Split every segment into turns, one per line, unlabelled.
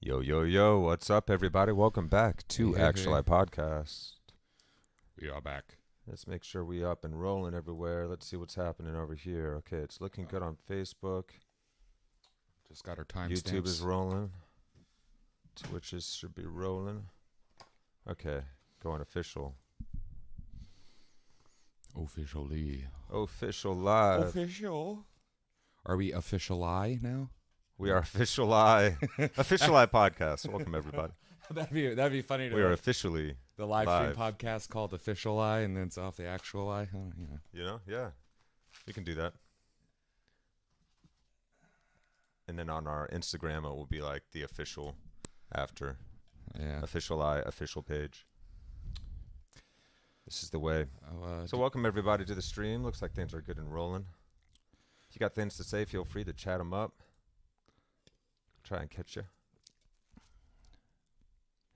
Yo, yo, yo, what's up, everybody? Welcome back to
Hey,
Actuali Podcast.
we are back.
Let's make sure we up and rolling everywhere. Let's see what's happening over here. Okay, it's looking good on Facebook.
Just got our
YouTube is
timestamps.
rolling. Twitches should be rolling. Okay, going official.
Officially.
Official live.
Official. Are we official-eye now?
We are official eye. Official eye podcast. Welcome, everybody.
that'd be funny to
We are officially,
the live stream
live.
podcast called Official Eye, and then it's off the actual eye.
yeah, we can do that. And then on our Instagram, it will be like the official after.
Yeah.
Official eye, official page. This is the way.
Oh,
So welcome everybody to the stream. Looks like things are good and rolling. If you got things to say, feel free to chat them up. Try and catch you.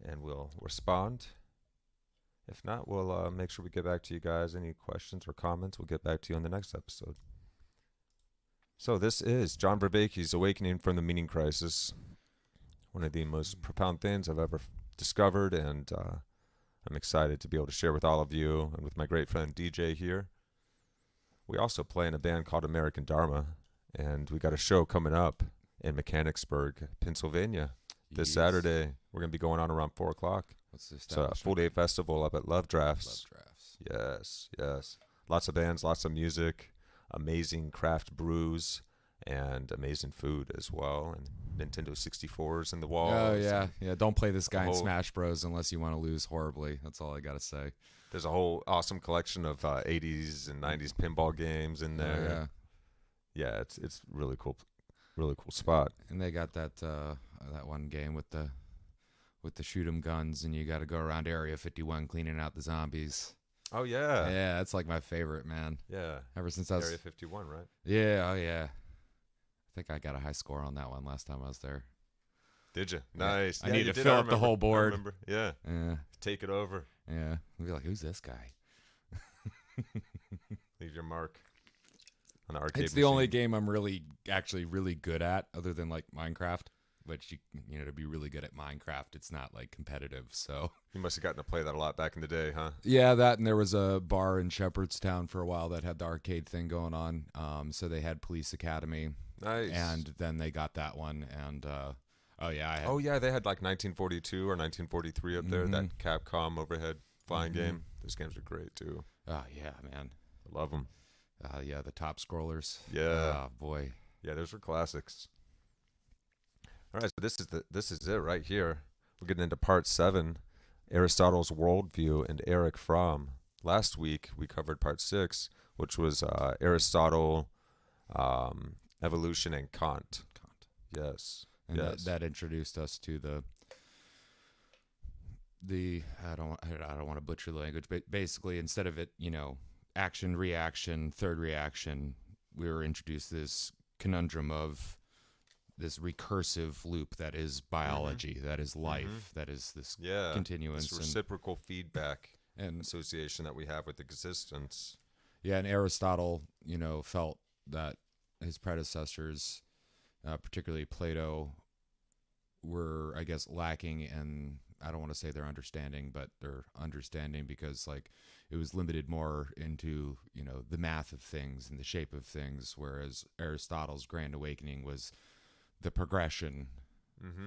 And we'll respond. If not, we'll make sure we get back to you guys. Any questions or comments, we'll get back to you on the next episode. So this is John Vervaeke's Awakening from the Meaning Crisis. One of the most profound things I've ever discovered, and I'm excited to be able to share with all of you and with my great friend DJ here. We also play in a band called American Dharma, and we got a show coming up in Mechanicsburg, Pennsylvania, this Saturday. We're going to be going on around 4 o'clock.
What's this?
It's a full-day festival up at Love Drafts.
Love drafts.
Yes. Lots of bands, lots of music, amazing craft brews, and amazing food as well, and Nintendo 64s in the walls.
Oh, yeah. Yeah, don't play this guy in
whole-
Smash Bros. Unless you want to lose horribly. That's all I got to say.
There's a whole awesome collection of 80s and 90s pinball games in there. Yeah, it's really cool spot.
And they got that one game with the shoot 'em guns, and you got to go around Area 51 cleaning out the zombies.
Oh, yeah.
Yeah, that's like my favorite, man.
Yeah.
Ever since I was
Area 51, right?
Yeah, oh yeah. I think I got a high score on that one last time I was there.
Did you? Nice.
I
Yeah,
need
you
to
did.
fill
I
up the whole
remember. I
board.
remember. Yeah.
Yeah,
Take it over.
yeah. We'll be like, who's this guy?
Leave your mark on the arcade
It's the only
machine.
game I'm actually really good at, other than like Minecraft. Which to be really good at Minecraft, it's not like competitive. So
You must have gotten to play that a lot back in the day, huh?
yeah, that, and there was a bar in Shepherdstown for a while that had the arcade thing going on. So they had Police Academy,
Nice.
and then they got that one, and oh yeah, I had,
Oh, yeah, they had like 1942 or 1943 up there, that Capcom overhead flying game. Those games are great, too.
oh yeah, man.
I love them.
Yeah, the top scrollers.
Yeah.
Oh boy.
Yeah, those were classics. All right, so this is it right here. We're getting into part 7, Aristotle's worldview and Erich Fromm. Last week we covered part 6, which was Aristotle, evolution, and Kant. Yes.
And
Yes.
that introduced us to the I don't want to butcher the language, but basically instead of it, action, reaction, third reaction, we were introduced to this conundrum of this recursive loop that is biology, that is life, that is this
Yeah.
continuance
This reciprocal feedback
and
association that we have with existence.
yeah, and Aristotle, felt that his predecessors, particularly Plato, were, I guess, lacking in, I don't want to say their understanding, but their understanding, because like it was limited more into, the math of things and the shape of things, whereas Aristotle's grand awakening was the progression.
Mm-hmm.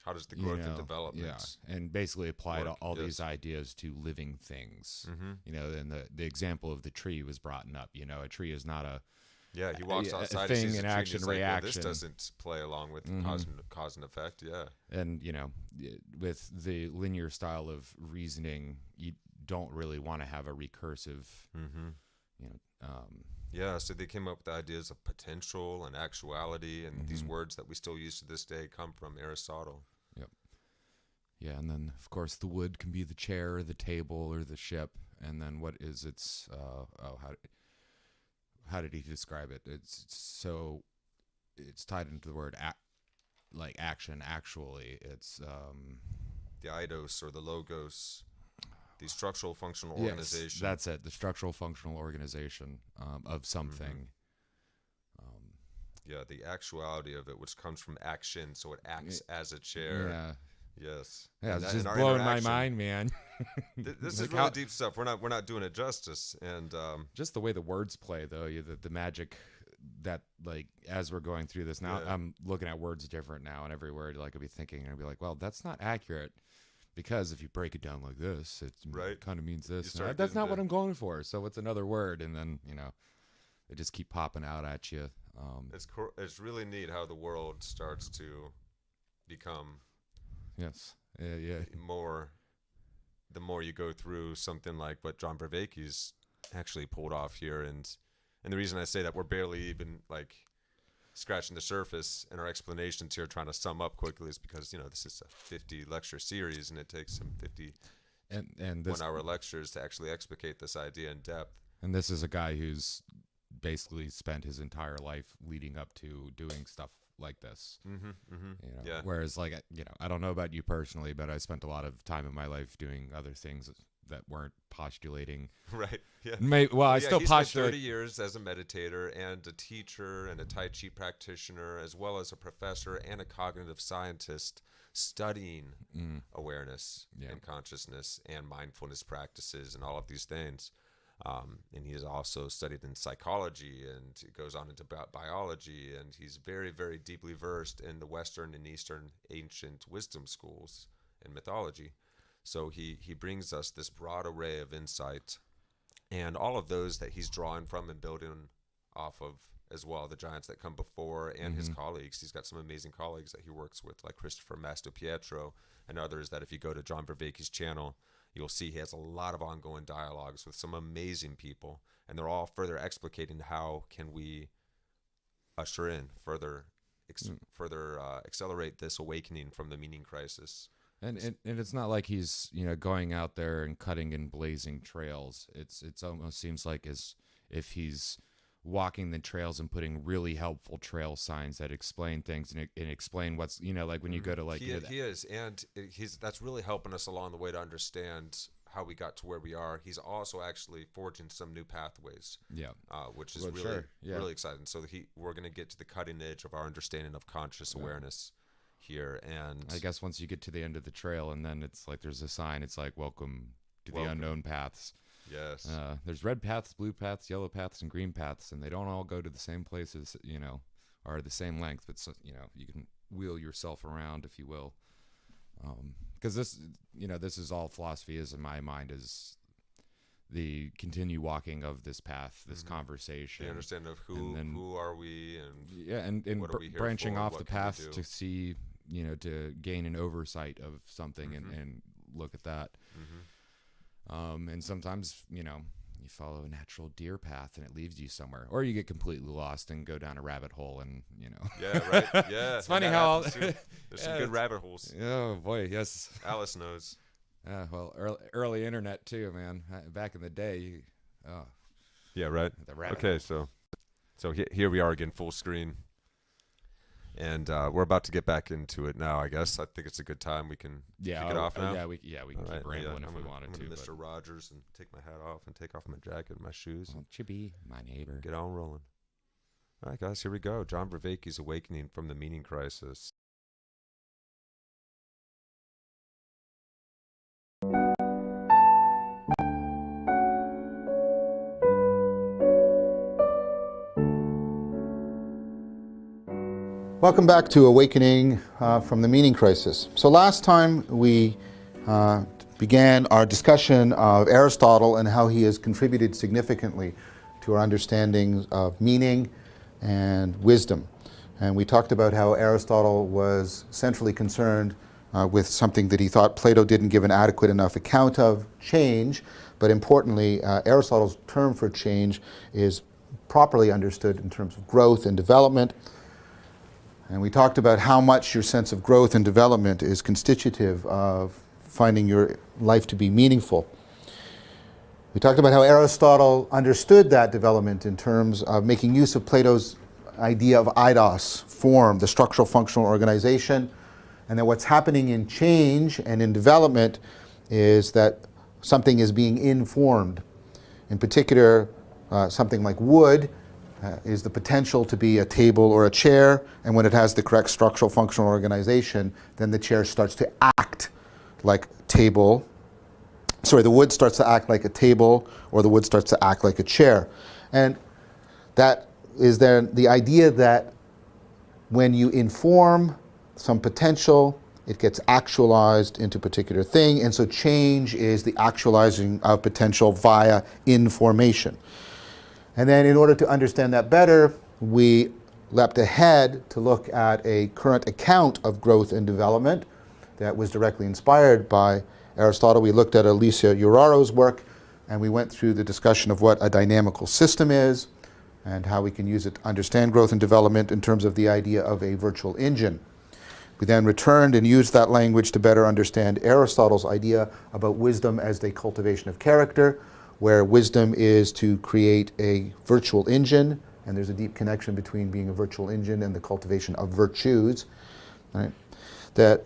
How does the growth and development?
Yeah, and basically applied
work?
all
Yes.
these ideas to living things.
Mm-hmm.
And the example of the tree was brought up. A tree is not a
Yeah, he walks
a
outside,
thing
he sees
in
a tree, and
action,
he's like, well, this
reaction.
doesn't play along with cause and effect. Yeah.
And with the linear style of reasoning, you don't really want to have a recursive.
Mm-hmm.
You know,
Yeah, so they came up with the ideas of potential and actuality, and these words that we still use to this day come from Aristotle.
yeah, and then of course the wood can be the chair, or the table, or the ship. And then what is its? How did he describe it? It's tied into the word like action. Actually, it's
The eidos or the logos, the structural functional
yes,
organization.
that's it. The structural functional organization of something.
Yeah, the actuality of it, which comes from action, so it acts as a chair.
Yeah.
Yes.
Yeah,
And
it's
that, in
just
our
blowing my
interaction,
mind, man.
this is
Like
really
how,
deep stuff. We're not doing it justice. And
just the way the words play, though, the magic that, like, as we're going through this now,
yeah,
I'm looking at words different now, and every word, like, I'll be thinking, and I'll be like, well, that's not accurate, because if you break it down like this, it
right.
kind of means
You
this.
start
That's
getting
not
to
what I'm going for. So what's another word? And then, they just keep popping out at you.
it's really neat how the world starts to become
Yes. Yeah.
more the more you go through something like what John Vervaeke's actually pulled off here. And the reason I say that, we're barely even like scratching the surface in our explanations here, trying to sum up quickly, is because this is a 50 lecture series, and it takes some 50
And this
1 hour lectures to actually explicate this idea in depth.
and this is a guy who's basically spent his entire life leading up to doing stuff like this.
Yeah.
Whereas, like, I don't know about you personally, but I spent a lot of time in my life doing other things that weren't postulating.
Right. Yeah.
I
Yeah,
still
he spent
postulate.
30 years as a meditator and a teacher and a Tai Chi practitioner, as well as a professor and a cognitive scientist, studying awareness and consciousness and mindfulness practices and all of these things. And he has also studied in psychology, and it goes on into biology, and he's very, very deeply versed in the Western and Eastern ancient wisdom schools and mythology. So he brings us this broad array of insight, and all of those that he's drawing from and building off of as well, the giants that come before and his colleagues. He's got some amazing colleagues that he works with, like Christopher Mastropietro and others, that if you go to John Vervaeke's channel, you'll see he has a lot of ongoing dialogues with some amazing people, and they're all further explicating how can we usher in further accelerate this awakening from the meaning crisis.
And it's not like he's going out there and cutting and blazing trails. It's almost seems like as if he's walking the trails and putting really helpful trail signs that explain things and explain what's like when you go to like
he is, and that's really helping us along the way to understand how we got to where we are. He's also actually forging some new pathways, which is really exciting. So we're going to get to the cutting edge of our understanding of conscious awareness here. And
I guess once you get to the end of the trail, and then it's like there's a sign, it's like welcome to the unknown paths.
Yes.
There's red paths, blue paths, yellow paths, and green paths, and they don't all go to the same places, or the same length, but you can wheel yourself around, if you will. Because this is all philosophy is in my mind, is the continue walking of this path, this conversation.
The understanding of who are we,
and
what are we here
branching
for,
off
what
the
can we
path
do?
to see, to gain an oversight of something and look at that. And sometimes, you follow a natural deer path and it leads you somewhere, or you get completely lost and go down a rabbit hole and,
Yeah, right. Yeah.
It's funny how
there's some good rabbit holes.
Oh boy. Yes.
Alice knows.
Well, early internet too, man. Back in the day.
Yeah, right.
The rabbit
Okay,
hole.
so here we are again, full screen. And we're about to get back into it now, I guess. I think it's a good time. We can kick it off now.
Yeah, we can keep rambling if we wanted to.
I'm Mr. Rogers and take my hat off and take off my jacket and my shoes.
Won't you be my neighbor?
Get on rolling. All right, guys, here we go. John Vervaeke's Awakening from the Meaning Crisis.
Welcome back to Awakening from the Meaning Crisis. So last time we began our discussion of Aristotle and how he has contributed significantly to our understanding of meaning and wisdom. And we talked about how Aristotle was centrally concerned with something that he thought Plato didn't give an adequate enough account of, change. But importantly, Aristotle's term for change is properly understood in terms of growth and development. And we talked about how much your sense of growth and development is constitutive of finding your life to be meaningful. We talked about how Aristotle understood that development in terms of making use of Plato's idea of eidos, form, the structural functional organization, and that what's happening in change and in development is that something is being informed. In particular, something like wood is the potential to be a table or a chair, and when it has the correct structural functional organization, then the chair starts to act like table. Sorry, the wood starts to act like a table, or the wood starts to act like a chair. And that is then the idea that when you inform some potential, it gets actualized into a particular thing, and so change is the actualizing of potential via information. And then in order to understand that better, we leapt ahead to look at a current account of growth and development that was directly inspired by Aristotle. We looked at Alicia Uraro's work, and we went through the discussion of what a dynamical system is and how we can use it to understand growth and development in terms of the idea of a virtual engine. We then returned and used that language to better understand Aristotle's idea about wisdom as the cultivation of character, where wisdom is to create a virtual engine, and there's a deep connection between being a virtual engine and the cultivation of virtues. Right? That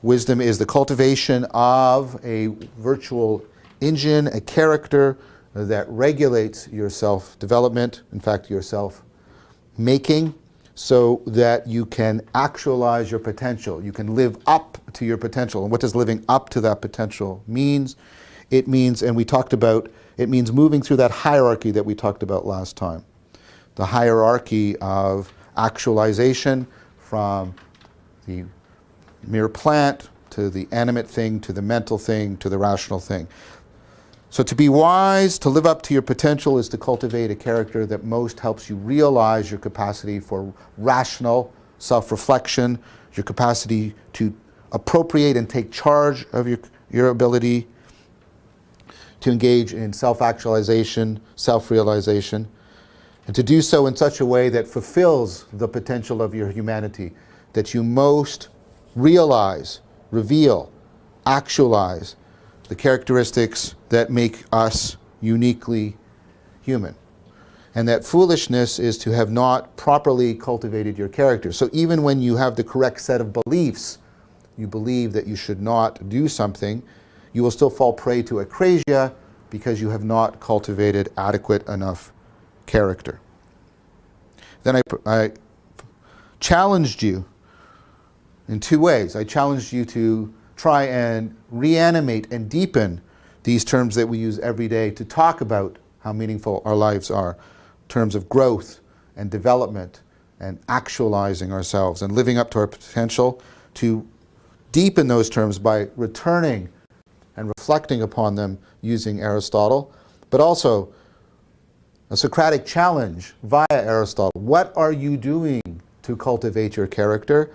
wisdom is the cultivation of a virtual engine, a character that regulates your self-development, in fact, your self-making, so that you can actualize your potential. You can live up to your potential. And what does living up to that potential means? It means, and we talked about, it means moving through that hierarchy that we talked about last time. The hierarchy of actualization from the mere plant to the animate thing, to the mental thing, to the rational thing. So to be wise, to live up to your potential, is to cultivate a character that most helps you realize your capacity for rational self-reflection, your capacity to appropriate and take charge of your ability to engage in self-actualization, self-realization, and to do so in such a way that fulfills the potential of your humanity, that you most realize, reveal, actualize the characteristics that make us uniquely human. And that foolishness is to have not properly cultivated your character. So even when you have the correct set of beliefs, you believe that you should not do something, you will still fall prey to acrasia because you have not cultivated adequate enough character. Then I challenged you in two ways. I challenged you to try and reanimate and deepen these terms that we use every day to talk about how meaningful our lives are, terms of growth and development and actualizing ourselves and living up to our potential, to deepen those terms by returning and reflecting upon them using Aristotle, but also a Socratic challenge via Aristotle. What are you doing to cultivate your character?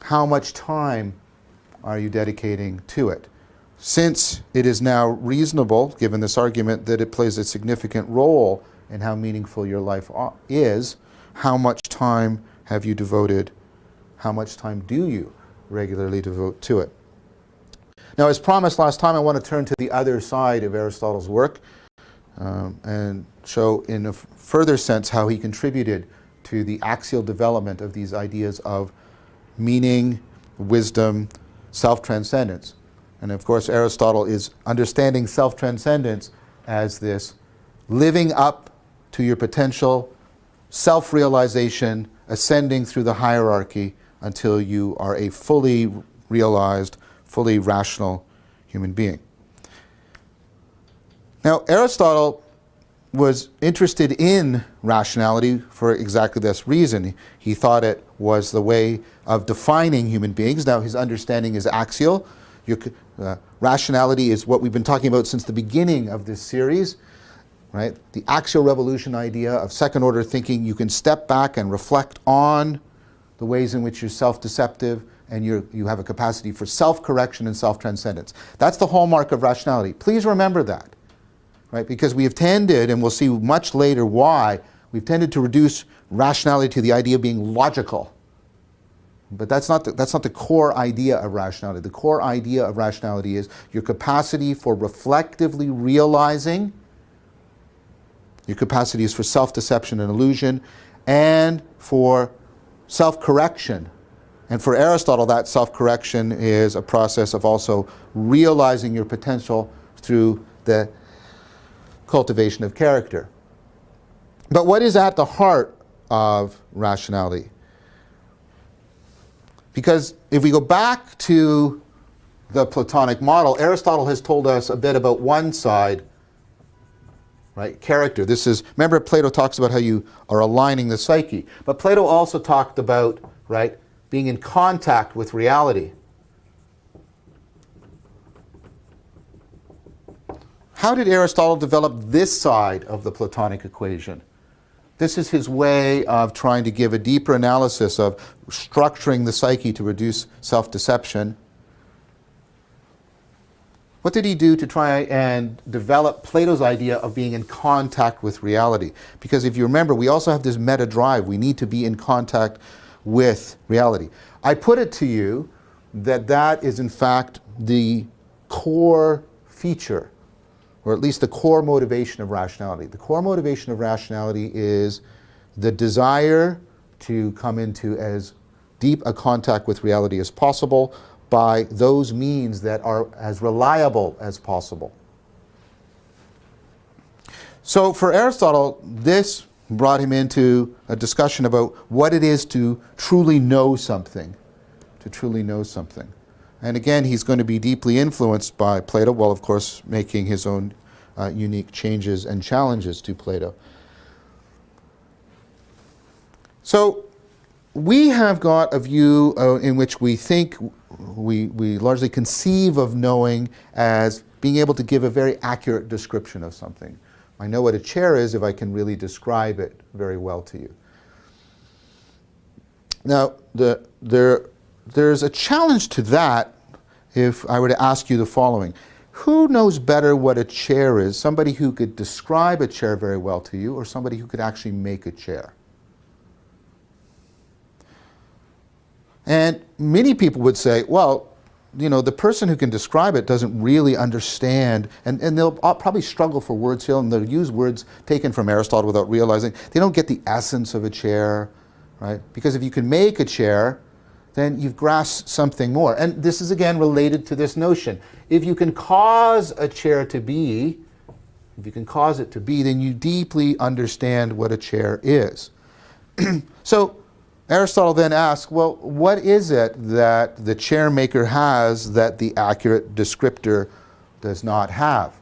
How much time are you dedicating to it? Since it is now reasonable, given this argument, that it plays a significant role in how meaningful your life is, how much time have you devoted, how much time do you regularly devote to it? Now, as promised last time, I want to turn to the other side of Aristotle's work and show in a further sense how he contributed to the axial development of these ideas of meaning, wisdom, self-transcendence. And of course, Aristotle is understanding self-transcendence as this living up to your potential, self-realization, ascending through the hierarchy until you are a fully realized, fully rational human being. Now, Aristotle was interested in rationality for exactly this reason. He thought it was the way of defining human beings. Now, his understanding is axial. Rationality is what we've been talking about since the beginning of this series, right? The axial revolution idea of second-order thinking. You can step back and reflect on the ways in which you're self-deceptive and you have a capacity for self-correction and self-transcendence. That's the hallmark of rationality. Please remember that. Right? Because we have tended, and we'll see much later why, we've tended to reduce rationality to the idea of being logical. But that's not the core idea of rationality. The core idea of rationality is your capacity for reflectively realizing, your capacities for self-deception and illusion, and for self-correction. And for Aristotle, that self-correction is a process of also realizing your potential through the cultivation of character. But what is at the heart of rationality? Because if we go back to the Platonic model, Aristotle has told us a bit about one side, right? Character. This is, remember Plato talks about how you are aligning the psyche. But Plato also talked about, right, being in contact with reality. How did Aristotle develop this side of the Platonic equation? This is his way of trying to give a deeper analysis of structuring the psyche to reduce self-deception. What did he do to try and develop Plato's idea of being in contact with reality? Because if you remember, we also have this meta drive. We need to be in contact with reality. I put it to you that that is in fact the core feature, or at least the core motivation of rationality. The core motivation of rationality is the desire to come into as deep a contact with reality as possible by those means that are as reliable as possible. So for Aristotle, this brought him into a discussion about what it is to truly know something, to truly know something. And again, he's going to be deeply influenced by Plato, while of course making his own unique changes and challenges to Plato. So we have got a view in which we think, we largely conceive of knowing as being able to give a very accurate description of something. I know what a chair is if I can really describe it very well to you. Now, there's a challenge to that if I were to ask you the following. Who knows better what a chair is? Somebody who could describe a chair very well to you, or somebody who could actually make a chair? And many people would say, well, you know, the person who can describe it doesn't really understand, and they'll probably struggle for words here, and they'll use words taken from Aristotle without realizing they don't get the essence of a chair, right? Because if you can make a chair, then you've grasped something more. And this is again related to this notion. If you can cause a chair to be, if you can cause it to be, then you deeply understand what a chair is. So Aristotle then asks, well, what is it that the chair maker has that the accurate descriptor does not have?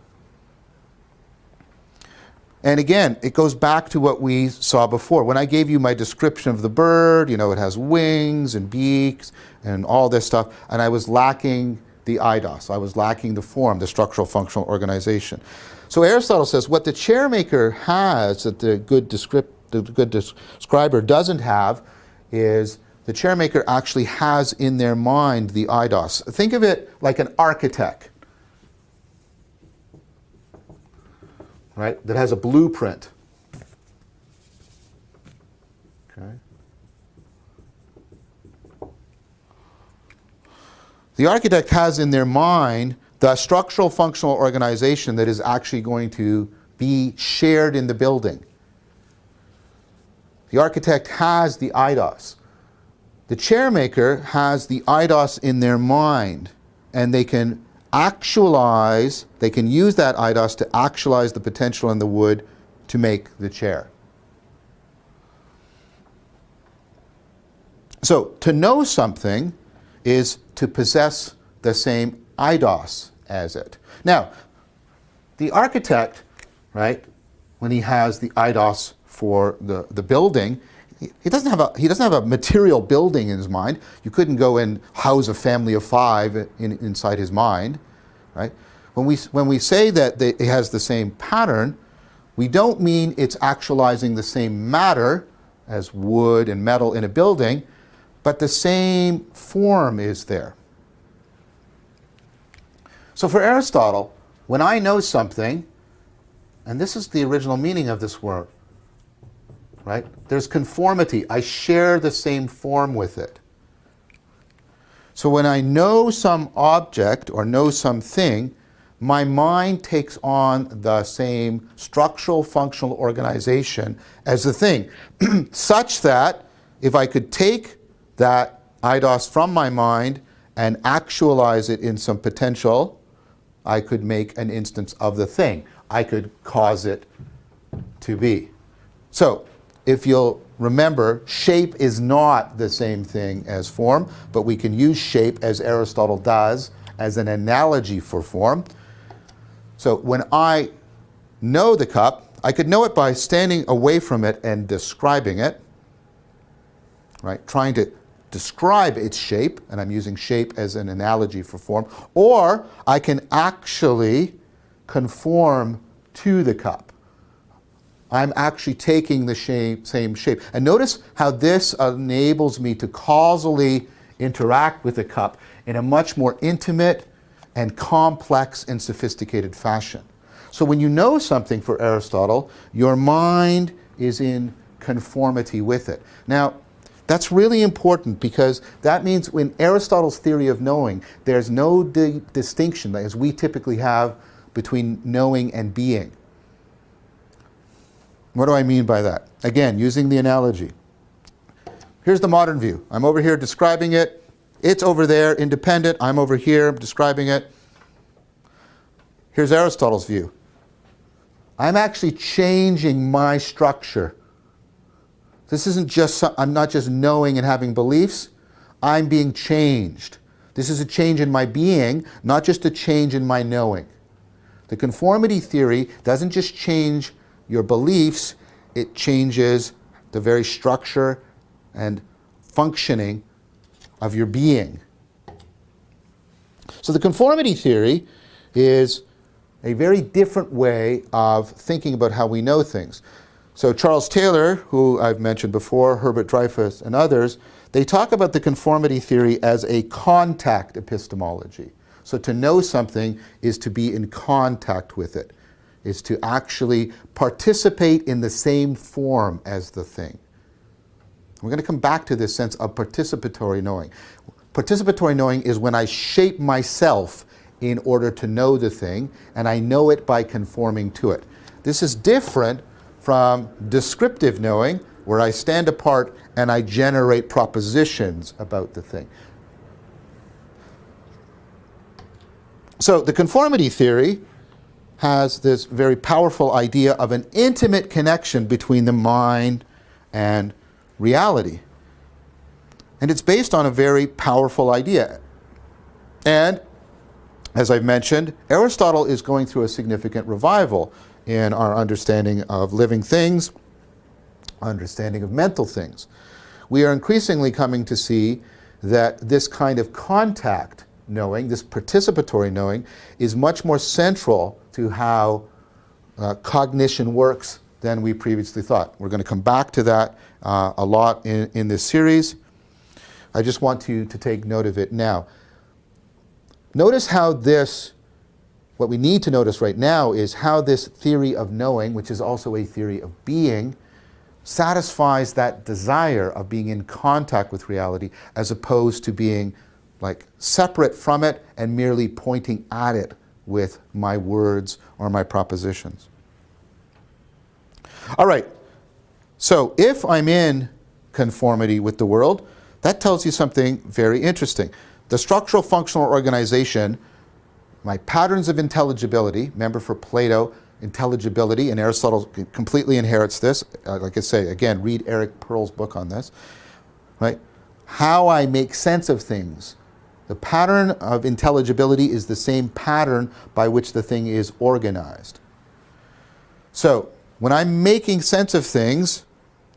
And again, it goes back to what we saw before. When I gave you my description of the bird, you know, it has wings and beaks and all this stuff, and I was lacking the eidos. I was lacking the form, the structural functional organization. So Aristotle says what the chair maker has that the good describer doesn't have is the chair maker actually has in their mind the eidos. Think of it like an architect, right, that has a blueprint. Okay. The architect has in their mind the structural functional organization that is actually going to be shared in the building. The architect has the eidos. The chairmaker has the eidos in their mind, and they can actualize, they can use that eidos to actualize the potential in the wood to make the chair. So to know something is to possess the same eidos as it. Now, the architect, right, when he has the eidos for the building, he doesn't have a material building in his mind. You couldn't go and house a family of 5 inside his mind, right? When we say that it has the same pattern, we don't mean it's actualizing the same matter as wood and metal in a building, but the same form is there. So for Aristotle, when I know something, and this is the original meaning of this word, right? There's conformity. I share the same form with it. So when I know some object or know something, my mind takes on the same structural functional organization as the thing, such that if I could take that eidos from my mind and actualize it in some potential, I could make an instance of the thing. I could cause it to be. So, if you'll remember, shape is not the same thing as form, but we can use shape, as Aristotle does, as an analogy for form. So when I know the cup, I could know it by standing away from it and describing it, right? Trying to describe its shape, and I'm using shape as an analogy for form, or I can actually conform to the cup. I'm actually taking the same shape. And notice how this enables me to causally interact with the cup in a much more intimate and complex and sophisticated fashion. So when you know something, for Aristotle, your mind is in conformity with it. Now, that's really important, because that means in Aristotle's theory of knowing, there's no distinction, as we typically have, between knowing and being. What do I mean by that? Again, using the analogy. Here's the modern view. I'm over here describing it. It's over there, independent. I'm over here describing it. Here's Aristotle's view. I'm actually changing my structure. This isn't just, I'm not just knowing and having beliefs. I'm being changed. This is a change in my being, not just a change in my knowing. The conformity theory doesn't just change your beliefs, it changes the very structure and functioning of your being. So the conformity theory is a very different way of thinking about how we know things. So Charles Taylor, who I've mentioned before, Herbert Dreyfus, and others, they talk about the conformity theory as a contact epistemology. So to know something is to be in contact with it, is to actually participate in the same form as the thing. We're going to come back to this sense of participatory knowing. Participatory knowing is when I shape myself in order to know the thing, and I know it by conforming to it. This is different from descriptive knowing, where I stand apart and I generate propositions about the thing. So the conformity theory has this very powerful idea of an intimate connection between the mind and reality. And it's based on a very powerful idea. And, as I've mentioned, Aristotle is going through a significant revival in our understanding of living things, understanding of mental things. We are increasingly coming to see that this kind of contact knowing, this participatory knowing, is much more central to how cognition works than we previously thought. We're going to come back to that a lot in this series. I just want you to take note of it now. Notice how this, what we need to notice right now is how this theory of knowing, which is also a theory of being, satisfies that desire of being in contact with reality, as opposed to being like separate from it and merely pointing at it with my words or my propositions. All right, so if I'm in conformity with the world, that tells you something very interesting. The structural functional organization, my patterns of intelligibility, remember for Plato, intelligibility, and Aristotle completely inherits this. Like I say, again, read Erich Pearl's book on this, right? How I make sense of things. The pattern of intelligibility is the same pattern by which the thing is organized. So, when I'm making sense of things,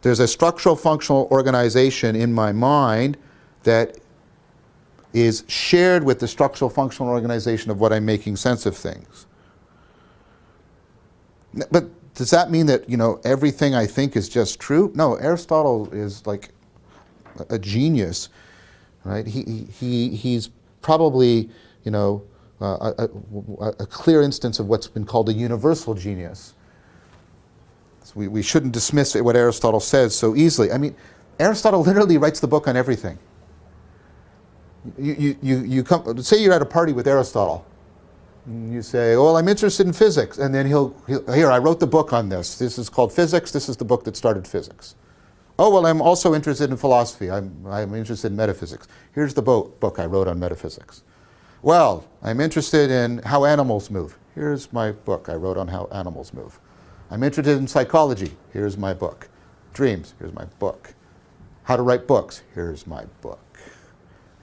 there's a structural functional organization in my mind that is shared with the structural functional organization of what I'm making sense of things. But does that mean that, everything I think is just true? No, Aristotle is like a genius, right? He's probably, a clear instance of what's been called a universal genius. So we shouldn't dismiss what Aristotle says so easily. I mean, Aristotle literally writes the book on everything. You come, say you're at a party with Aristotle. And you say, well, I'm interested in physics. And then he'll, here, I wrote the book on this. This is called Physics. This is the book that started physics. Oh, well, I'm also interested in philosophy. I'm interested in metaphysics. Here's the book I wrote on metaphysics. Well, I'm interested in how animals move. Here's my book I wrote on how animals move. I'm interested in psychology. Here's my book. Dreams. Here's my book. How to write books. Here's my book.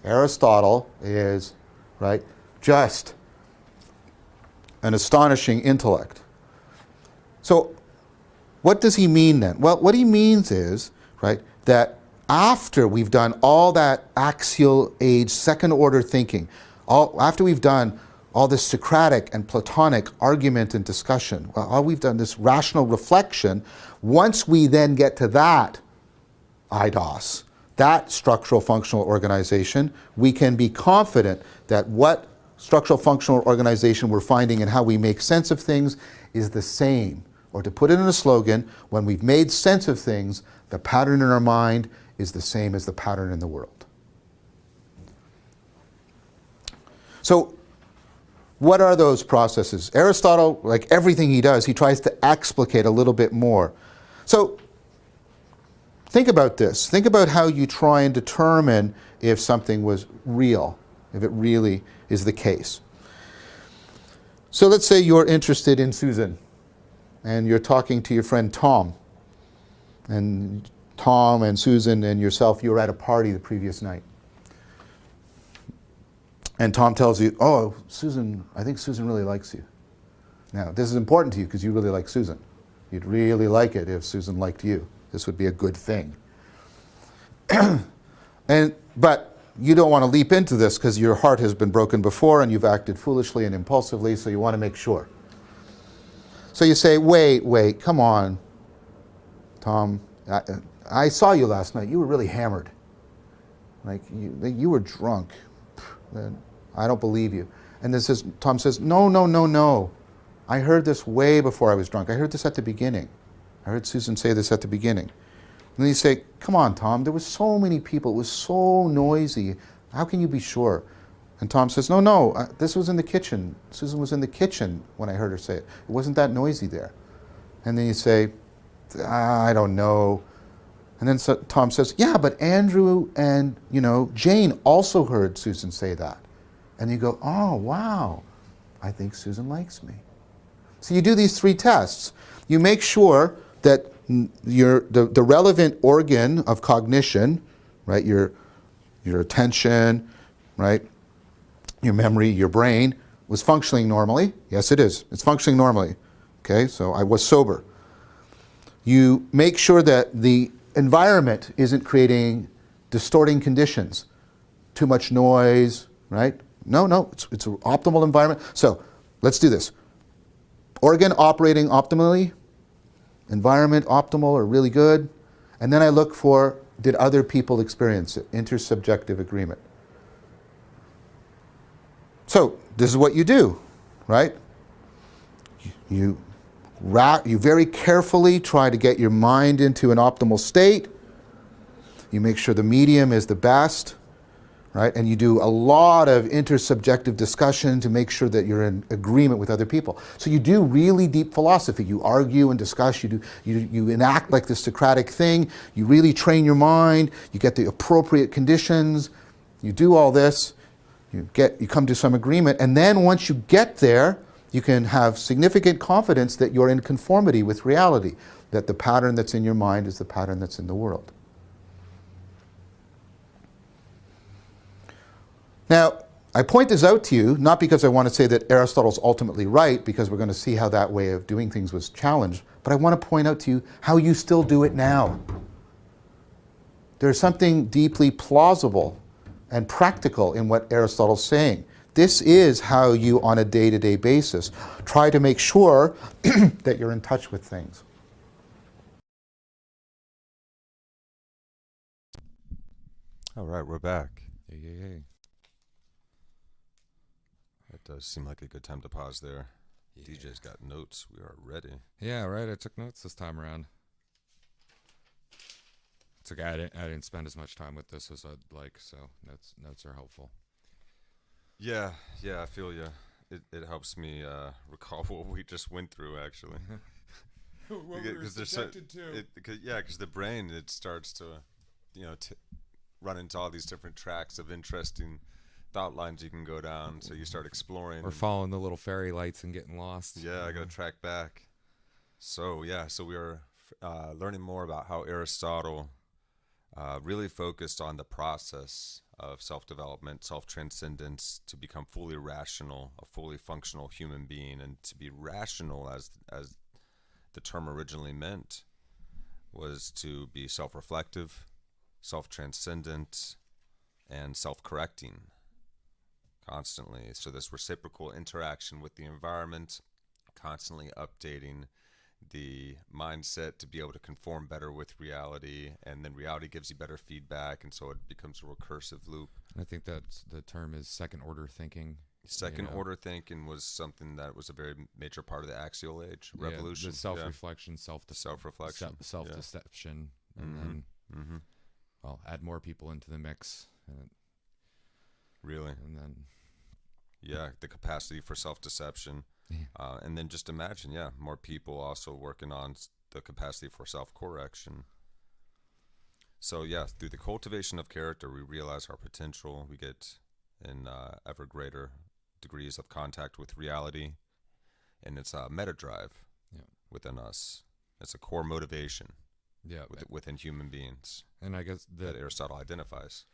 Aristotle is, right, just an astonishing intellect. So what does he mean then? Well, what he means is, right, that after we've done all that axial age, second order thinking, after we've done all this Socratic and Platonic argument and discussion, all we've done this rational reflection, once we then get to that eidos, that structural functional organization, we can be confident that what structural functional organization we're finding and how we make sense of things is the same. Or to put it in a slogan, when we've made sense of things, the pattern in our mind is the same as the pattern in the world. So, what are those processes? Aristotle, like everything he does, he tries to explicate a little bit more. So, think about this. Think about how you try and determine if something was real, if it really is the case. So let's say you're interested in Susan, and you're talking to your friend Tom. And Tom and Susan and yourself, you were at a party the previous night. And Tom tells you, oh, Susan, I think Susan really likes you. Now, this is important to you because you really like Susan. You'd really like it if Susan liked you. This would be a good thing. But you don't want to leap into this because your heart has been broken before and you've acted foolishly and impulsively, so you want to make sure. So you say, wait, come on, Tom. I saw you last night. You were really hammered. Like, you were drunk. I don't believe you. And Tom says, no. I heard this way before I was drunk. I heard this at the beginning. I heard Susan say this at the beginning. And then you say, come on, Tom, there were so many people. It was so noisy. How can you be sure? And Tom says, no, this was in the kitchen. Susan was in the kitchen when I heard her say it. It wasn't that noisy there. And then you say, I don't know. And then Tom says, yeah, but Andrew and, Jane also heard Susan say that. And you go, oh, wow, I think Susan likes me. So you do these 3 tests. You make sure that the relevant organ of cognition, right, your attention, right, your memory, your brain, was functioning normally. Yes, it is. It's functioning normally. Okay, so I was sober. You make sure that the environment isn't creating distorting conditions. Too much noise, right? No, it's an optimal environment. So let's do this. Organ operating optimally, environment optimal or really good, and then I look for, did other people experience it? Intersubjective agreement. So this is what you do, right? You very carefully try to get your mind into an optimal state. You make sure the medium is the best, right? And you do a lot of intersubjective discussion to make sure that you're in agreement with other people. So you do really deep philosophy. You argue and discuss. You enact like the Socratic thing. You really train your mind. You get the appropriate conditions. You do all this. You come to some agreement. And then once you get there, you can have significant confidence that you're in conformity with reality, that the pattern that's in your mind is the pattern that's in the world. Now, I point this out to you, not because I want to say that Aristotle's ultimately right, because we're going to see how that way of doing things was challenged, but I want to point out to you how you still do it now. There's something deeply plausible and practical in what Aristotle's saying. This is how you, on a day-to-day basis, try to make sure that you're in touch with things.
All right, we're back.
Hey.
That does seem like a good time to pause there. Yeah. DJ's got notes. We are ready.
Yeah, right. I took notes this time around. It's okay. I didn't spend as much time with this as I'd like, so notes are helpful.
Yeah, I feel you. It helps me recall what we just went through, actually.
What we were subjected to.
Because the brain, it starts to, run into all these different tracks of interesting thought lines you can go down. So you start exploring.
Or following the little fairy lights and getting lost.
Yeah, I got to track back. So yeah, so we are learning more about how Aristotle really focused on the process of self-development, self-transcendence, to become fully rational, a fully functional human being, and to be rational, as the term originally meant, was to be self-reflective, self-transcendent, and self-correcting constantly. So this reciprocal interaction with the environment, constantly updating the mindset to be able to conform better with reality, and then reality gives you better feedback, and so it becomes a recursive loop.
I think that's the term is second order thinking.
Second order thinking was something that was a very major part of the Axial Age revolution.
The self-reflection, self-reflection, self-deception, and then well, add more people into the mix.
Really,
and then
the capacity for self-deception. And then just imagine, more people also working on the capacity for self-correction. So through the cultivation of character, we realize our potential. We get in ever greater degrees of contact with reality, and it's a meta drive within us. It's a core motivation within human beings.
And I guess
that Aristotle identifies.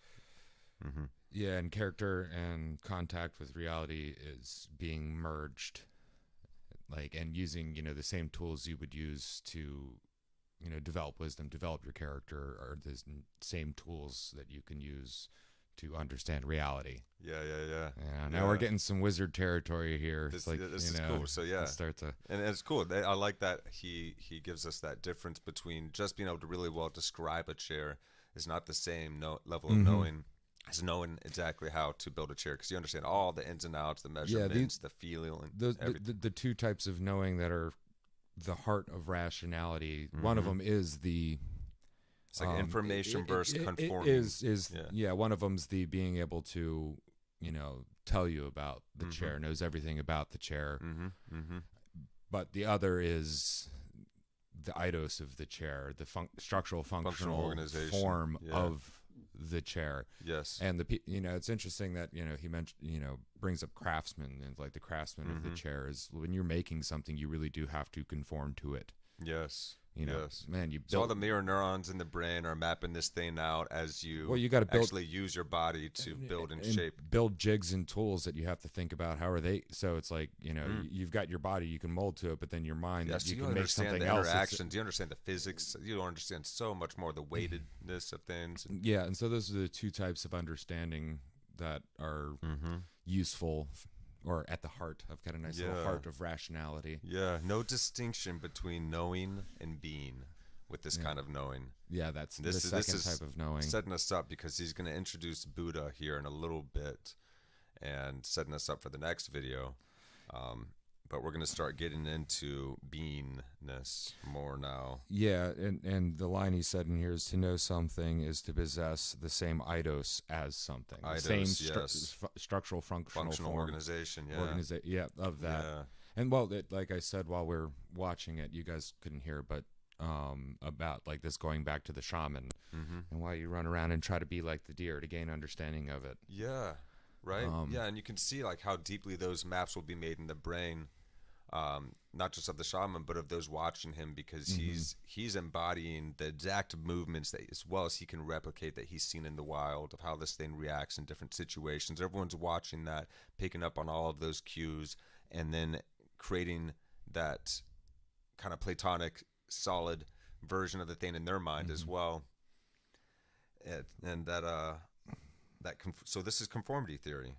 And character and contact with reality is being merged. And using, the same tools you would use to, develop wisdom, develop your character, are the same tools that you can use to understand reality. Now we're getting some wizard territory here.
This is cool. So and it's cool. I like that he gives us that difference between just being able to really well describe a chair is not the same level of knowing as knowing exactly how to build a chair, because you understand all the ins and outs, the measurements, the feeling,
the two types of knowing that are the heart of rationality. One of them is
it's like information versus conforming.
One of them's the being able to tell you about the chair, knows everything about the chair. But the other is the eidos of the chair, the structural functional organization form of the chair.
Yes.
And it's interesting that he mentioned brings up craftsmen, and like the craftsman of the chair is when you're making something, you really do have to conform to it.
Yes.
Man,
so all the mirror neurons in the brain are mapping this thing out as you
got to
actually use your body to build and shape,
build jigs and tools that you have to think about how are they. So it's like you've got your body, you can mold to it, but then your mind,
so
you can make something else.
Interactions, you understand the physics, you understand so much more the weightedness of things.
And so those are the two types of understanding that are useful. Or at the heart. I've got a nice little heart of rationality.
No distinction between knowing and being with this kind of knowing.
That's the second type of knowing.
Setting us up, because he's going to introduce Buddha here in a little bit, and setting us up for the next video. But we're going to start getting into beingness more now.
And the line he said in here is, to know something is to possess the same eidos as something. The same structural functional form.
Organization,
of that. And like I said while we're watching it, you guys couldn't hear, but about like this going back to the shaman, and why you run around and try to be like the deer to gain understanding of it.
Right. And you can see like how deeply those maps will be made in the brain. Not just of the shaman, but of those watching him, because he's embodying the exact movements that, as well as he can replicate, that he's seen in the wild, of how this thing reacts in different situations. Everyone's watching that, picking up on all of those cues, and then creating that kind of Platonic, solid version of the thing in their mind as well. So this is conformity theory.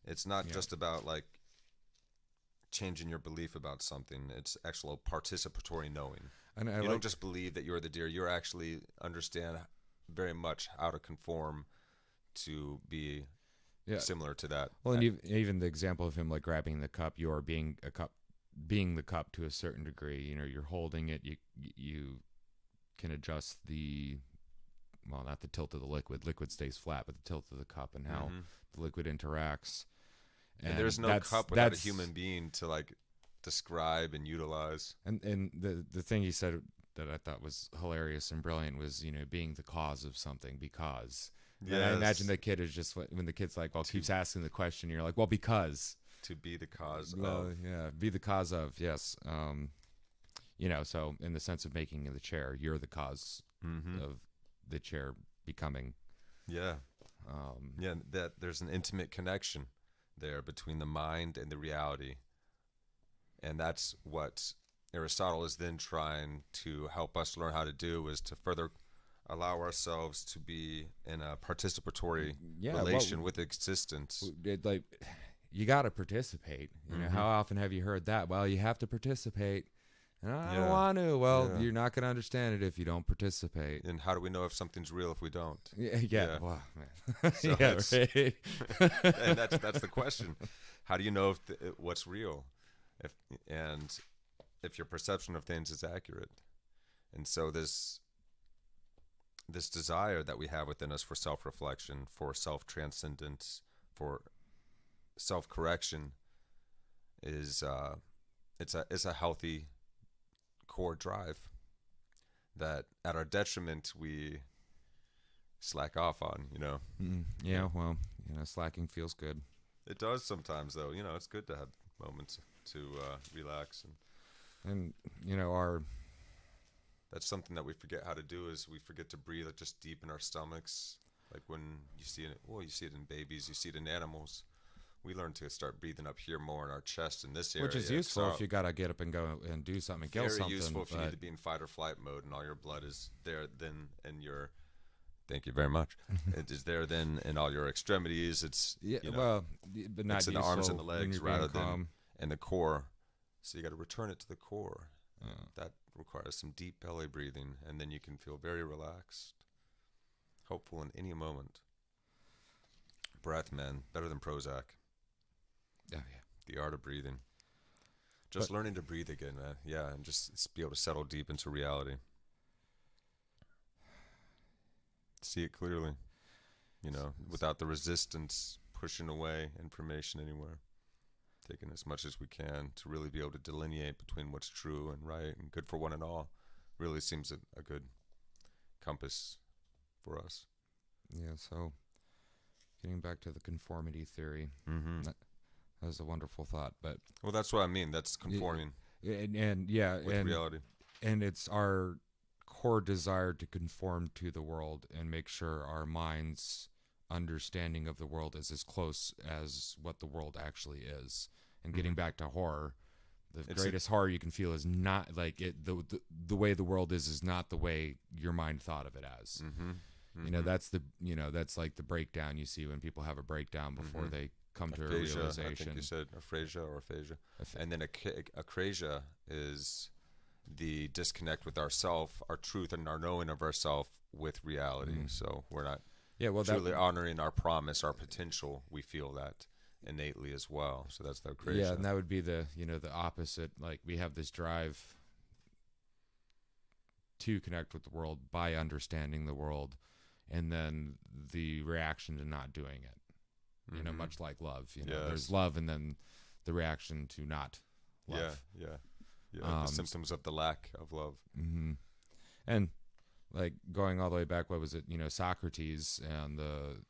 It's not just about like changing your belief about something. It's actual participatory knowing. And you don't just believe that you're the deer. You actually understand very much how to conform to be similar to that.
Well, and even the example of him like grabbing the cup, you are being the cup to a certain degree. You're holding it. You can adjust not the tilt of the liquid. Liquid stays flat, but the tilt of the cup and how the liquid interacts.
And there's no cup without a human being to like describe and utilize.
And the thing he said that I thought was hilarious and brilliant was, being the cause of something, because. And I imagine the kid is just, when the kid's like, keeps asking the question, you're like, well, because.
To be the cause
of. Be the cause of, yes. So in the sense of making the chair, you're the cause
Mm-hmm.
of the chair becoming.
Yeah.
Um,
Yeah. That there's an intimate connection there between the mind and the reality. And that's what Aristotle is then trying to help us learn how to do, is to further allow ourselves to be in a participatory relation with existence.
like you got to participate. How often have you heard that? Well, you have to participate. And I don't want to. Well, you're not going to understand it if you don't participate.
And how do we know if something's real if we don't?
Yeah. Wow, man.
So
right.
And that's the question. How do you know if what's real? If your perception of things is accurate? And so this desire that we have within us for self-reflection, for self-transcendence, for self-correction is it's a healthy core drive that at our detriment we slack off on.
Well, slacking feels good.
It does sometimes, though. It's good to have moments to relax,
and
that's something that we forget how to do, is we forget to breathe just deep in our stomachs. Like when you see it, you see it in babies, you see it in animals. We learn to start breathing up here more in our chest in this area.
Which is useful if you got to get up and go and do something and kill something.
Very useful if you need to be in fight or flight mode and all your blood is there then, and your thank you very much. It is there then in all your extremities. It's
but not
it's in the arms and the legs rather than
calm.
in the core. So you got to return it to the core. That requires some deep belly breathing, and then you can feel very relaxed, hopeful in any moment. Breath, man, better than Prozac.
Yeah.
The art of breathing. Just learning to breathe again, man. Yeah, and just be able to settle deep into reality. See it clearly, without the resistance pushing away information anywhere. Taking as much as we can to really be able to delineate between what's true and right and good for one and all. Really seems a good compass for us.
Yeah, so getting back to the conformity theory, that was a wonderful thought. But
well, that's what I mean. That's conforming
and
with reality.
And it's our core desire to conform to the world and make sure our mind's understanding of the world is as close as what the world actually is. And getting back to horror, the greatest horror you can feel is not like it. The way the world is not the way your mind thought of it as. That's like the breakdown you see when people have a breakdown before they come to a realization.
I think you said aphasia or aphasia. And then acrasia is the disconnect with ourself, our truth, and our knowing of ourself with reality. So we're not truly honoring our promise, our potential. We feel that innately as well. So that's the acrasia.
Yeah, and that would be the opposite. Like we have this drive to connect with the world by understanding the world, and then the reaction to not doing it. Much like love. There's love, and then the reaction to not love.
Yeah. The symptoms of the lack of love.
And like going all the way back, what was it? Socrates and the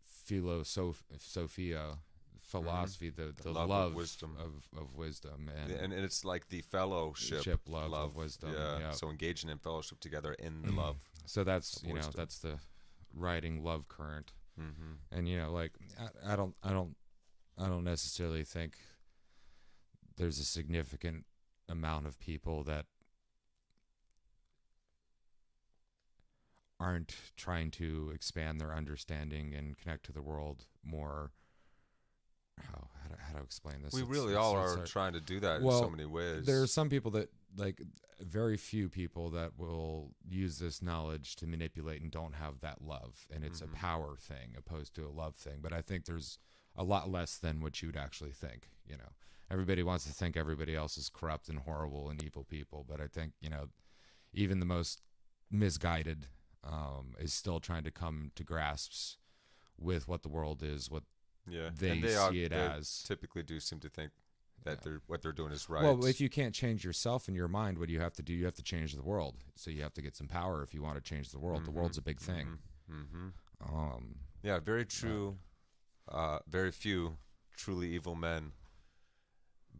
philosophia, philosophy, the love of wisdom, of wisdom,
and it's like the fellowship,
love of wisdom.
Yeah. So engaging in fellowship together in the love.
So that's that's the riding love current. And like I don't necessarily think there's a significant amount of people that aren't trying to expand their understanding and connect to the world more. How to explain this?
We really all are trying to do that in so many ways.
There are some people that, like, very few people that will use this knowledge to manipulate and don't have that love. And it's a power thing opposed to a love thing. But I think there's a lot less than what you'd actually think. Everybody wants to think everybody else is corrupt and horrible and evil people. But I think, even the most misguided is still trying to come to grasps with what the world is, what they see it as.
Typically do seem to think that what they're doing is right.
Well, if you can't change yourself in your mind, what do you have to do? You have to change the world. So you have to get some power if you want to change the world. The world's a big thing.
Very true. Very few truly evil men,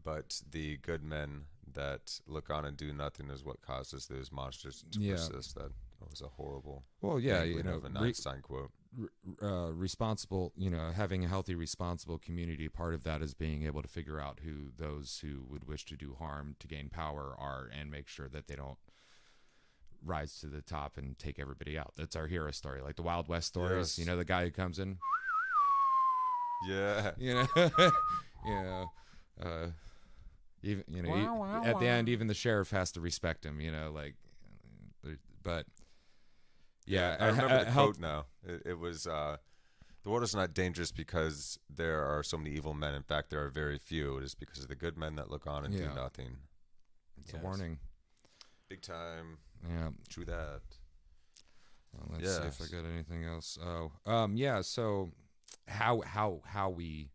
but the good men that look on and do nothing is what causes those monsters to
Yeah.
persist. That was a horrible
Well, yeah, you
dangling
know,
of an Einstein quote.
responsible, you know, having a healthy, responsible community, part of that is being able to figure out who those who would wish to do harm to gain power are and make sure that they don't rise to the top and take everybody out. That's our hero story, like the Wild West stories.
Yes.
You know, the guy who comes in,
Yeah.
you know, you know, even, you know, at the end, even the sheriff has to respect him, you know, like, but yeah,
I remember the quote now. It was, the world is not dangerous because there are so many evil men. In fact, there are very few. It is because of the good men that look on and do
Yeah.
nothing.
It's a warning.
Big time.
Yeah.
True that.
Well, let's see if I got anything else. Oh, yeah. So, how we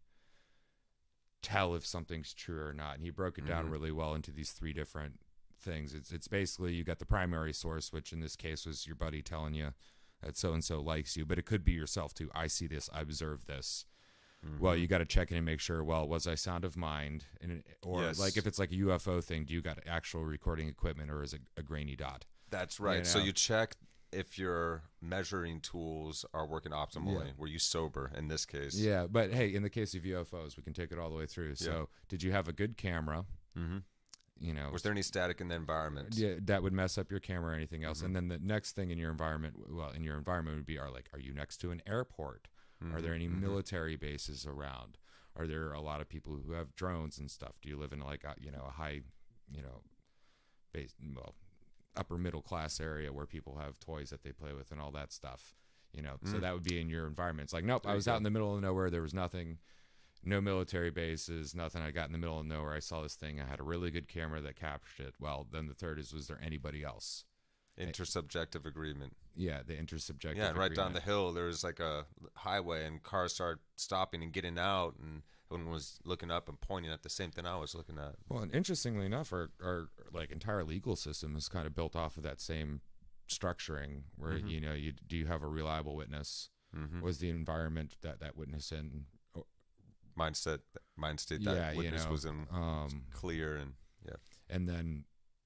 tell if something's true or not, and he broke it down really well into these three different things. It's basically you got the primary source, which in this case was your buddy telling you that so and so likes you, but it could be yourself too. I see this, I observe this. Well, you got to check in and make sure. Well, was I sound of mind, or like if it's like a UFO thing, do you got actual recording equipment, or is it a grainy dot?
That's right.
You
So
know?
you check if your measuring tools are working optimally. Were you sober in this case?
Yeah, but hey, in the case of UFOs, we can take it all the way through. So, did you have a good camera? You know,
Was there any static in the environment?
yeah, that would mess up your camera or anything else. And then the next thing in your environment, would be, are you next to an airport? Are there any military bases around? Are there a lot of people who have drones and stuff? Do you live in like a high, base, upper middle class area where people have toys that they play with and all that stuff? So that would be in your environment. It's like, nope, I was out in the middle of nowhere. There was nothing. No military bases, nothing. I got in the middle of nowhere. I saw this thing. I had a really good camera that captured it. Well, then the third is, was there anybody else?
Intersubjective agreement.
Yeah, the intersubjective.
Yeah, and right down
agreement.
the hill, there's like a highway, and cars start stopping and getting out, and everyone was looking up and pointing at the same thing I was looking at.
Well, and interestingly enough, our like entire legal system is kind of built off of that same structuring, where do you have a reliable witness? Was the environment that witness in?
Mind state that witness was in clear and
and then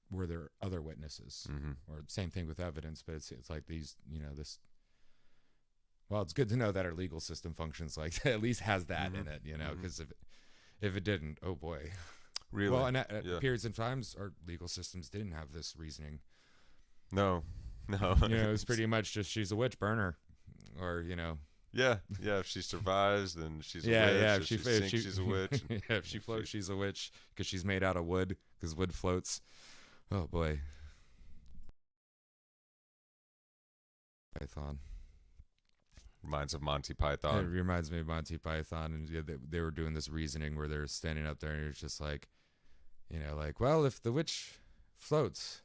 were there other witnesses or same thing with evidence, but it's like these this. Well, it's good to know that our legal system functions like that, at least has that in it, because if it didn't, oh boy.
Really?
Well, and at periods of times our legal systems didn't have this reasoning.
No.
It was pretty much just she's a witch, burn her, or
Yeah. If she survives, then she's a witch.
Yeah.
If she sinks, she's a witch.
If she floats, she's a witch because she's made out of wood. Because wood floats. Oh boy. Python.
Reminds of Monty Python.
It reminds me of Monty Python, and they were doing this reasoning where they're standing up there, and it's just like, well, if the witch floats,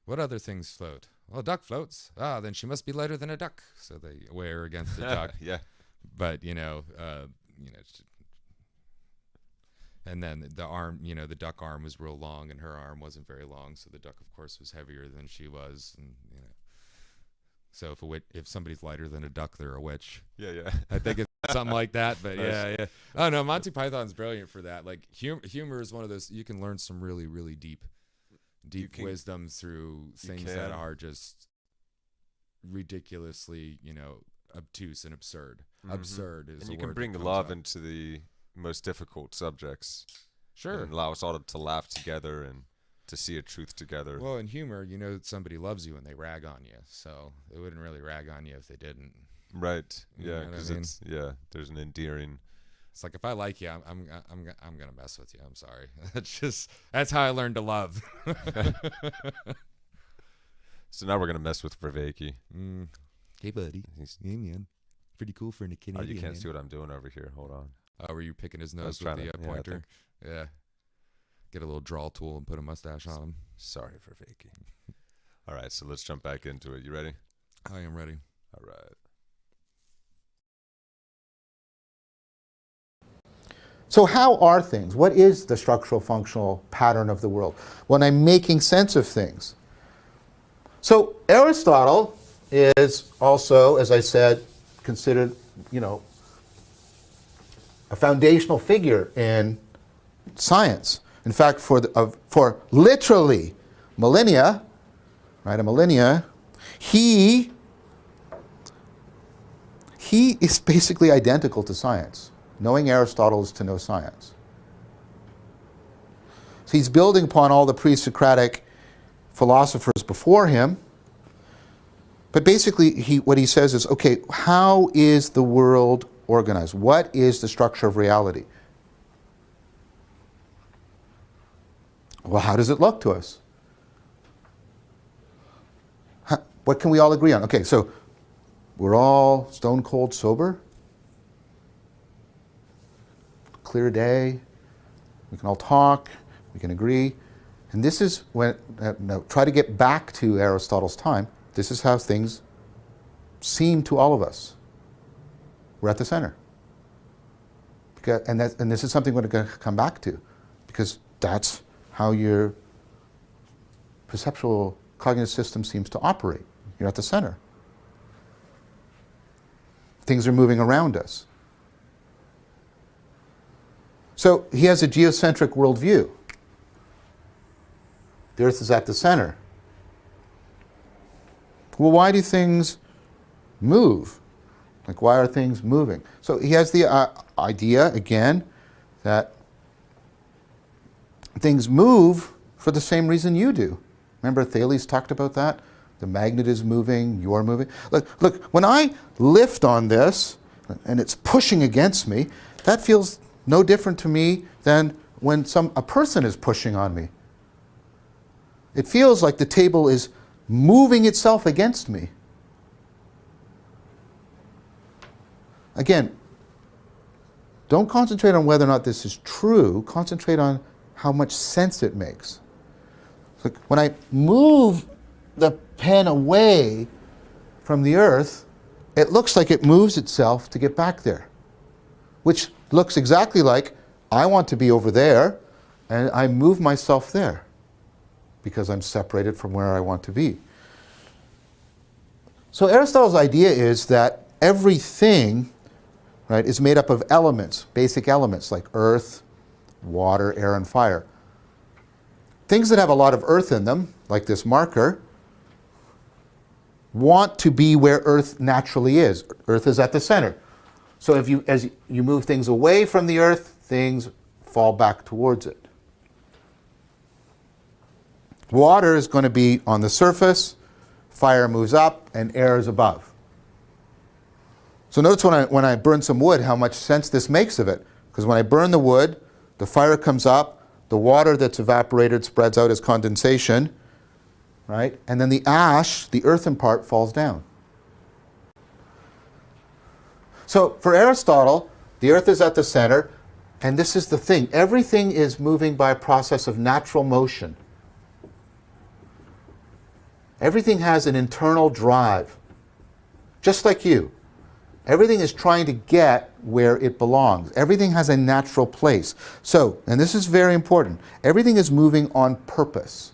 what other things float? Well, a duck floats. Then she must be lighter than a duck. So they weigh her against the duck.
Yeah.
But and then the arm, the duck arm was real long, and her arm wasn't very long. So the duck, of course, was heavier than she was, and So if somebody's lighter than a duck, they're a witch.
Yeah.
I think it's something like that. But yeah. Oh no, Monty Python's brilliant for that. Like humor is one of those you can learn some really, really deep wisdom through things that are just ridiculously, obtuse and absurd. Absurd is.
And
the
you can
word
bring
that comes
love
up.
into the most difficult subjects.
Sure.
And allow us all to laugh together and to see a truth together.
Well, in humor, somebody loves you when they rag on you, so they wouldn't really rag on you if they didn't.
Right.
You
Yeah.
know what I
Because
mean?
there's an endearing.
It's like if I like you, I'm gonna mess with you. I'm sorry. That's how I learned to love.
So now we're gonna mess with Vervaeke.
Hey, buddy. Yeah, man. Pretty cool for a Canadian.
Oh, you can't see what I'm doing over here. Hold on.
Oh, were you picking his
I was
nose with
trying
the
to- yeah, I
pointer? Yeah. Get a little draw tool and put a mustache on him.
Sorry, Vervaeke. All right, so let's jump back into it. You ready?
I am ready.
All right.
So how are things? What is the structural functional pattern of the world when I'm making sense of things? So Aristotle is also, as I said, considered, a foundational figure in science. In fact, for literally millennia, right, a millennia, he is basically identical to science. Knowing Aristotle is to know science. So he's building upon all the pre-Socratic philosophers before him. But basically, what he says is, okay, how is the world organized? What is the structure of reality? Well, how does it look to us? What can we all agree on? Okay, so we're all stone cold sober. Clear day. We can all talk. We can agree. And this is when, now try to get back to Aristotle's time. This is how things seem to all of us. We're at the center. And this is something we're going to come back to, because that's how your perceptual cognitive system seems to operate. You're at the center. Things are moving around us. So he has a geocentric worldview. The Earth is at the center. Well, why do things move? Like, why are things moving? So he has the idea, again, that things move for the same reason you do. Remember Thales talked about that? The magnet is moving, you're moving. Look, when I lift on this and it's pushing against me, that feels no different to me than when a person is pushing on me. It feels like the table is moving itself against me. Again, don't concentrate on whether or not this is true. Concentrate on how much sense it makes. Look, when I move the pen away from the Earth, it looks like it moves itself to get back there, which looks exactly like I want to be over there, and I move myself there because I'm separated from where I want to be. So Aristotle's idea is that everything, right, is made up of elements, basic elements like earth, water, air, and fire. Things that have a lot of earth in them, like this marker, want to be where earth naturally is. Earth is at the center. So as you move things away from the earth, things fall back towards it. Water is going to be on the surface, fire moves up, and air is above. So notice when I burn some wood, how much sense this makes of it. Because when I burn the wood, the fire comes up, the water that's evaporated spreads out as condensation, right? And then the ash, the earthen part, falls down. So for Aristotle, the earth is at the center, and this is the thing. Everything is moving by a process of natural motion. Everything has an internal drive, just like you. Everything is trying to get where it belongs. Everything has a natural place. So, and this is very important, everything is moving on purpose.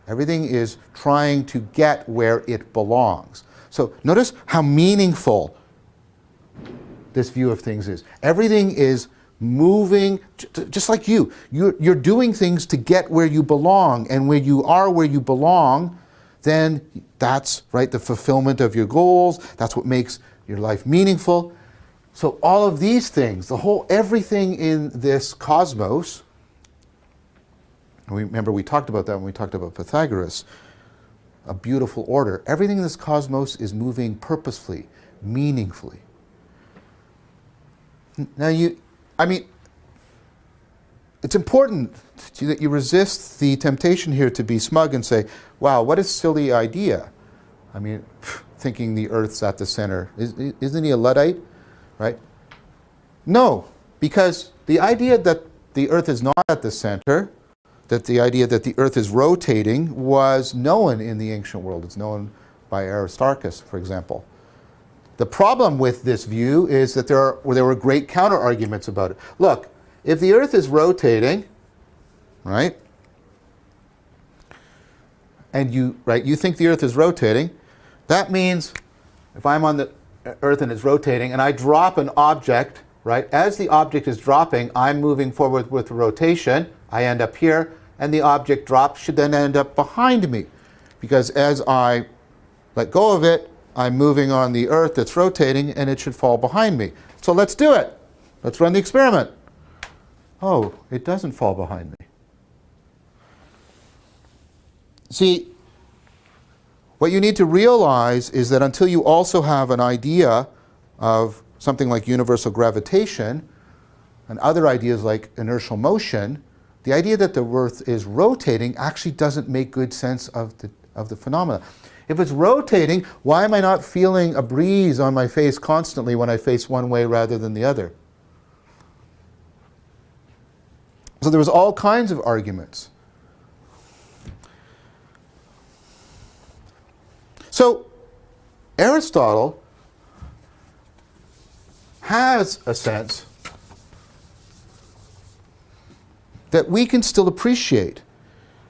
Everything is trying to get where it belongs. So notice how meaningful this view of things is. Everything is moving, just like you. You're doing things to get where you belong, and where you are where you belong, then that's, right, the fulfillment of your goals. That's what makes your life meaningful. So all of these things, everything in this cosmos, remember we talked about that when we talked about Pythagoras, a beautiful order. Everything in this cosmos is moving purposefully, meaningfully. Now it's important that you resist the temptation here to be smug and say, wow, what a silly idea. I mean, thinking the Earth's at the center. Isn't he a Luddite? Right? No, because the idea that the Earth is not at the center, that the idea that the Earth is rotating, was known in the ancient world. It's known by Aristarchus, for example. The problem with this view is that there were great counter-arguments about it. Look, if the Earth is rotating, right, and you think the Earth is rotating, that means if I'm on the Earth and it's rotating and I drop an object, right, as the object is dropping, I'm moving forward with rotation, I end up here, and the object drop should then end up behind me. Because as I let go of it, I'm moving on the Earth that's rotating, and it should fall behind me. So let's do it. Let's run the experiment. Oh, it doesn't fall behind me. See, what you need to realize is that until you also have an idea of something like universal gravitation and other ideas like inertial motion, the idea that the Earth is rotating actually doesn't make good sense of the phenomena. If it's rotating, why am I not feeling a breeze on my face constantly when I face one way rather than the other? So there was all kinds of arguments. So Aristotle has a sense that we can still appreciate.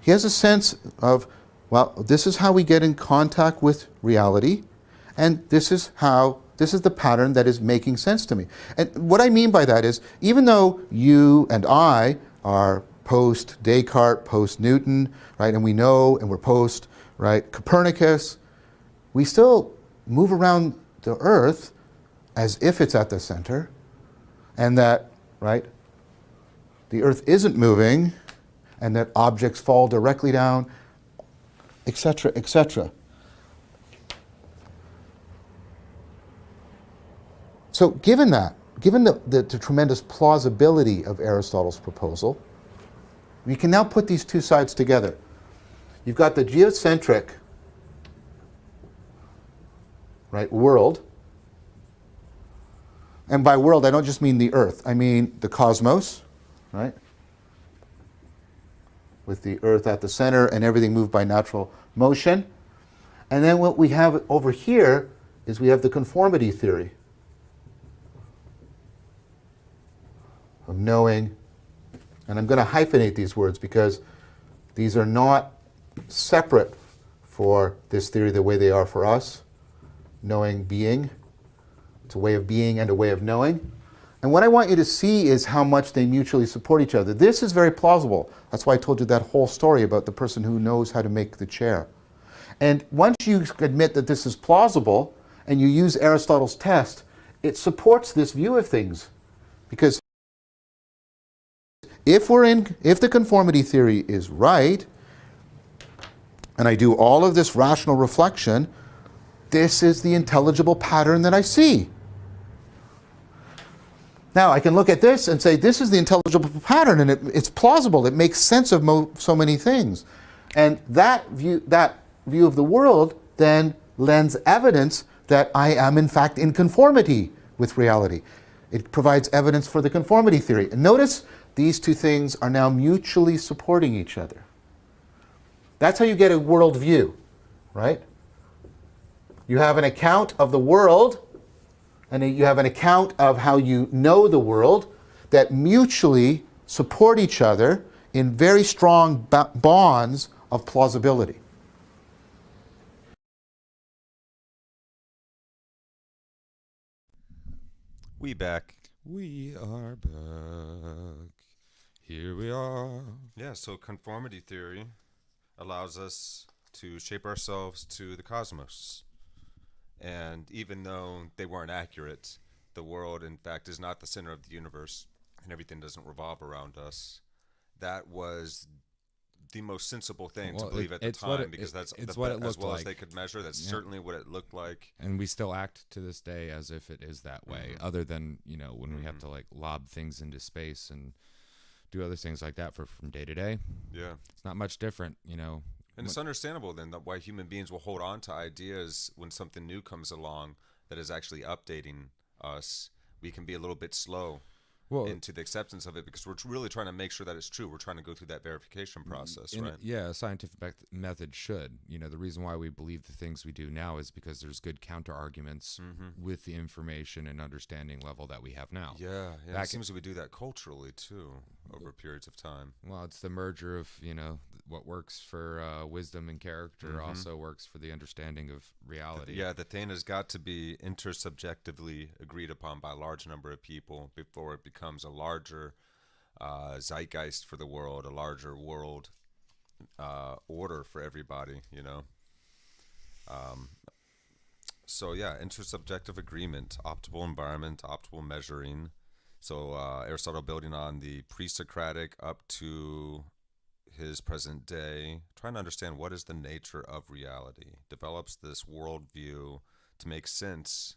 He has a sense of, well, this is how we get in contact with reality, and this is the pattern that is making sense to me. And what I mean by that is, even though you and I are post-Descartes, post-Newton, right, and we know, and we're post, right, Copernicus, we still move around the Earth as if it's at the center, and that, right, the Earth isn't moving, and that objects fall directly down, etc., etc. So given the tremendous plausibility of Aristotle's proposal, we can now put these two sides together. You've got the geocentric, right, world. And by world, I don't just mean the Earth. I mean the cosmos, right? With the Earth at the center and everything moved by natural motion. And then what we have over here is we have the conformity theory of knowing. And I'm going to hyphenate these words because these are not separate for this theory the way they are for us. Knowing, being. It's a way of being and a way of knowing. And what I want you to see is how much they mutually support each other. This is very plausible. That's why I told you that whole story about the person who knows how to make the chair. And once you admit that this is plausible and you use Aristotle's test, it supports this view of things. Because if the conformity theory is right, and I do all of this rational reflection, this is the intelligible pattern that I see. Now, I can look at this and say, this is the intelligible pattern, and it's plausible. It makes sense of so many things. And that view of the world then lends evidence that I am, in fact, in conformity with reality. It provides evidence for the conformity theory. And notice these two things are now mutually supporting each other. That's how you get a world view, right? You have an account of the world, and you have an account of how you know the world that mutually support each other in very strong bonds of plausibility.
We back.
We are back. Here we are.
Yeah, so conformity theory allows us to shape ourselves to the cosmos. And even though they weren't accurate, the world, in fact, is not the center of the universe, and everything doesn't revolve around us. That was the most sensible thing to believe at the time, because that's
what it
as
looked
well
like.
as they could measure. That's certainly what it looked like.
And we still act to this day as if it is that way, other than, when we have to like lob things into space and do other things like that from day to day.
Yeah.
It's not much different,
And it's understandable then that why human beings will hold on to ideas when something new comes along that is actually updating us. We can be a little bit slow into the acceptance of it because we're really trying to make sure that it's true. We're trying to go through that verification process, right?
Yeah, a scientific method should. The reason why we believe the things we do now is because there's good counter arguments with the information and understanding level that we have now.
Yeah. It seems we do that culturally too over periods of time.
Well, it's the merger of, what works for wisdom and character also works for the understanding of reality.
Yeah, the thing has got to be intersubjectively agreed upon by a large number of people before it becomes a larger zeitgeist for the world, a larger world order for everybody, you know. Um, so yeah, intersubjective agreement, optimal environment, optimal measuring. So Aristotle building on the pre-Socratic up to his present day, trying to understand what is the nature of reality, develops this worldview to make sense.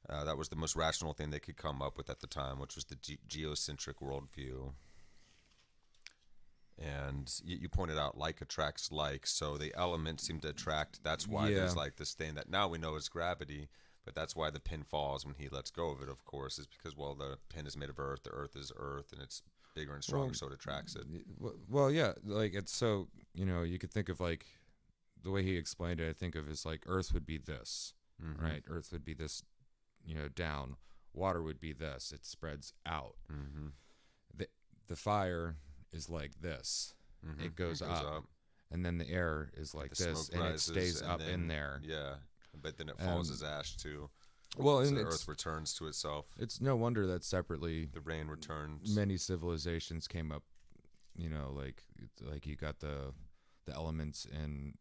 That was the most rational thing they could come up with at the time, which was the geocentric worldview. And you pointed out like attracts like, so the elements seem to attract. That's why there's like this thing that now we know is gravity, but that's why the pin falls when he lets go of it, of course, is because, well, the pin is made of earth, the earth is earth, and it's bigger and stronger, so it attracts it.
Well, yeah, like it's so, you know, you could think of like the way he explained it, I think of is like earth would be this, right? Earth would be this, you know, down. Water would be this. It spreads out. The fire is like this. It goes up. And then the air is like this, and it stays up in there.
Yeah, but then it falls as ash too.
Well,
so
and
the earth returns to itself.
It's no wonder that separately
the rain returns.
Many civilizations came up, you know, like you got the elements in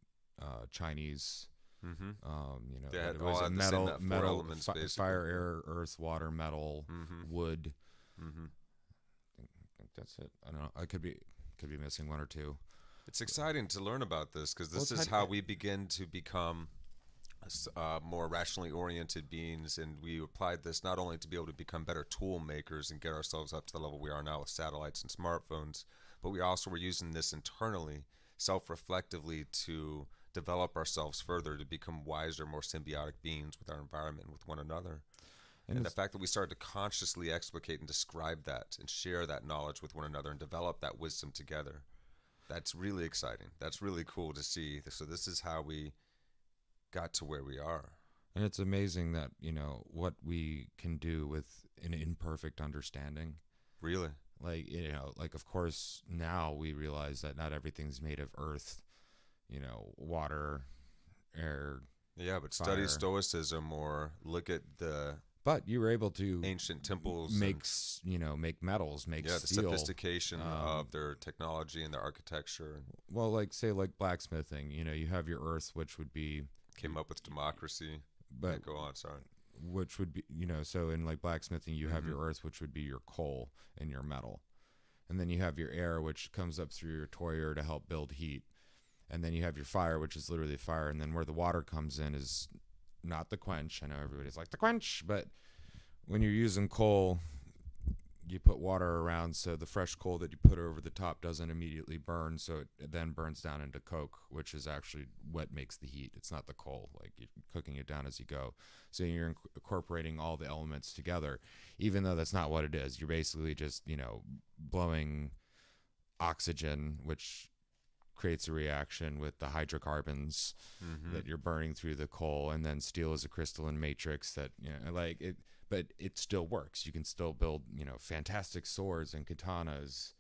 Chinese. You know, it was metal, elements, fire, air, earth, water, metal, wood. I think that's it. I don't know. I could be missing one or two.
It's exciting to learn about this because this is how we begin to become more rationally oriented beings, and we applied this not only to be able to become better tool makers and get ourselves up to the level we are now with satellites and smartphones, but we also were using this internally, self-reflectively, to develop ourselves further, to become wiser, more symbiotic beings with our environment and with one another. And the fact that we started to consciously explicate and describe that and share that knowledge with one another and develop that wisdom together, that's really exciting. That's really cool to see. So this is how we got to where we are.
And it's amazing that, you know, what we can do with an imperfect understanding.
Really?
Like, you know, like, of course, now we realize that not everything's made of earth, you know, water, air.
Yeah, but
fire.
Study Stoicism or look at the...
But you were able to
ancient temples
make metals, make
the
steel.
Sophistication of their technology and their architecture.
Well, like say like blacksmithing, you know, you have your earth, which would be
came up with democracy.
But
go on, sorry.
Which would be, you know, so in like blacksmithing, you have your earth, which would be your coal and your metal, and then you have your air, which comes up through your toyer to help build heat, and then you have your fire, which is literally fire, and then where the water comes in is not the quench. I know everybody's like the quench, but when you're using coal, you put water around so the fresh coal that you put over the top doesn't immediately burn, so it then burns down into coke, which is actually what makes the heat. It's not the coal, like you're cooking it down as you go. So you're incorporating all the elements together, even though that's not what it is. You're basically just, you know, blowing oxygen, which creates a reaction with the hydrocarbons that you're burning through the coal, and then steel is a crystalline matrix that, you know, like it, but it still works. You can still build, you know, fantastic swords and katanas.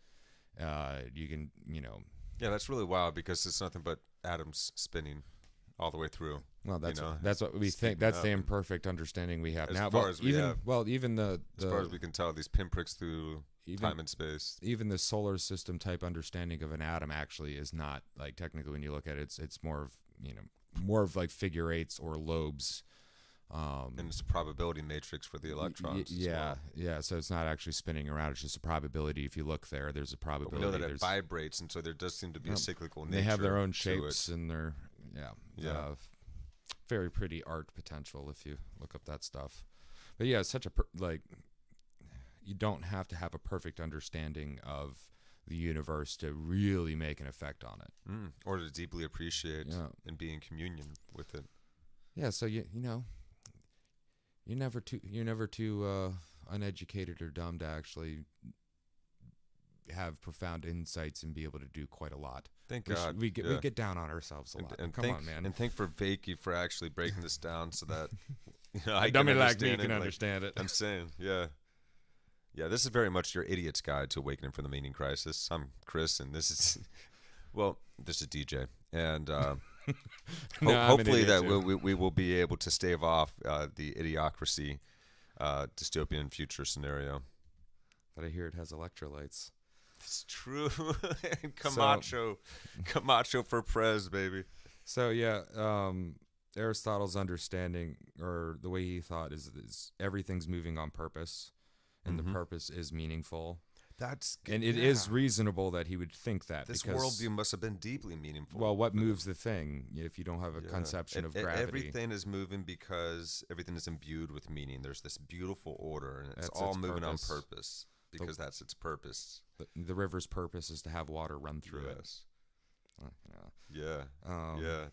You can, you know.
Yeah, that's really wild because it's nothing but atoms spinning all the way through.
Well, that's,
you know,
that's what we think. That's the imperfect understanding we have now.
As far as we can tell, these pinpricks through time and space.
Even the solar system type understanding of an atom actually is not, like, technically when you look at it, it's more of, you know, more of like figure eights or lobes.
And it's a probability matrix for the electrons.
Yeah. So it's not actually spinning around. It's just a probability. If you look there, there's a probability.
But we know that it vibrates, and so there does seem to be a cyclical nature.
They have their own shapes and their very pretty art potential if you look up that stuff. But yeah, it's such a you don't have to have a perfect understanding of the universe to really make an effect on it,
or to deeply appreciate and be in communion with it.
Yeah, so you know, you're never too uneducated or dumb to actually have profound insights and be able to do quite a lot.
Thank God.
We get down on ourselves a lot. Come on, man.
And thank Vervaeke for actually breaking this down so that, you know, I
dummy
can
like me
understand
can
it.
understand it.
I'm saying, yeah. This is very much your idiot's guide to awakening from the meaning crisis. I'm Chris, and this is, this is DJ, and hopefully that we will be able to stave off the idiocracy dystopian future scenario.
But I hear it has electrolytes.
It's true. Camacho for Prez, baby.
So yeah, Aristotle's understanding, or the way he thought, is everything's moving on purpose, and the purpose is meaningful. And it is reasonable that he would think that.
This
because,
worldview must have been deeply meaningful.
Well, what moves the thing if you don't have a conception of gravity?
Everything is moving because everything is imbued with meaning. There's this beautiful order, and it's
That's
all
its
moving
purpose.
on purpose because that's its purpose.
The river's purpose is to have water run through it.
Yes. Yeah.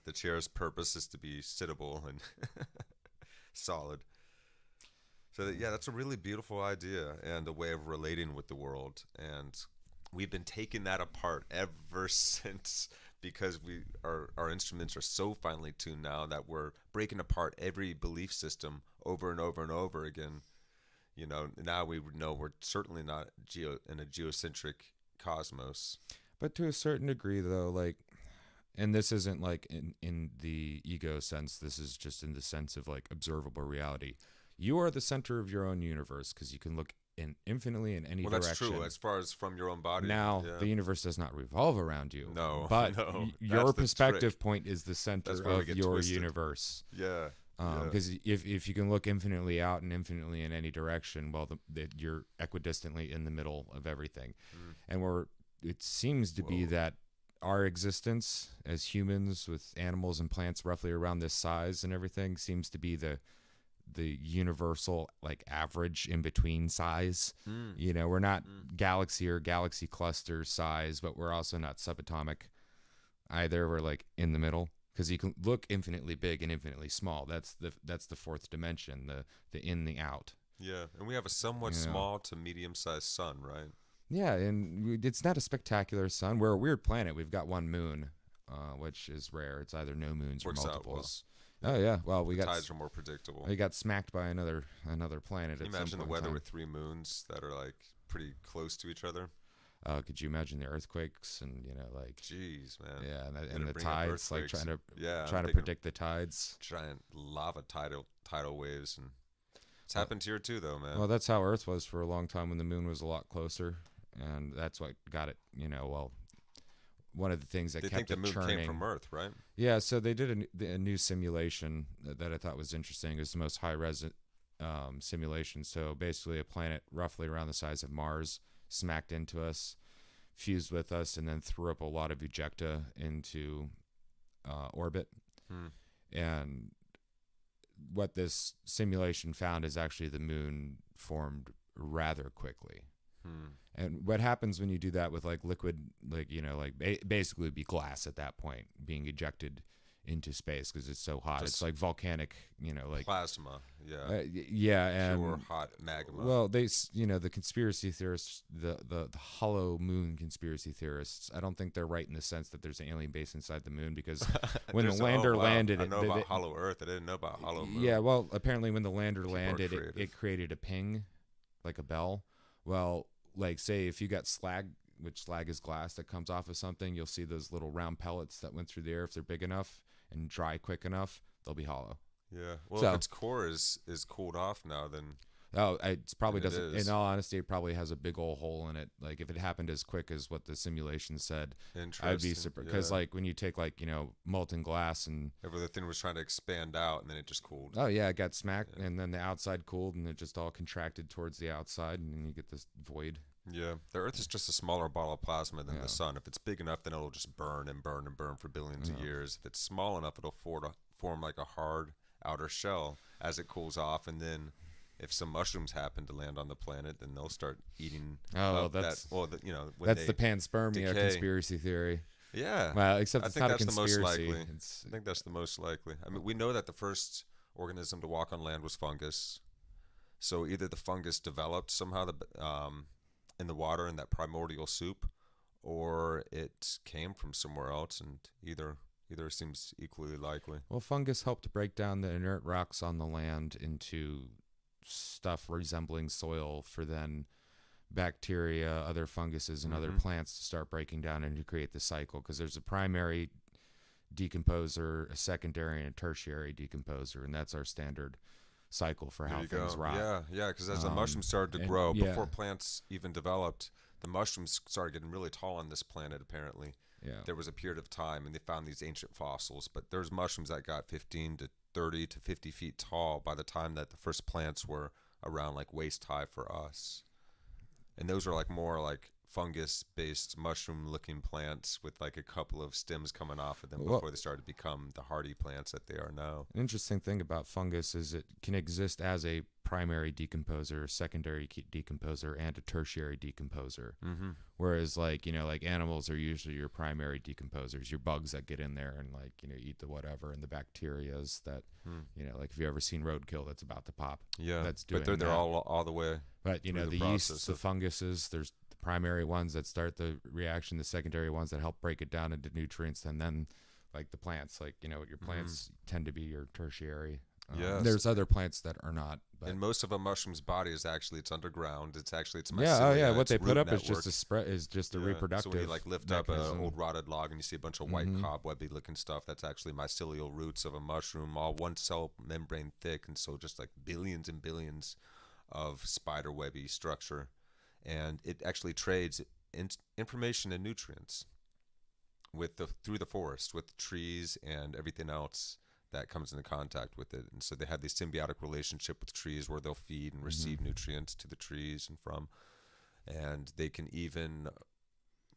The chair's purpose is to be sittable and solid. So that's a really beautiful idea and a way of relating with the world. And we've been taking that apart ever since, because our instruments are so finely tuned now that we're breaking apart every belief system over and over and over again. You know, now we know we're certainly not in a geocentric cosmos.
But to a certain degree, though, like, and this isn't like in the ego sense, this is just in the sense of like observable reality. You are the center of your own universe because you can look infinitely in any direction.
Well, that's true as far as from your own body.
Now, the universe does not revolve around you.
No,
but
no,
your perspective point is the center of your
twisted.
Universe.
Yeah.
Because if you can look infinitely out and infinitely in any direction, well, you're equidistantly in the middle of everything. And it seems to be that our existence as humans with animals and plants roughly around this size and everything seems to be the universal like average in between size. You know, we're not galaxy or galaxy cluster size, but we're also not subatomic either. We're like in the middle, because you can look infinitely big and infinitely small. That's the fourth dimension, the in, the out.
Yeah, and we have a somewhat small to medium-sized sun, right?
Yeah, and it's not a spectacular sun. We're a weird planet. We've got one moon, which is rare. It's either no moons
Works
or
out
multiples. Oh yeah, well
the tides are more predictable.
We got smacked by another planet.
Can you imagine the weather with 3 moons that are like pretty close to each other?
Could you imagine the earthquakes and like?
Jeez, man.
Yeah, and the tides, like trying to predict the tides.
Giant lava tidal waves, and it's happened here too, though, man.
Well, that's how Earth was for a long time when the moon was a lot closer, and that's what got it. One of the things that kept it churning. They think the moon
came from Earth, right?
Yeah, so they did a new simulation that I thought was interesting. It was the most high-res simulation. So basically a planet roughly around the size of Mars smacked into us, fused with us, and then threw up a lot of ejecta into orbit. And what this simulation found is actually the moon formed rather quickly. And what happens when you do that with like liquid, like basically it'd be glass at that point being ejected into space because it's so hot. It's like volcanic, like
plasma.
And
pure hot magma.
Well, the conspiracy theorists, the hollow moon conspiracy theorists, I don't think they're right in the sense that there's an alien base inside the moon, because when the lander landed,
I know about hollow Earth. I didn't know about hollow moon.
Yeah, well, apparently when the lander landed, it created a ping, like a bell. Well, like say if you got slag, which slag is glass that comes off of something, you'll see those little round pellets that went through the air. If they're big enough and dry quick enough, they'll be hollow.
Yeah. Well, if its core is cooled off now, then
it probably doesn't. In all honesty, it probably has a big old hole in it. Like if it happened as quick as what the simulation said, I'd be surprised. Because like when you take molten glass and
the thing was trying to expand out, and then it just cooled.
Oh yeah, it got smacked, and then the outside cooled, and it just all contracted towards the outside, and then you get this void.
Yeah, the Earth is just a smaller ball of plasma than the sun. If it's big enough, then it'll just burn and burn and burn for billions of years. If it's small enough, it'll form like a hard outer shell as it cools off, and then if some mushrooms happen to land on the planet, then they'll start eating.
That's the panspermia conspiracy theory.
Yeah,
well, except it's not a conspiracy.
I think that's the most likely. I mean, we know that the first organism to walk on land was fungus. So either the fungus developed somehow in the water in that primordial soup, or it came from somewhere else, and either seems equally likely.
Well, fungus helped to break down the inert rocks on the land into stuff resembling soil for then bacteria, other funguses, and other plants to start breaking down and to create the cycle, because there's a primary decomposer, a secondary, and a tertiary decomposer, and that's our standard cycle for
There
how
you
things
go.
rot.
Yeah, because as the mushrooms started to
and-
grow,
yeah.
before plants even developed, the mushrooms started getting really tall on this planet, apparently.
Yeah.
There was a period of time, and they found these ancient fossils, but there's mushrooms that got 15 to 30 to 50 feet tall by the time that the first plants were around like waist high for us. And those are like more like fungus-based mushroom-looking plants with like a couple of stems coming off of them
Well-
before they started to become the hardy plants that they are now.
An interesting thing about fungus is it can exist as a primary decomposer, secondary decomposer, and a tertiary decomposer.
Mm-hmm.
Whereas, like, like animals are usually your primary decomposers, your bugs that get in there and, like, eat the whatever, and the bacterias that, like if you ever seen roadkill that's about to pop.
Yeah,
That's doing
but they're
that.
all the way.
But,
through
the
the
yeasts,
process
the
of-
funguses, there's the primary ones that start the reaction, the secondary ones that help break it down into nutrients, and then, like, the plants, like, your plants tend to be your tertiary.
Yes.
There's other plants that are not. But
And most of a mushroom's body is actually it's underground. It's
yeah, oh yeah.
mycelia,
What
its
they put
root
up is
network.
just a spread, is just a
Yeah.
reproductive.
So when you like lift up an
mechanism.
old rotted log and you see a bunch of white cobwebby looking stuff, that's actually mycelial roots of a mushroom, all one cell membrane thick, and so just like billions and billions of spider webby structure, and it actually trades information and nutrients with through the forest with trees and everything else that comes into contact with it. And so they have this symbiotic relationship with trees where they'll feed and receive nutrients to the trees and from, and they can even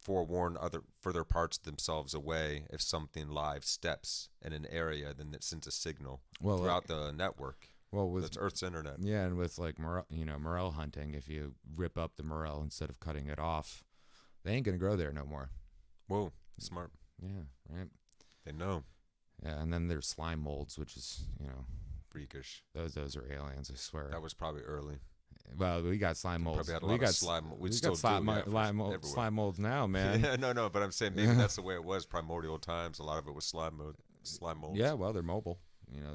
forewarn other further parts of themselves away if something live steps in an area. Then it sends a signal throughout the network.
Well, with
That's Earth's internet.
yeah, and with like morel hunting, if you rip up the morel instead of cutting it off, they ain't gonna grow there no more.
Whoa, smart.
Yeah, right.
They know.
Yeah, and then there's slime molds, which is
Freakish.
those are aliens. I swear.
That was probably early.
Well, we got slime molds.
Probably had a
We
lot
got
of slime. We
we
still
got slime,
do. Yeah, everywhere.
slime molds now, man.
Yeah, no, but I'm saying maybe that's the way it was primordial times. A lot of it was slime molds.
Yeah, well, they're mobile.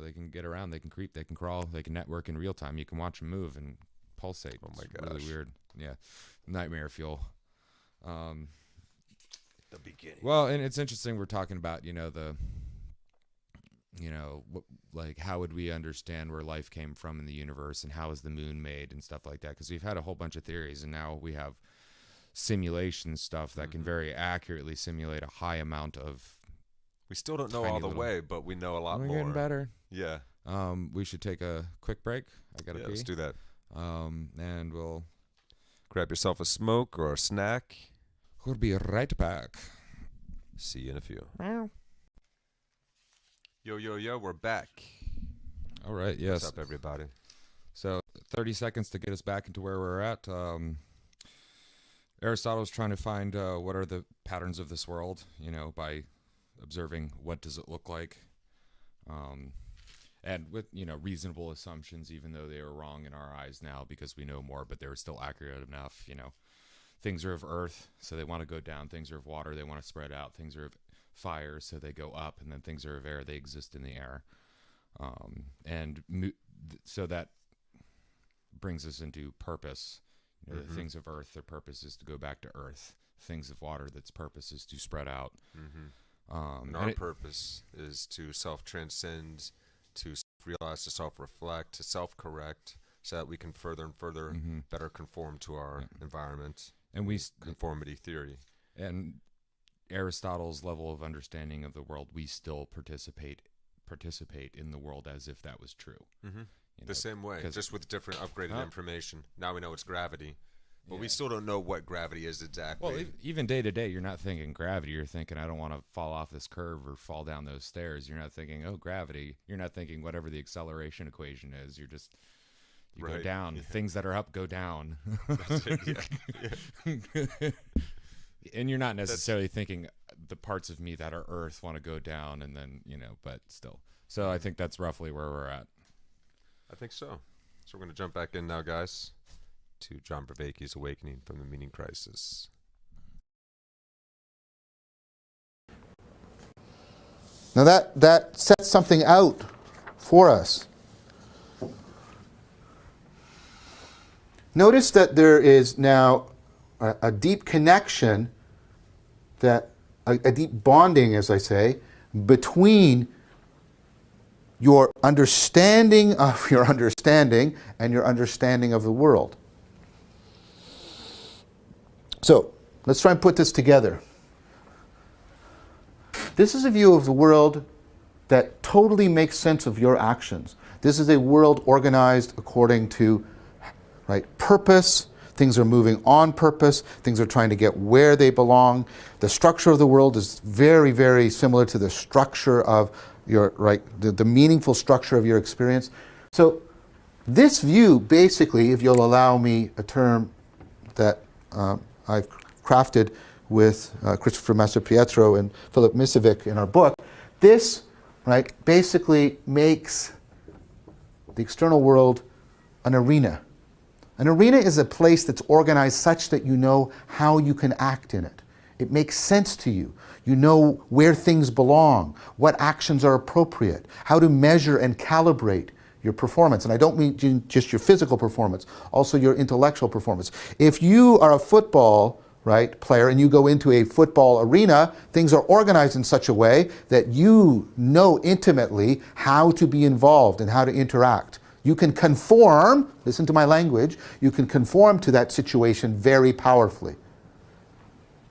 They can get around, they can creep, they can crawl, they can network in real time. You can watch them move and pulsate.
Oh my
It's
gosh.
really weird. Yeah, nightmare fuel.
The beginning.
Well, and it's interesting. We're talking about like how would we understand where life came from in the universe, and how is the moon made and stuff like that? Because we've had a whole bunch of theories, and now we have simulation stuff that can very accurately simulate a high amount of.
We still don't know
Tiny
all the
little-
way, but we know a lot
We're
more.
getting better.
Yeah.
We should take a quick break. I gotta
Yeah,
pee.
let's do that.
And we'll
Grab yourself a smoke or a snack.
be right back.
See you in a few. Yo, we're back.
All right. Yes.
What's up, everybody?
So 30 seconds to get us back into where we're at. Aristotle's trying to find what are the patterns of this world, by observing what does it look like, and with reasonable assumptions, even though they were wrong in our eyes now because we know more, but they were still accurate enough. Things are of earth, so they want to go down. Things are of water, they want to spread out. Things are of fire, so they go up, and then things are of air, they exist in the air. So that brings us into purpose. The things of earth, their purpose is to go back to earth. Things of water, that's purpose is to spread out.
And our purpose is to self-transcend, to realize, to self-reflect, to self-correct, so that we can further and further better conform to our environment.
And
Conformity theory.
And Aristotle's level of understanding of the world, we still participate in the world as if that was true.
The same way, just with different upgraded information. Now we know it's gravity, but we
Yeah.
still don't know what gravity is exactly.
Well, even day to day, you're not thinking gravity. You're thinking, I don't want to fall off this curve or fall down those stairs. You're not thinking, oh, gravity. You're not thinking whatever the acceleration equation is. You're just, you go
Right.
down.
Yeah.
Things that are up go down.
That's it, yeah.
And you're not necessarily thinking the parts of me that are earth want to go down, and then, but still. So I think that's roughly where we're at.
I think so. So we're going to jump back in now, guys, to John Vervaeke's Awakening from the Meaning Crisis.
Now that sets something out for us. Notice that there is now a deep connection, a deep bonding, as I say, between your understanding of your understanding and your understanding of the world. So, let's try and put this together. This is a view of the world that totally makes sense of your actions. This is a world organized according to, right, purpose. Things are moving on purpose. Things are trying to get where they belong. The structure of the world is very, very similar to the structure of your, right, the meaningful structure of your experience. So this view, basically, if you'll allow me a term that I've crafted with Christopher Mastropietro and Philip Misevic in our book, this, right, basically makes the external world an arena. An arena is a place that's organized such that you know how you can act in it. It makes sense to you. You know where things belong, what actions are appropriate, how to measure and calibrate your performance. And I don't mean just your physical performance, also your intellectual performance. If you are a football, right, player and you go into a football arena, things are organized in such a way that you know intimately how to be involved and how to interact. You can conform, listen to my language, you can conform to that situation very powerfully.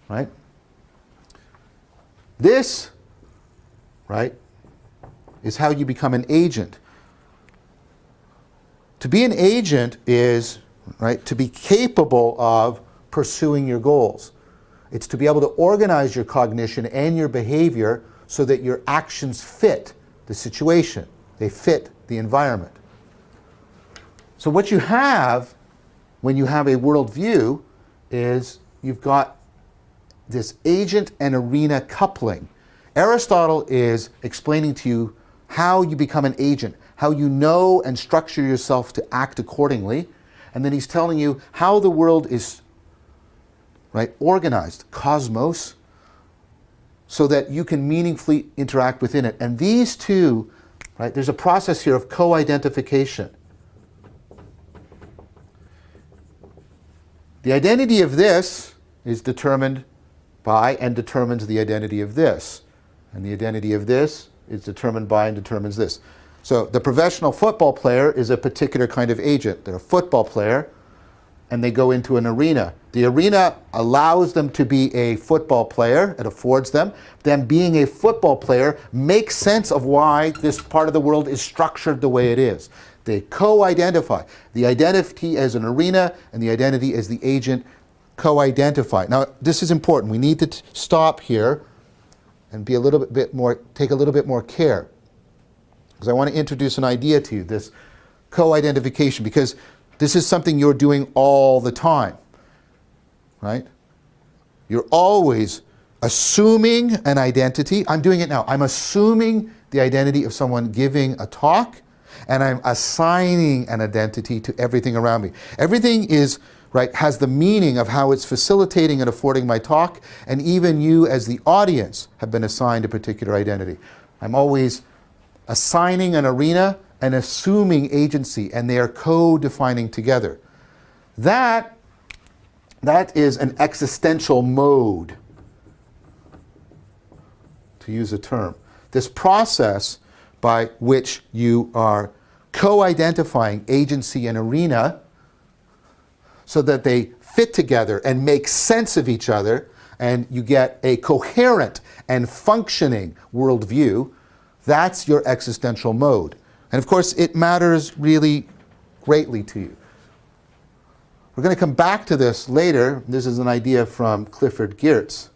Right? This, right, is how you become an agent. To be an agent is, right, to be capable of pursuing your goals. It's to be able to organize your cognition and your behavior so that your actions fit the situation. They fit the environment. So what you have when you have a worldview is you've got this agent and arena coupling. Aristotle is explaining to you how you become an agent, how you know and structure yourself to act accordingly, and then he's telling you how the world is, right, organized, cosmos, so that you can meaningfully interact within it. And these two, right, there's a process here of co-identification. The identity of this is determined by and determines the identity of this. And the identity of this is determined by and determines this. So the professional football player is a particular kind of agent. They're a football player, and they go into an arena. The arena allows them to be a football player. It affords them. Them being a football player makes sense of why this part of the world is structured the way it is. They co-identify. The identity as an arena and the identity as the agent co-identify. Now, this is important. We need to stop here and be a little bit more, take a little bit more care. Because I want to introduce an idea to you, this co-identification, because this is something you're doing all the time, right? You're always assuming an identity. I'm doing it now. I'm assuming the identity of someone giving a talk, and I'm assigning an identity to everything around me. Everything is, right, has the meaning of how it's facilitating and affording my talk, and even you as the audience have been assigned a particular identity. I'm always assigning an arena and assuming agency, and they are co-defining together. That is an existential mode, to use a term. This process by which you are co-identifying agency and arena so that they fit together and make sense of each other, and you get a coherent and functioning worldview, that's your existential mode. And of course, it matters really greatly to you. We're going to come back to this later. This is an idea from Clifford Geertz.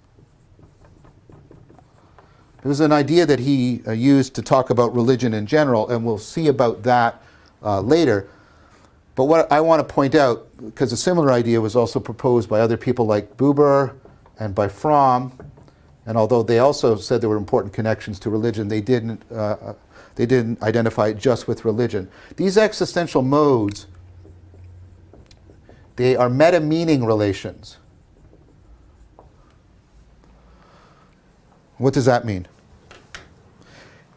It was an idea that he used to talk about religion in general, and we'll see about that later. But what I want to point out, because a similar idea was also proposed by other people like Buber and by Fromm, and although they also said there were important connections to religion, they didn't identify it just with religion. These existential modes, they are meta-meaning relations. What does that mean?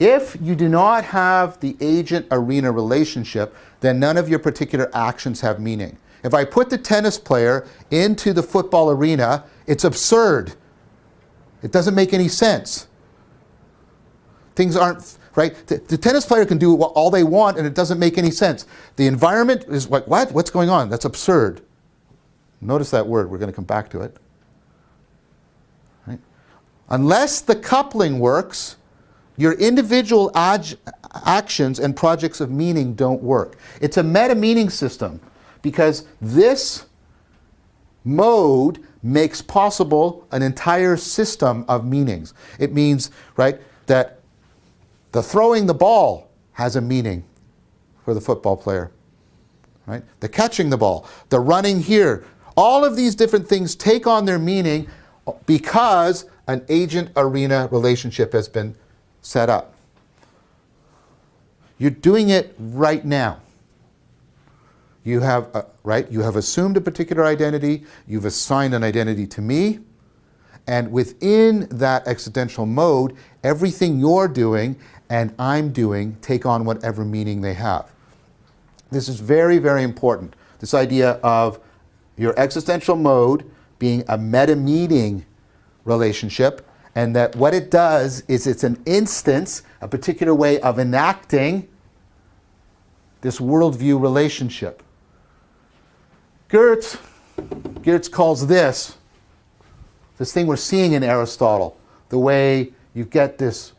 If you do not have the agent-arena relationship, then none of your particular actions have meaning. If I put the tennis player into the football arena, it's absurd. It doesn't make any sense. Things aren't, right? The tennis player can do all they want and it doesn't make any sense. The environment is like, what? What's going on? That's absurd. Notice that word. We're going to come back to it. Right? Unless the coupling works, your individual actions and projects of meaning don't work. It's a meta-meaning system because this mode makes possible an entire system of meanings. It means, right, that the throwing the ball has a meaning for the football player, right? The catching the ball, the running here, all of these different things take on their meaning because an agent-arena relationship has been set up. You're doing it right now. You have, you have assumed a particular identity, you've assigned an identity to me, and within that existential mode, everything you're doing and I'm doing take on whatever meaning they have. This is very, very important. This idea of your existential mode being a meta-meaning relationship, and that what it does is it's an instance, a particular way of enacting this worldview relationship. Geertz calls this thing we're seeing in Aristotle, the way you get this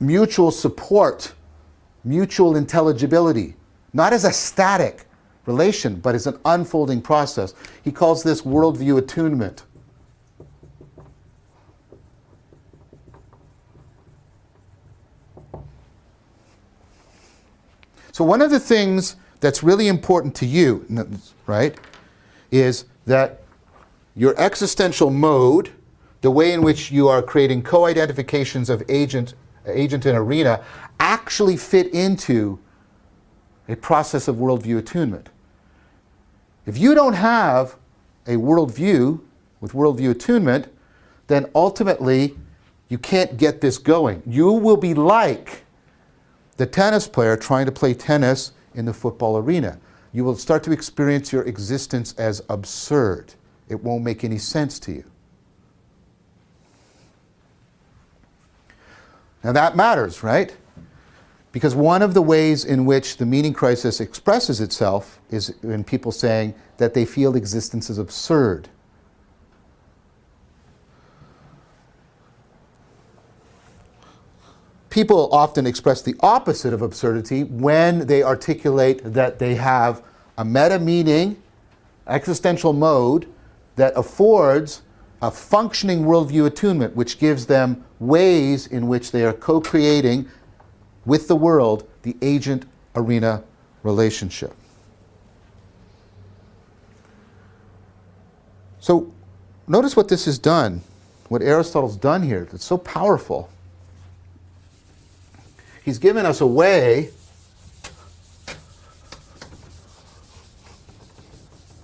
mutual support, mutual intelligibility, not as a static relation, but as an unfolding process. He calls this worldview attunement. So one of the things that's really important to you, right, is that your existential mode, the way in which you are creating co-identifications of agent and arena, actually fit into a process of worldview attunement. If you don't have a worldview with worldview attunement, then ultimately you can't get this going. You will be like the tennis player trying to play tennis in the football arena. You will start to experience your existence as absurd. It won't make any sense to you. Now that matters, right? Because one of the ways in which the meaning crisis expresses itself is in people saying that they feel existence is absurd. People often express the opposite of absurdity when they articulate that they have a meta-meaning, existential mode that affords a functioning worldview attunement, which gives them ways in which they are co-creating with the world the agent-arena relationship. So notice what this has done, what Aristotle's done here. It's so powerful. He's given us a way,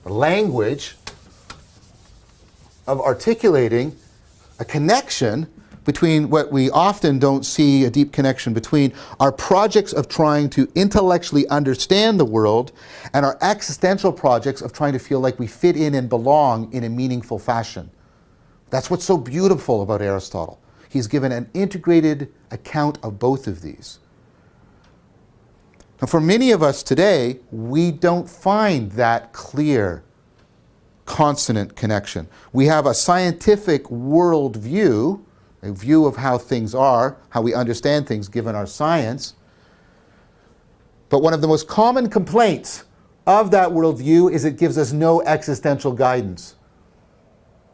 a language of articulating a connection between what we often don't see a deep connection between our projects of trying to intellectually understand the world and our existential projects of trying to feel like we fit in and belong in a meaningful fashion. That's what's so beautiful about Aristotle. He's given an integrated account of both of these. Now, for many of us today, we don't find that clear, consonant connection. We have a scientific worldview, a view of how things are, how we understand things given our science. But one of the most common complaints of that worldview is it gives us no existential guidance.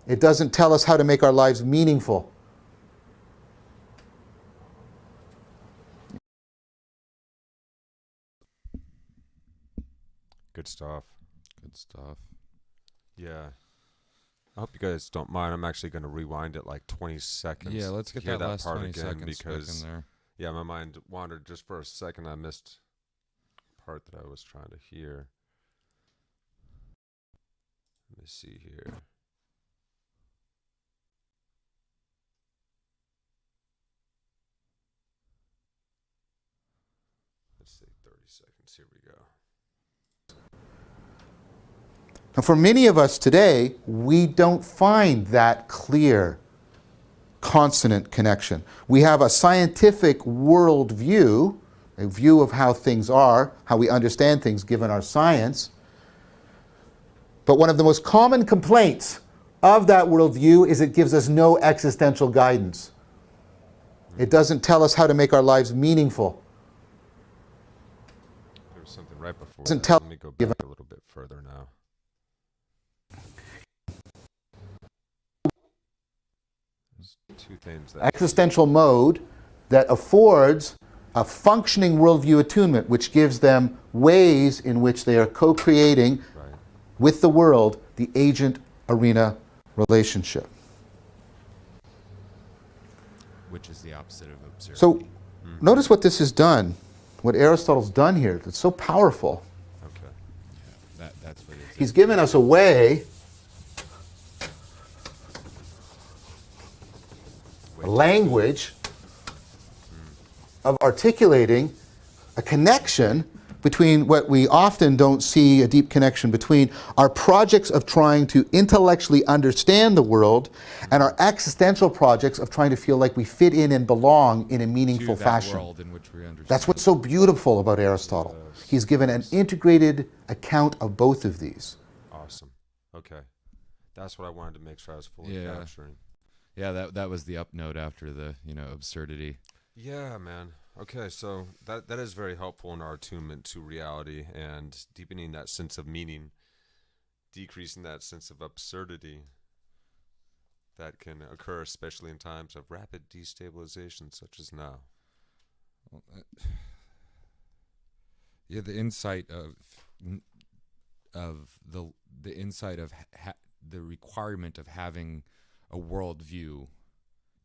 It doesn't tell us how to make our lives meaningful.
Good stuff.
Good stuff.
Yeah. I hope you guys don't mind. I'm actually going to rewind it like 20 seconds.
Yeah, let's get
to hear
that last
part
20
again
seconds
because
stuck in there.
yeah, my mind wandered just for a second. I missed the part that I was trying to hear. Let me see here. Let's say 30 seconds. Here we go.
Now, for many of us today, we don't find that clear, consonant connection. We have a scientific worldview, a view of how things are, how we understand things given our science. But one of the most common complaints of that worldview is it gives us no existential guidance. It doesn't tell us how to make our lives meaningful.
There was something right before
Doesn't
that.
tell-
Let me go back a little bit further now. There's two things that
Existential mode that affords a functioning worldview attunement, which gives them ways in which they are co-creating
right.
with the world the agent-arena relationship.
Which is the opposite of absurdity.
So notice what this has done, what Aristotle's done here. It's so powerful.
Okay.
That's what it is.
He's given us a way, a language of articulating a connection between what we often don't see a deep connection between our projects of trying to intellectually understand the world and our existential projects of trying to feel like we fit in and belong in a meaningful
to that
fashion.
world in which we understand.
That's what's so beautiful about Aristotle. He's given an integrated account of both of these.
Awesome. Okay. That's what I wanted to make sure I was fully
Yeah.
capturing.
Yeah, that was the up note after the absurdity.
Yeah, man. Okay, so that is very helpful in our attunement to reality and deepening that sense of meaning, decreasing that sense of absurdity that can occur, especially in times of rapid destabilization, such as now.
Well, yeah, the insight of the insight of the requirement of having a worldview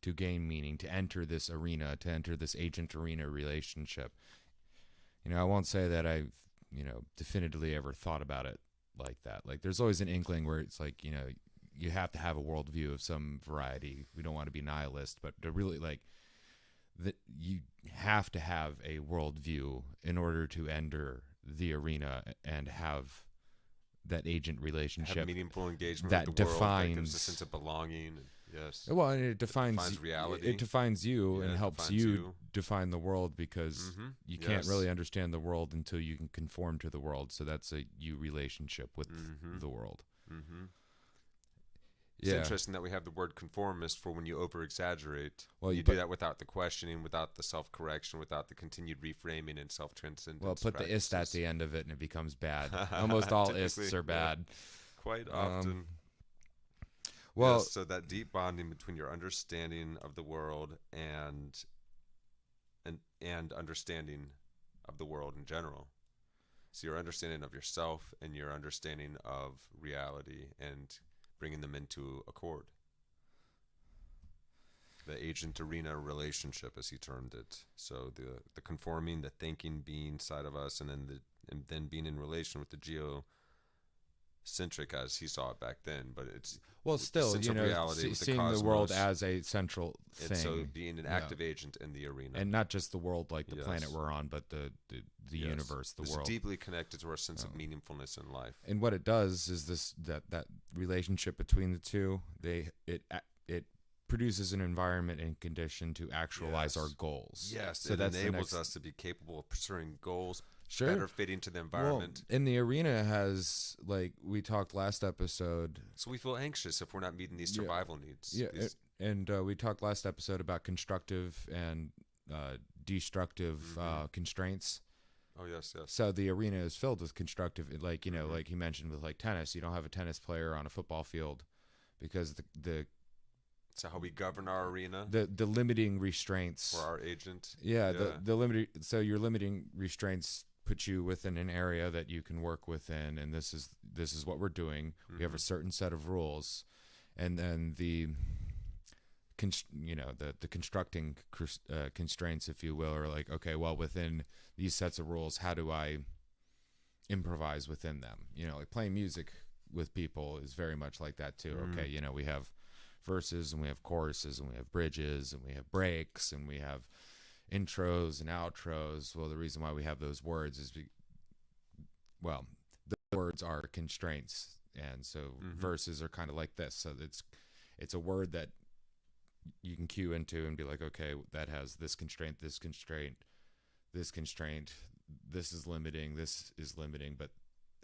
to gain meaning, to enter this arena, to enter this agent-arena relationship. I won't say that I've, definitively ever thought about it like that. Like, there's always an inkling where it's like, you have to have a worldview of some variety. We don't want to be nihilist, but to really, that you have to have a worldview in order to enter the arena and have that agent relationship.
Have meaningful engagement
that
with the world that gives
defines-
a sense of belonging. And yes.
Well, and it defines
reality.
It defines you
Yeah,
and
it
helps
defines
you
you.
define the world, because
Mhm.
you can't
Yes.
really understand the world until you can conform to the world. So that's a you relationship with
Mhm.
the world.
Mm-hmm. It's
Yeah.
interesting that we have the word conformist for when you over-exaggerate.
Well,
you
you
do
put-
that without the questioning, without the self-correction, without the continued reframing and self-transcendence.
Well, put the ist at
practices.
the end of it and it becomes bad. Almost all ists
Typically,
are bad.
Quite often.
Well,
Yes, so that deep bonding between your understanding of the world and understanding of the world in general. So your understanding of yourself and your understanding of reality and bringing them into accord. The agent-arena relationship, as he termed it. So the conforming, the thinking, being side of us, and then being in relation with the geocentric as he saw it back then. But it's
well,
with the
still,
sense of reality, with the
seeing the world
cosmos,
as a central
and
thing,
so being an active agent in the arena.
and not just the world like the
Yes.
planet we're on, but the
Yes.
universe, the
It's
world.
deeply connected to our sense of
Oh.
meaningfulness in life.
And what it does is that relationship between the two, it produces an environment and condition to actualize
Yes.
our goals.
Yes,
So
it
that's the
enables
next-
us to be capable of pursuing goals
Sure.
better fitting to the environment.
Well, and the arena has, like we talked last episode.
So we feel anxious if we're not meeting these
Yeah.
survival needs.
Yeah,
These-
and we talked last episode about constructive and destructive constraints.
oh, yes, yes.
So the arena is filled with constructive, like
Mhm.
like he mentioned with like tennis. You don't have a tennis player on a football field because the
So how we govern our arena
limiting restraints.
for our agent.
Yeah, the limiting. So your limiting restraints put you within an area that you can work within, and this is what we're doing. We have a certain set of rules, and then the constructing constraints, if you will, are like, okay, well, within these sets of rules, how do I improvise within them? Like playing music with people is very much like that too. Okay, we have verses and we have choruses and we have bridges and we have breaks and we have intros and outros. Well, the reason why we have those words is the words are constraints, and so verses are kind of like this. So it's a word that you can cue into and be like, okay, that has this constraint, this constraint, this constraint, this is limiting, but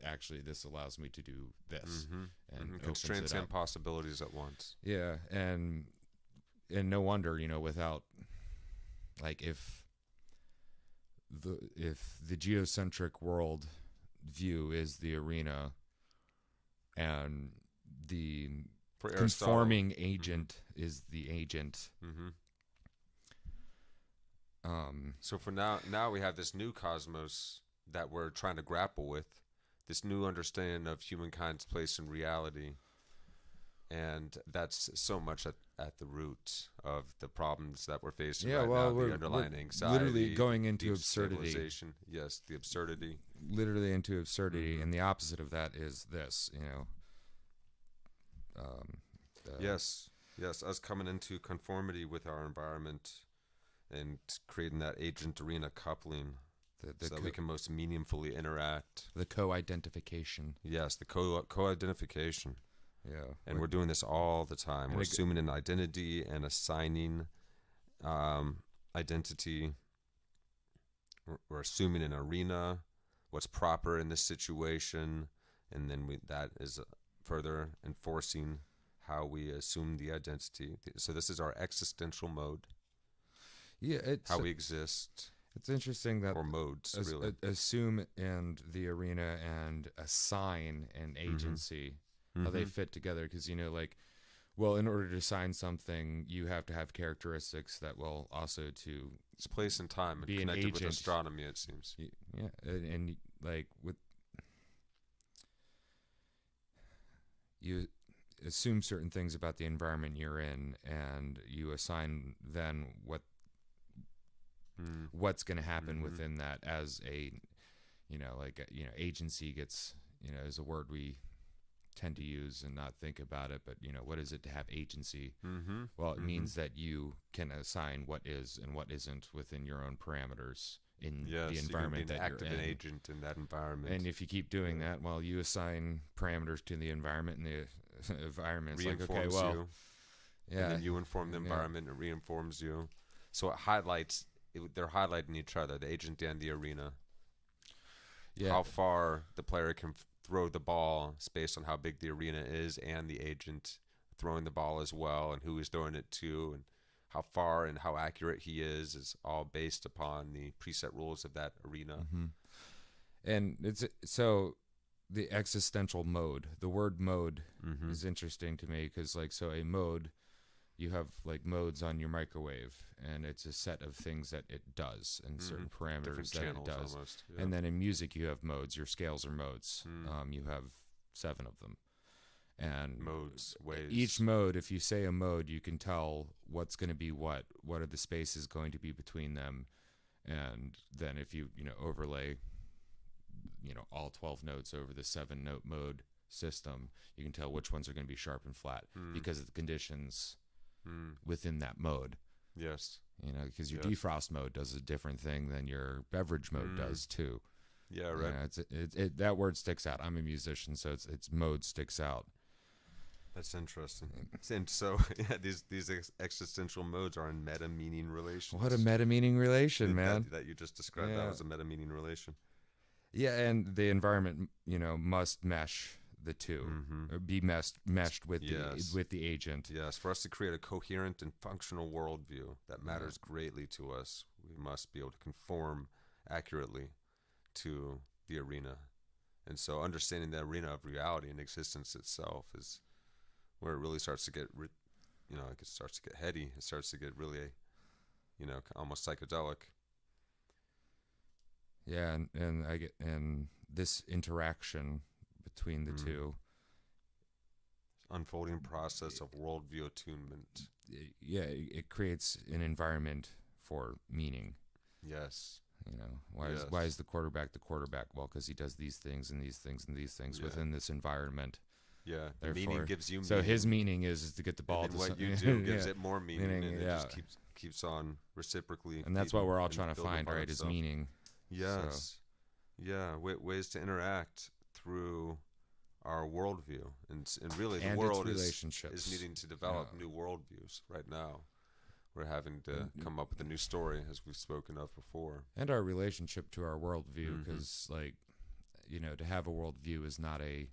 actually this allows me to do this, and opens
Constraints
it
and
up.
possibilities at once.
Yeah, and no wonder, without, like, if the geocentric world view is the arena, and the
For Aristotle,
conforming agent is the agent.
So for now we have this new cosmos that we're trying to grapple with, this new understanding of humankind's place in reality, and that's so much at the root of the problems that we're facing right now. The underlying anxiety,
literally going into absurdity.
Civilization. Yes, the absurdity.
Literally into absurdity, and the opposite of that is this.
Yes, us coming into conformity with our environment and creating that agent arena coupling, so that we can most meaningfully interact.
The co-identification.
Yes, the co-identification.
Yeah.
And we're doing this all the time. We're assuming an identity and assigning identity. We're assuming an arena, what's proper in this situation, and then that is further enforcing how we assume the identity. So this is our existential mode.
Yeah, it's
how we exist.
It's interesting that,
or modes, really.
Assume and the arena and assign and agency, how they fit together. Because, in order to assign something, you have to have characteristics that will also to
it's place and time, and
be
connected
an
with
agent.
Astronomy, it seems.
Yeah, and like with you assume certain things about the environment you're in, and you assign then what's going to happen within that as a, agency gets, is a word we tend to use and not think about it, but what is it to have agency? Well, it means that you can assign what is and what isn't within your own parameters in the environment that you're in.
An agent in that environment.
And if you keep doing that, well, you assign parameters to the environment, and the environment's like, okay, well,
you.
yeah,
and then you inform the environment, and it reinforms you. So it highlights. They're highlighting each other, the agent and the arena.
Yeah.
How far the player can throw the ball is based on how big the arena is, and the agent throwing the ball as well, and who he's throwing it to, and how far and how accurate he is all based upon the preset rules of that arena.
And it's so the existential mode. The word mode is interesting to me because, so a mode, you have modes on your microwave, and it's a set of things that it does and certain parameters that it does.
Almost,
And then in music, you have modes. Your scales are modes. You have 7 of them. And
modes, ways.
Each mode, if you say a mode, you can tell what's going to be what are the spaces going to be between them. And then if you, overlay, all 12 notes over the 7-note mode system, you can tell which ones are going to be sharp and flat because of the conditions within that mode.
Yes.
Because your defrost mode does a different thing than your beverage mode does too.
Yeah, right.
It that word sticks out. I'm a musician, so its mode sticks out.
That's interesting. And so, these existential modes are in meta-meaning relations.
What a meta-meaning relation, man!
That you just described. That was a meta-meaning relation.
Yeah, and the environment, must mesh the two, or be meshed with the agent.
Yes, for us to create a coherent and functional worldview that matters greatly to us, we must be able to conform accurately to the arena. And so understanding the arena of reality and existence itself is where it really starts to get, it starts to get heady. It starts to get really, almost psychedelic.
Yeah, and this interaction between the two,
unfolding process of worldview attunement.
It creates an environment for meaning.
Yes.
Why is the quarterback the quarterback? Well, because he does these things and these things and these things within this environment.
Yeah, the meaning gives you meaning.
So his meaning is to get the ball.
And then what you do gives it more meaning, and it just keeps on reciprocally.
And that's what we're all trying to find, right? Is meaning.
Yes. So. Yeah, ways to interact through our worldview, and really the
And its
world
relationships.
is needing to develop new worldviews right now. We're having to come up with a new story, as we've spoken of before.
And our relationship to our worldview,
Mm-hmm.
because, like, you know, to have a worldview is not a, like,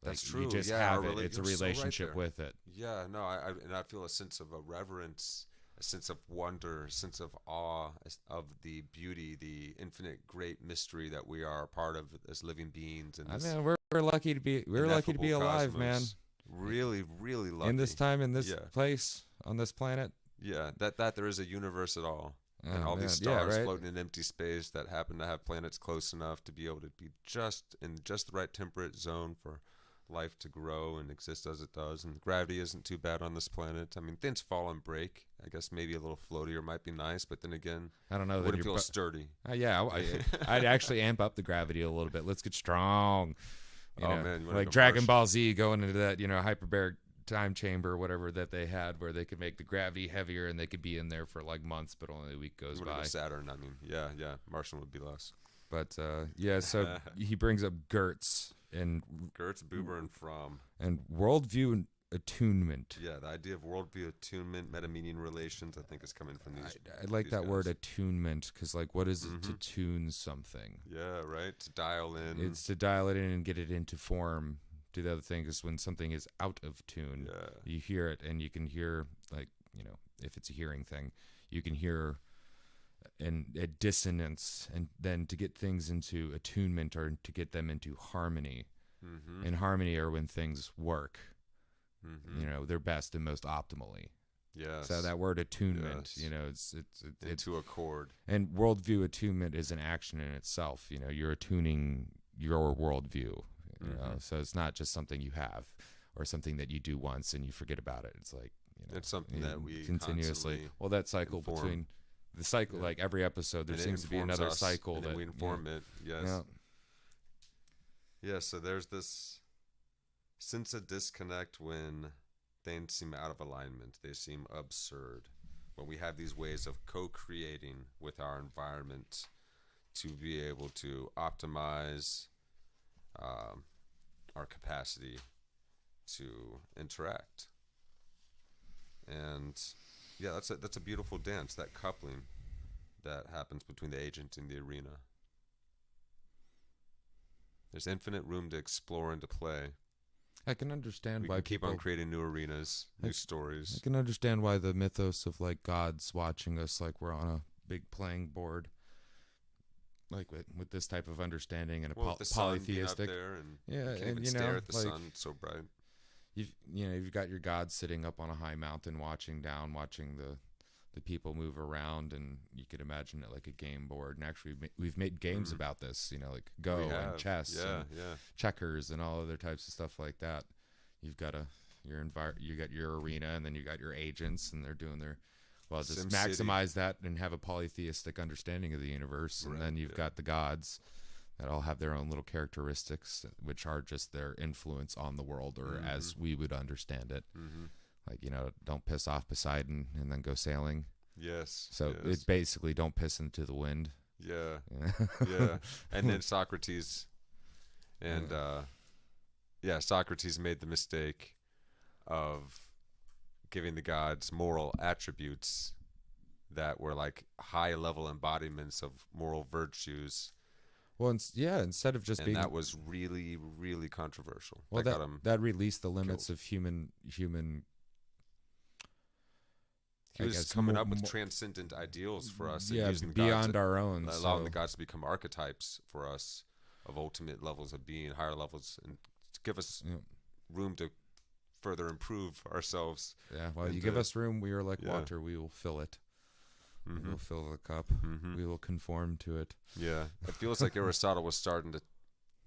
That's true.
you just
Yeah,
have
our
it. It's a
you're so right
relationship
there.
with it.
Yeah, no, and I feel a sense of a reverence, a sense of wonder, a sense of awe of the beauty, the infinite great mystery that we are a part of as living beings. And
I mean, we're lucky to be
ineffable
alive, man.
cosmos. Really, really lucky.
In this time, in this
Yeah.
place, on this planet.
Yeah, that there is a universe at all. And
Oh,
all these
man.
stars
Yeah, right?
floating in empty space that happen to have planets close enough to be able to be just in just the right temperate zone for life to grow and exist as it does. And gravity isn't too bad on this planet. I mean, things fall and break. I guess maybe a little floatier might be nice, but then again,
I don't know.
it
that
wouldn't
your
feel
bu-
sturdy.
Yeah, I'd actually amp up the gravity a little bit. Let's get strong. You
Oh,
know,
man, you wanna
like
go
Dragon
first?
Ball Z going into that, you know, hyperbaric time chamber or whatever that they had, where they could make the gravity heavier and they could be in there for like months, but only a week goes
You wanna
by.
go Saturn, I mean, yeah, Martian would be less.
But yeah, so he brings up Gertz and
Gertz, Buber, and Fromm.
worldview and attunement.
Yeah, the idea of worldview attunement, meta-meaning relations, I think is coming from these.
I like
these
that word
guys.
attunement, because, like, what is it to
Mhm.
tune something?
Yeah, right. To dial in.
It's to dial it in and get it into form. Do the other thing is when something is out of tune,
Yeah.
you hear it, and you can hear, like, you know, if it's a hearing thing, you can hear a dissonance, and then to get things into attunement or to get them into harmony.
Mm-hmm.
And harmony are when things work,
Mm-hmm.
you know, their best and most optimally.
Yes.
So that word attunement,
Yes.
you know, it's
into accord.
and worldview attunement is an action in itself. You know, you're attuning your worldview. You know,
Mhm.
so it's not just something you have or something that you do once and you forget about it. It's like, you know,
It's something that we
continuously.
constantly
Well, that cycle
inform.
between the cycle,
Yeah.
like every episode, there
And it
seems to be
informs
another
us,
cycle
and
that
then we inform it. Yes.
Yeah.
Yeah. So there's this sense of disconnect when things seem out of alignment. They seem absurd. When we have these ways of co-creating with our environment to be able to optimize our capacity to interact. And yeah, that's a beautiful dance, that coupling that happens between the agent and the arena. There's infinite room to explore and to play.
I can understand
We
why
can keep
people.
on creating new arenas, new
I
stories.
can understand why the mythos of, like, gods watching us like we're on a big playing board, like with this type of understanding and a
Well, the sun being up
polytheistic.
there, and
Yeah,
you can't
and
even
you
stare
know,
at the
like,
sun. It's so bright.
you've got your god sitting up on a high mountain, watching down, watching the people move around, and you could imagine it like a game board. And actually, we've made games
Mhm.
about this. You know, like Go
We
and
have.
chess,
Yeah,
and
yeah.
checkers, and all other types of stuff like that. You've got you got your arena, and then you got your agents, and they're doing their, well, just
Sim
maximize
City.
that and have a polytheistic understanding of the universe. And
Right,
then you've
yeah.
got the gods that all have their own little characteristics, which are just their influence on the world, or as we would understand it.
Mm-hmm.
Like, you know, don't piss off Poseidon and then go sailing.
Yes.
So
yes.
it's basically don't piss into the wind.
Yeah. Yeah. And then Socrates, and Socrates made the mistake of giving the gods moral attributes that were like high level embodiments of moral virtues,
Well, instead of just
and
being,
that was really, really controversial.
well,
got him.
that released the limits of human.
He
I
was
guess,
coming
mo-
up with
mo-
transcendent ideals for us, and
Yeah,
using the
beyond
gods,
our own.
allowing
So,
the gods to become archetypes for us of ultimate levels of being, higher levels, and to give us
yeah,
room to further improve ourselves.
yeah, well, you
and,
give us room, we are like
yeah.
water. We will fill it. We
Mm-hmm.
will fill the cup.
Mm-hmm.
We will conform to it.
Yeah, it feels like Aristotle was starting to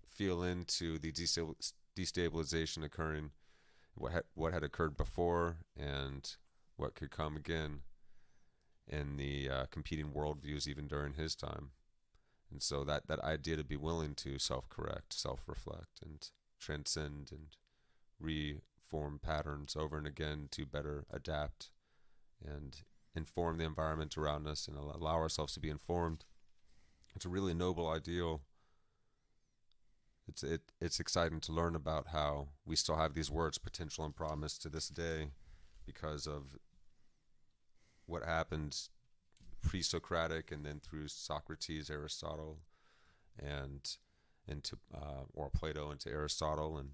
feel into the destabilization occurring, what had occurred before, and what could come again in the competing worldviews even during his time. And so that idea to be willing to self-correct, self-reflect, and transcend and reform patterns over and again to better adapt and inform the environment around us and allow ourselves to be informed. It's a really noble ideal. it's exciting to learn about how we still have these words, potential and promise, to this day, because of what happened pre-Socratic and then through Socrates, Aristotle, and into or Plato into Aristotle, and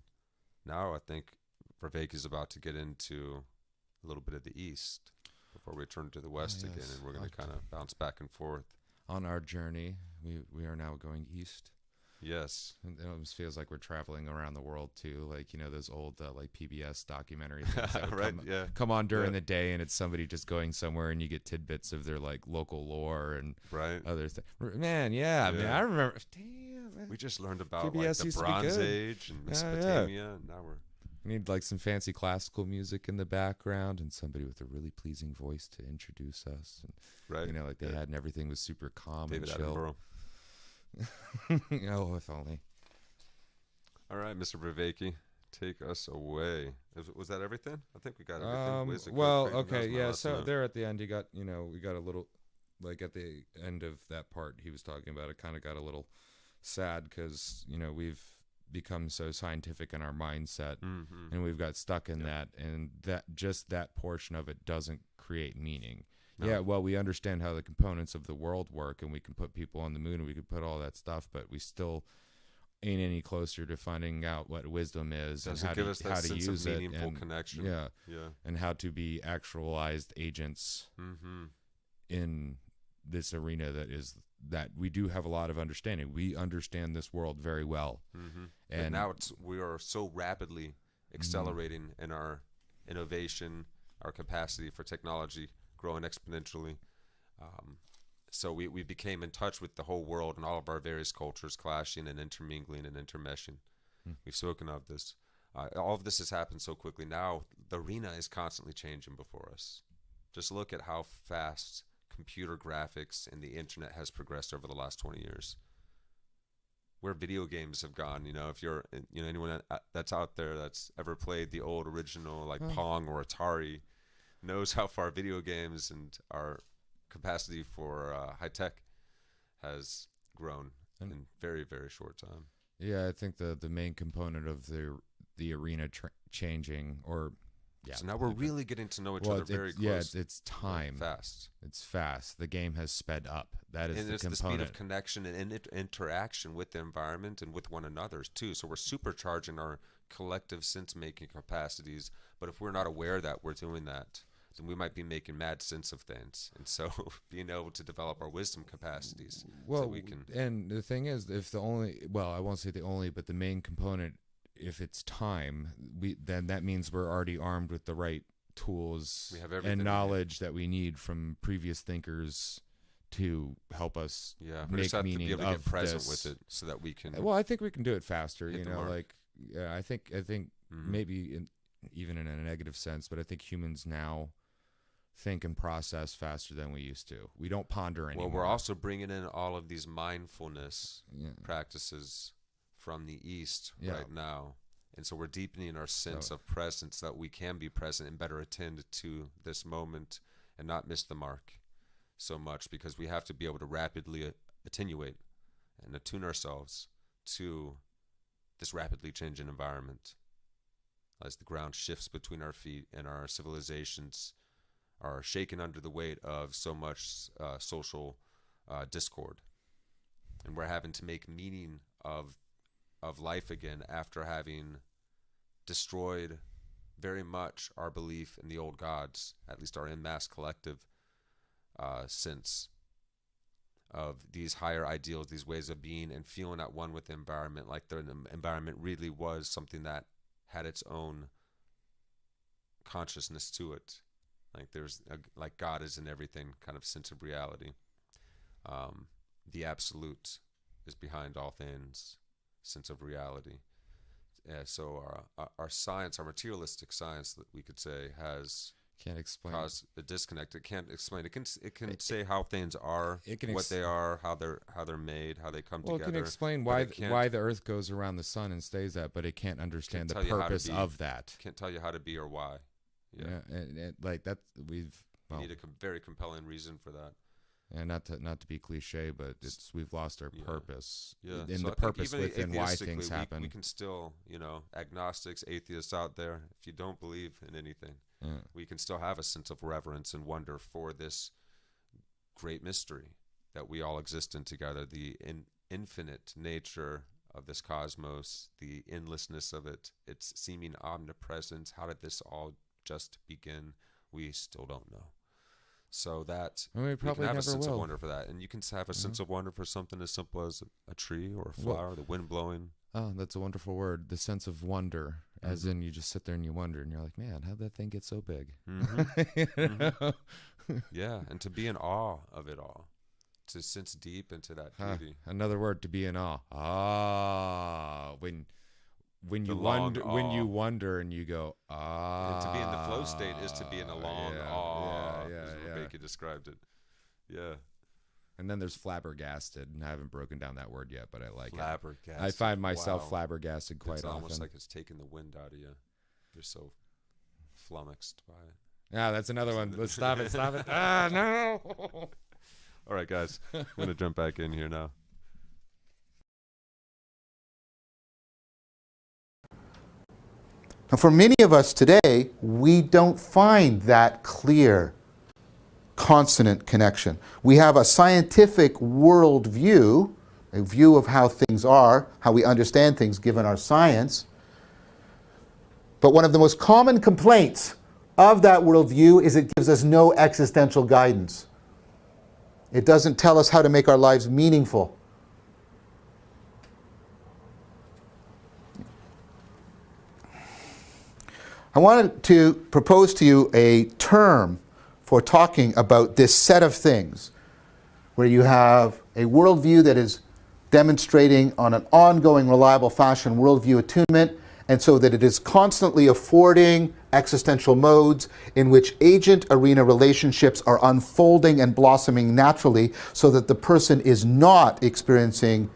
now I think Vervaeke is about to get into a little bit of the East before we turn to the West again, and we're going to kind of bounce back and forth.
On our journey, we are now going east.
Yes.
And it almost feels like we're traveling around the world too, like, you know, those old like PBS documentary things that would
Right, yeah.
come on during
Yeah.
the day, and it's somebody just going somewhere, and you get tidbits of their like local lore and
Right.
other things. Man, yeah, man,
Yeah.
I remember. Damn, man.
We just learned about like
PBS
the
used to be
Bronze
good.
Age and
Yeah,
Mesopotamia, and now we're
We need like some fancy classical music in the background and somebody with a really pleasing voice to introduce us. And,
right.
you know, like they
Yeah.
had, and everything was super calm
David
and chill.
Attenborough.
Oh, if only.
All right, Mr. Vervaeke, take us away. Was that everything? I think we got everything. Ways to cook,
Well,
create, and that was
okay,
my
yeah.
last
So
note.
there at the end, you got, you know, we got a little, like at the end of that part he was talking about, it kind of got a little sad because, you know, we've become so scientific in our mindset,
Mm-hmm.
and we've got stuck in
Yeah.
that, and that portion of it doesn't create meaning.
No.
Yeah, well, we understand how the components of the world work, and we can put people on the moon, and we can put all that stuff, but we still ain't any closer to finding out what wisdom is
Does
and
it
how
give
to,
us that
how to
sense
use
of
it,
meaningful
and
connection?
yeah,
Yeah.
and how to be actualized agents
Mm-hmm.
in this arena that we do have a lot of understanding. We understand this world very well,
Mm-hmm.
and
And now we are so rapidly accelerating in our innovation, our capacity for technology growing exponentially. So we became in touch with the whole world and all of our various cultures clashing and intermingling and intermeshing. We've spoken of this. All of this has happened so quickly. Now the arena is constantly changing before us. Just look at how fast computer graphics and the internet has progressed over the last 20 years. Where video games have gone, you know, if you're, you know, anyone that's out there that's ever played the old original like Pong or Atari knows how far video games and our capacity for high tech has grown in very, very short time.
yeah, I think the main component of the arena changing, or yeah,
So now we're really getting to know each
well,
other very close.
yeah, it's time.
Fast.
It's fast. The game has sped up. That is
And
the
it's the speed
component.
of connection and interaction with the environment and with one another too. So we're supercharging our collective sense-making capacities. But if we're not aware that we're doing that, then we might be making mad sense of things. And so being able to develop our wisdom capacities
Well,
so we can...
and the thing is, if the only, well, I won't say the only, but the main component, if it's time, then that means we're already armed with the right tools
We have everything
and
we
knowledge that we need from previous thinkers to help us
Yeah, we
make
just have to
meaning
be able to
of
get present
this.
with it so that we can...
Well, I think we can do it faster.
Hit
You
the
know,
mark.
like yeah, I think
Mhm.
maybe even in a negative sense, but I think humans now think and process faster than we used to. We don't ponder anymore.
Well, we're also bringing in all of these mindfulness
yeah.
practices from the East
Yeah.
right now. And so we're deepening our sense of presence so that we can be present and better attend to this moment and not miss the mark so much, because we have to be able to rapidly attenuate and attune ourselves to this rapidly changing environment as the ground shifts between our feet and our civilizations are shaken under the weight of so much social discord. And we're having to make meaning of life again after having destroyed very much our belief in the old gods, at least our en masse collective sense of these higher ideals, these ways of being and feeling at one with the environment, like the environment really was something that had its own consciousness to it. Like like God is in everything kind of sense of reality. The absolute is behind all things, sense of reality. So our science, our materialistic science, that we could say, has
Can't explain.
caused a disconnect. It can't explain. It can say how things are,
It can
what they are, how they're made, how they come
Well, it
together.
can explain
but
why
it can't-
why the Earth goes around the sun and stays that, but it can't understand
tell
the
you how to
purpose
be.
of that.
Can't tell you how to be or why. Yeah,
And like that, we've
you
well,
need a very compelling reason for that.
And not to be cliche, but we've lost our purpose.
Yeah.
And
So
the
I think
purpose
even
within why
atheistically,
things happen.
We can still, agnostics, atheists out there, if you don't believe in anything, we can still have a sense of reverence and wonder for this great mystery that we all exist in together, the infinite nature of this cosmos, the endlessness of it, its seeming omnipresence. How did this all just begin? We still don't know. So that
we
can have a sense
will.
of wonder for that. And you can have a sense of wonder for something as simple as a tree or a flower, the wind blowing.
Oh, that's a wonderful word. The sense of wonder, as in you just sit there and you wonder, and you're like, man, how'd that thing get so big?
Yeah, and to be in awe of it all, to sense deep into that beauty.
Another word, to be in awe. When you wonder and you go,
and to be in the flow state is to be in a long awe, as Vervaeke described it. Yeah.
And then there's flabbergasted, and I haven't broken down that word yet, but I like
flabbergasted.
it. I find myself flabbergasted quite often.
It's almost like it's taking the wind out of you. You're so flummoxed by it.
Yeah, that's another one. Let's stop it. No.
All right, guys. I'm going to jump back in here now.
Now, for many of us today, we don't find that clear, consonant connection. We have a scientific worldview, a view of how things are, how we understand things given our science. But one of the most common complaints of that worldview is it gives us no existential guidance. It doesn't tell us how to make our lives meaningful. I wanted to propose to you a term for talking about this set of things, where you have a worldview that is demonstrating on an ongoing, reliable fashion worldview attunement, and so that it is constantly affording existential modes in which agent-arena relationships are unfolding and blossoming naturally, so that the person is not experiencing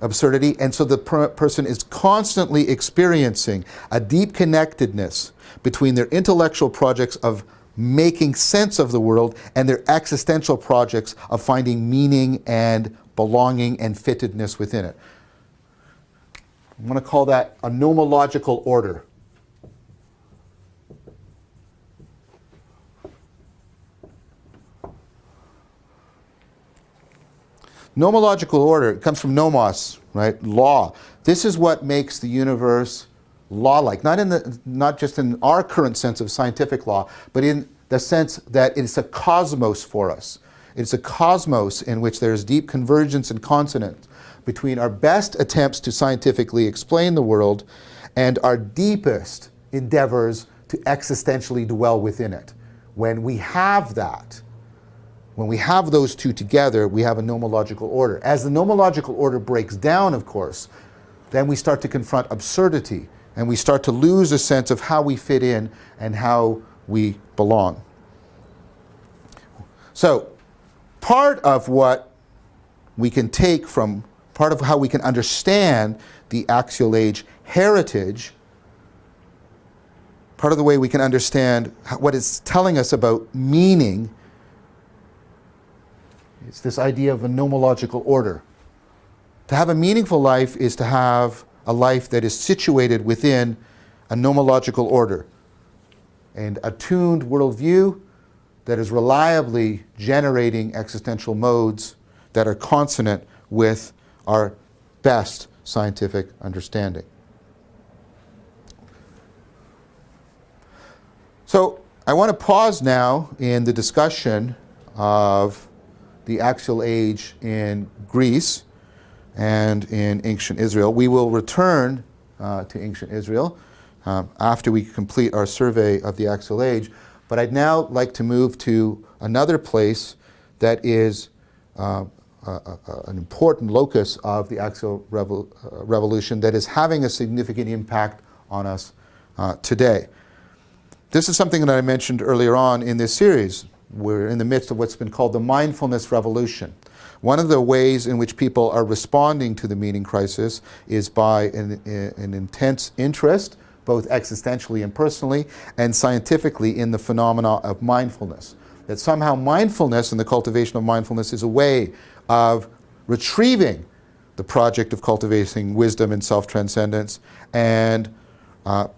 absurdity, and so the person is constantly experiencing a deep connectedness between their intellectual projects of making sense of the world and their existential projects of finding meaning and belonging and fittedness within it. I want to call that a nomological order. Nomological order, it comes from nomos, right? Law. This is what makes the universe law-like, not just in our current sense of scientific law, but in the sense that it's a cosmos for us. It's a cosmos in which there's deep convergence and consonance between our best attempts to scientifically explain the world and our deepest endeavors to existentially dwell within it. When we have that, when we have those two together, we have a nomological order. As the nomological order breaks down, of course, then we start to confront absurdity, and we start to lose a sense of how we fit in and how we belong. So, part of what we can take from, part of how we can understand the axial age heritage, part of the way we can understand what it's telling us about meaning, it's this idea of a nomological order. To have a meaningful life is to have a life that is situated within a nomological order, and attuned worldview that is reliably generating existential modes that are consonant with our best scientific understanding. So I want to pause now in the discussion of the axial age in Greece and in ancient Israel. We will return to ancient Israel after we complete our survey of the axial age, but I'd now like to move to another place that is an important locus of the axial revolution that is having a significant impact on us today. This is something that I mentioned earlier on in this series. We're in the midst of what's been called the mindfulness revolution. One of the ways in which people are responding to the meaning crisis is by an intense interest, both existentially and personally, and scientifically, in the phenomena of mindfulness. that somehow mindfulness and the cultivation of mindfulness is a way of retrieving the project of cultivating wisdom and self-transcendence and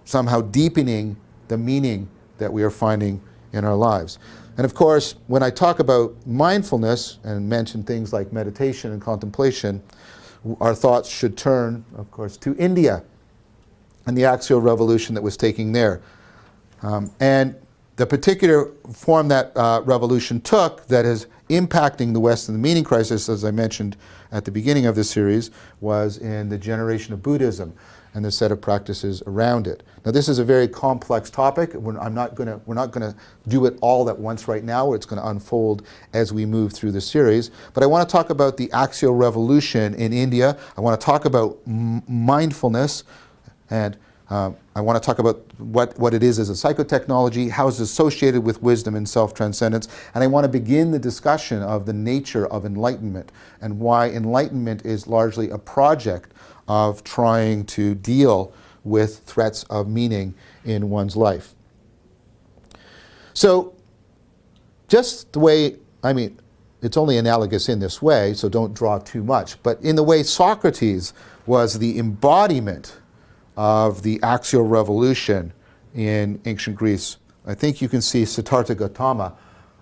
somehow deepening the meaning that we are finding in our lives. And of course, when I talk about mindfulness and mention things like meditation and contemplation, our thoughts should turn, of course, to India and the Axial Revolution that was taking there. And the particular form that revolution took that is impacting the West and the meaning crisis, as I mentioned at the beginning of this series, was in the generation of Buddhism and the set of practices around it. Now, this is a very complex topic. We're not going to do it all at once right now. It's going to unfold as we move through the series. But I want to talk about the Axial Revolution in India. I want to talk about mindfulness, and I want to talk about what it is as a psychotechnology, how it's associated with wisdom and self-transcendence, and I want to begin the discussion of the nature of enlightenment and why enlightenment is largely a project of trying to deal with threats of meaning in one's life. So, just the way, it's only analogous in this way, so don't draw too much, but in the way Socrates was the embodiment of the axial revolution in ancient Greece, I think you can see Siddhartha Gautama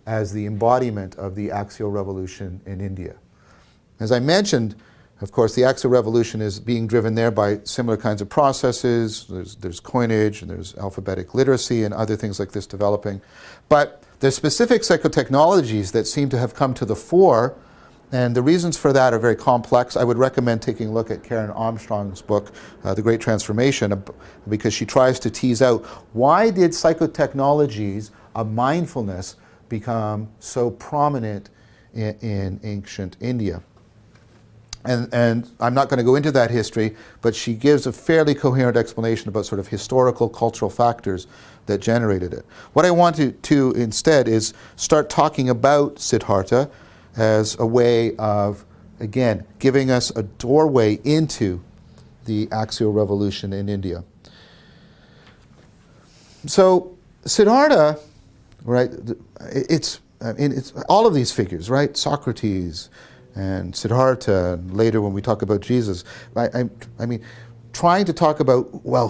as the embodiment of the axial revolution in India. As I mentioned, of course, the axial revolution is being driven there by similar kinds of processes. There's coinage, and there's alphabetic literacy, and other things like this developing. But there's specific psychotechnologies that seem to have come to the fore, and the reasons for that are very complex. I would recommend taking a look at Karen Armstrong's book, The Great Transformation, because she tries to tease out why did psychotechnologies of mindfulness become so prominent in ancient India. And I'm not going to go into that history, but she gives a fairly coherent explanation about sort of historical, cultural factors that generated it. What I want to instead is start talking about Siddhartha as a way of, again, giving us a doorway into the axial revolution in India. So Siddhartha, right, it's all of these figures, right? Socrates, and Siddhartha, and later when we talk about Jesus, I mean, trying to talk about, well,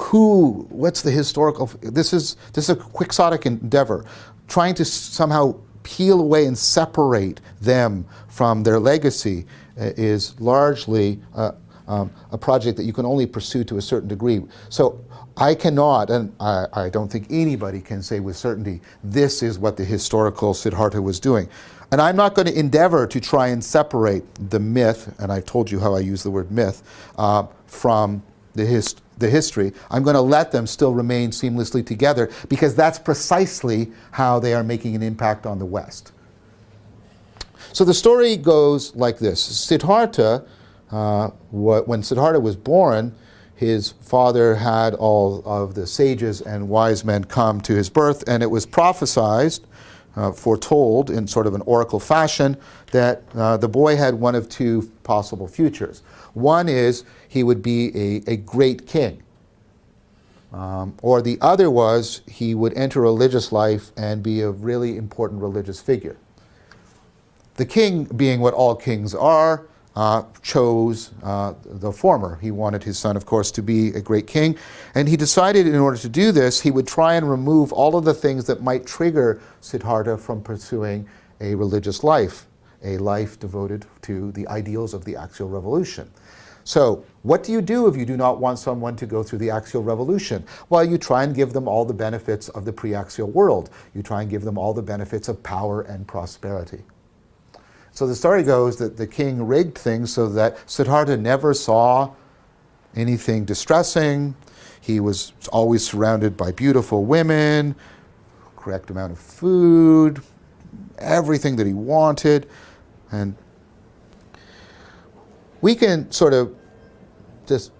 what's the historical, this is a quixotic endeavor, trying to somehow peel away and separate them from their legacy is largely a project that you can only pursue to a certain degree. So I cannot, and I don't think anybody can say with certainty, this is what the historical Siddhartha was doing. And I'm not going to endeavor to try and separate the myth, and I told you how I use the word myth, from the history. I'm going to let them still remain seamlessly together because that's precisely how they are making an impact on the West. So the story goes like this. Siddhartha, when Siddhartha was born, his father had all of the sages and wise men come to his birth, and it was prophesied, foretold in sort of an oracle fashion, that the boy had one of two possible futures. One is he would be a great king, or the other was he would enter religious life and be a really important religious figure. The king, being what all kings are, chose the former. He wanted his son, of course, to be a great king. And he decided in order to do this, he would try and remove all of the things that might trigger Siddhartha from pursuing a religious life, a life devoted to the ideals of the axial revolution. So what do you do if you do not want someone to go through the axial revolution? Well, you try and give them all the benefits of the pre-axial world. You try and give them all the benefits of power and prosperity. So the story goes that the king rigged things so that Siddhartha never saw anything distressing. He was always surrounded by beautiful women, correct amount of food, everything that he wanted. And we can sort of just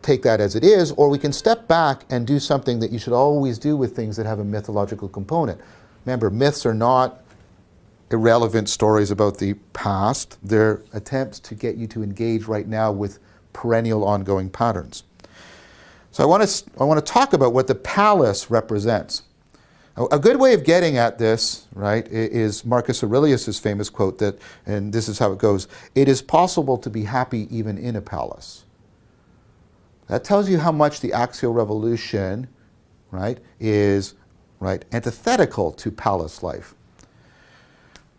take that as it is, or we can step back and do something that you should always do with things that have a mythological component. Remember, myths are not irrelevant stories about the past. They're attempts to get you to engage right now with perennial ongoing patterns. So I want to talk about what the palace represents. A good way of getting at this, right, is Marcus Aurelius' famous quote that, and this is how it goes, "It is possible to be happy even in a palace." That tells you how much the axial revolution, right, is, right, antithetical to palace life.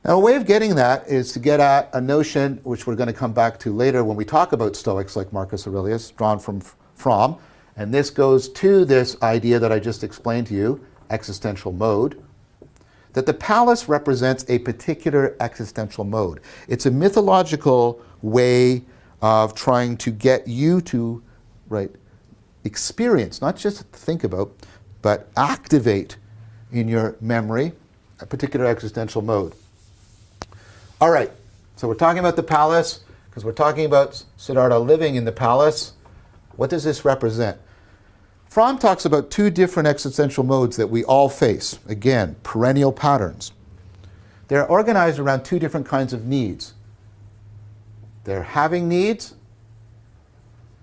Now, a way of getting that is to get at a notion which we're going to come back to later when we talk about Stoics like Marcus Aurelius, drawn from Fromm. And this goes to this idea that I just explained to you, existential mode, that the palace represents a particular existential mode. It's a mythological way of trying to get you to, right, experience, not just think about, but activate in your memory a particular existential mode. All right, so we're talking about the palace because we're talking about Siddhartha living in the palace. What does this represent? Fromm talks about two different existential modes that we all face. Again, perennial patterns. They're organized around two different kinds of needs. They're having needs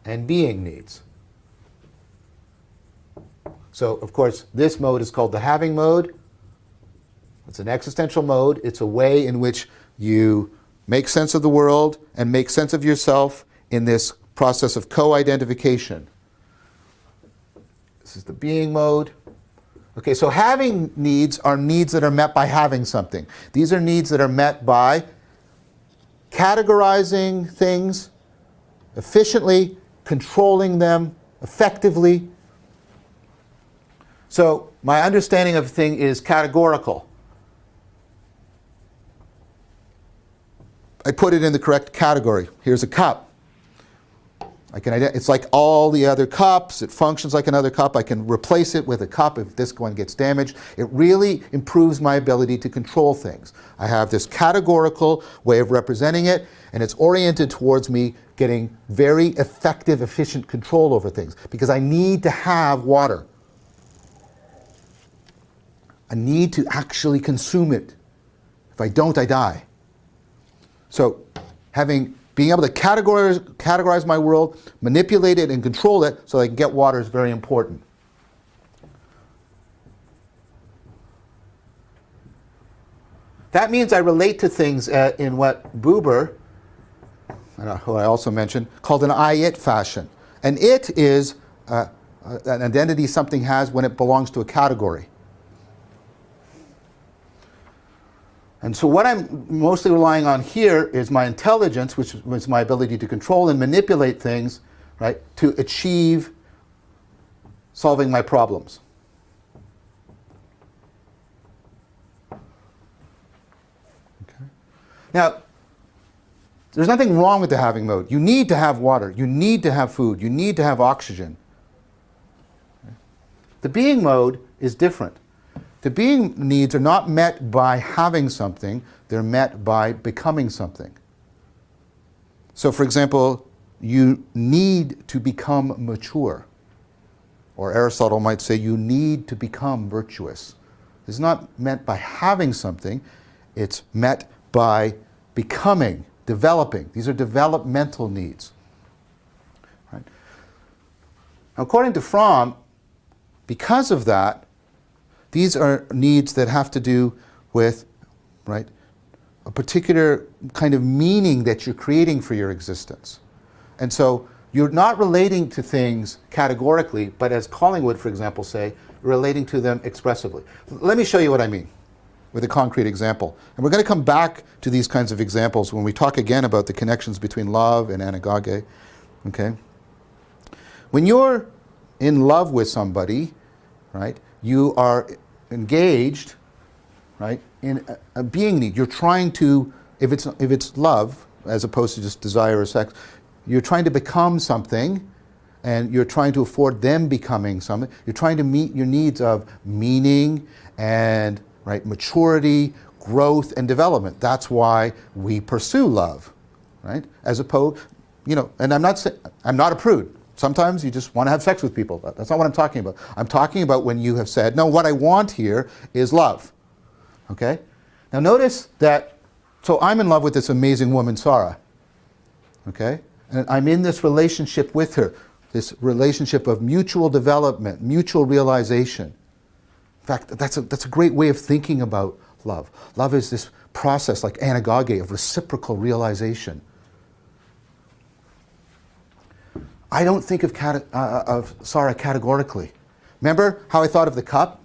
and being needs. So, of course, this mode is called the having mode. It's an existential mode. It's a way in which you make sense of the world and make sense of yourself in this process of co-identification. This is the being mode. Okay, so having needs are needs that are met by having something. These are needs that are met by categorizing things efficiently, controlling them effectively. So my understanding of a thing is categorical. I put it in the correct category. Here's a cup. It's like all the other cups. It functions like another cup. I can replace it with a cup if this one gets damaged. It really improves my ability to control things. I have this categorical way of representing it, and it's oriented towards me getting very effective, efficient control over things because I need to have water. I need to actually consume it. If I don't, I die. So being able to categorize my world, manipulate it, and control it so I can get water is very important. That means I relate to things in what Buber, who I also mentioned, called an I-it fashion. An it is an identity something has when it belongs to a category. And so what I'm mostly relying on here is my intelligence, which is my ability to control and manipulate things, right, to achieve solving my problems. Okay. Now, there's nothing wrong with the having mode. You need to have water. You need to have food. You need to have oxygen. Okay. The being mode is different. The being needs are not met by having something, they're met by becoming something. So for example, you need to become mature. Or Aristotle might say you need to become virtuous. It's not meant by having something, it's met by becoming, developing. These are developmental needs. Right? Now, according to Fromm, because of that, these are needs that have to do with, right, a particular kind of meaning that you're creating for your existence. And so you're not relating to things categorically, but as Collingwood, for example, say, relating to them expressively. Let me show you what I mean with a concrete example. And we're going to come back to these kinds of examples when we talk again about the connections between love and anagoge. Okay? When you're in love with somebody, right, you are engaged, right, in a being need. You're trying to, if it's love, as opposed to just desire or sex, you're trying to become something, and you're trying to afford them becoming something. You're trying to meet your needs of meaning and, right, maturity, growth, and development. That's why we pursue love, right? As opposed, and I'm not a prude. Sometimes you just want to have sex with people. That's not what I'm talking about. I'm talking about when you have said, no, what I want here is love. Okay? Now notice that, so I'm in love with this amazing woman, Sarah. Okay? And I'm in this relationship with her, this relationship of mutual development, mutual realization. In fact, that's a great way of thinking about love. Love is this process, like anagoge, of reciprocal realization. I don't think of Sarah categorically. Remember how I thought of the cup?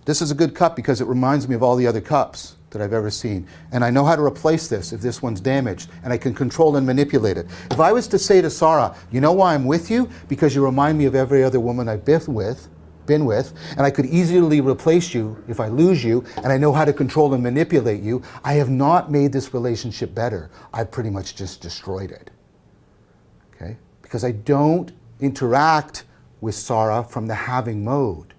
This is a good cup because it reminds me of all the other cups that I've ever seen. And I know how to replace this if this one's damaged, and I can control and manipulate it. If I was to say to Sarah, you know why I'm with you? Because you remind me of every other woman I've been with, and I could easily replace you if I lose you, and I know how to control and manipulate you, I have not made this relationship better. I've pretty much just destroyed it. Okay? Because I don't interact with Sarah from the having mode.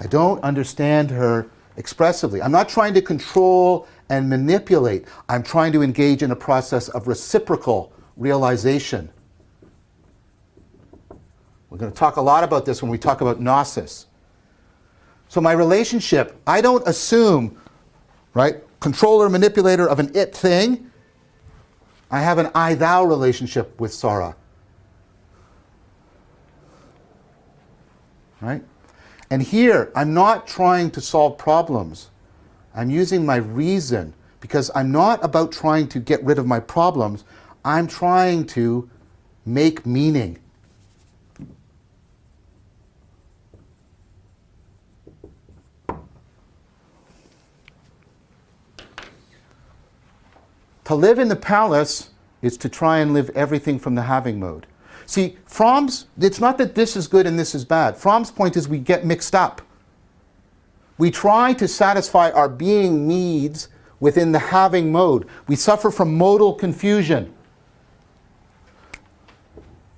I don't understand her expressively. I'm not trying to control and manipulate. I'm trying to engage in a process of reciprocal realization. We're going to talk a lot about this when we talk about gnosis. So my relationship, I don't assume, right, controller, manipulator of an it thing. I have an I-thou relationship with Sarah. Right? And here, I'm not trying to solve problems. I'm using my reason because I'm not about trying to get rid of my problems. I'm trying to make meaning. To live in the palace is to try and live everything from the having mode. See, Fromm's, it's not that this is good and this is bad. Fromm's point is we get mixed up. We try to satisfy our being needs within the having mode. We suffer from modal confusion.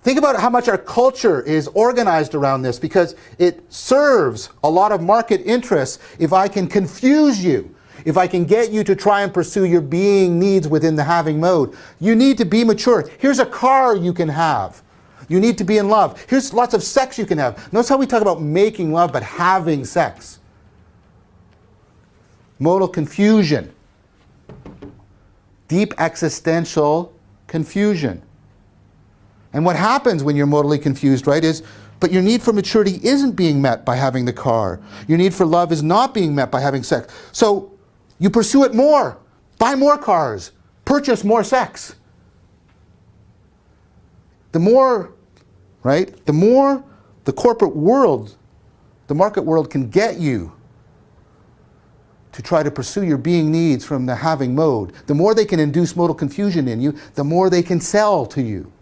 Think about how much our culture is organized around this because it serves a lot of market interests if I can confuse you. If I can get you to try and pursue your being needs within the having mode. You need to be mature. Here's a car you can have. You need to be in love. Here's lots of sex you can have. Notice how we talk about making love but having sex. Modal confusion. Deep existential confusion. And what happens when you're modally confused, right, is, but your need for maturity isn't being met by having the car. Your need for love is not being met by having sex. So you pursue it more. Buy more cars. Purchase more sex. The more, right, the more the corporate world, the market world can get you to try to pursue your being needs from the having mode, the more they can induce modal confusion in you, the more they can sell to you.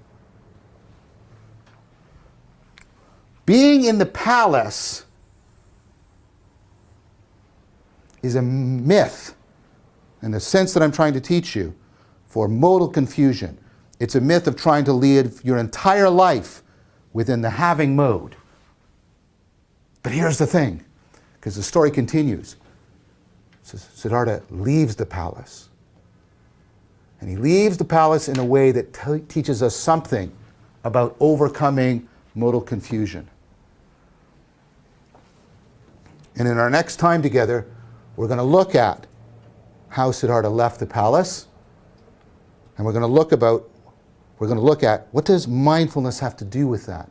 Being in the palace is a myth in the sense that I'm trying to teach you for modal confusion. It's a myth of trying to live your entire life within the having mode. But here's the thing, because the story continues. Siddhartha leaves the palace. And he leaves the palace in a way that teaches us something about overcoming modal confusion. And in our next time together, we're going to look at how Siddhartha left the palace, and we're going to look at what does mindfulness have to do with that?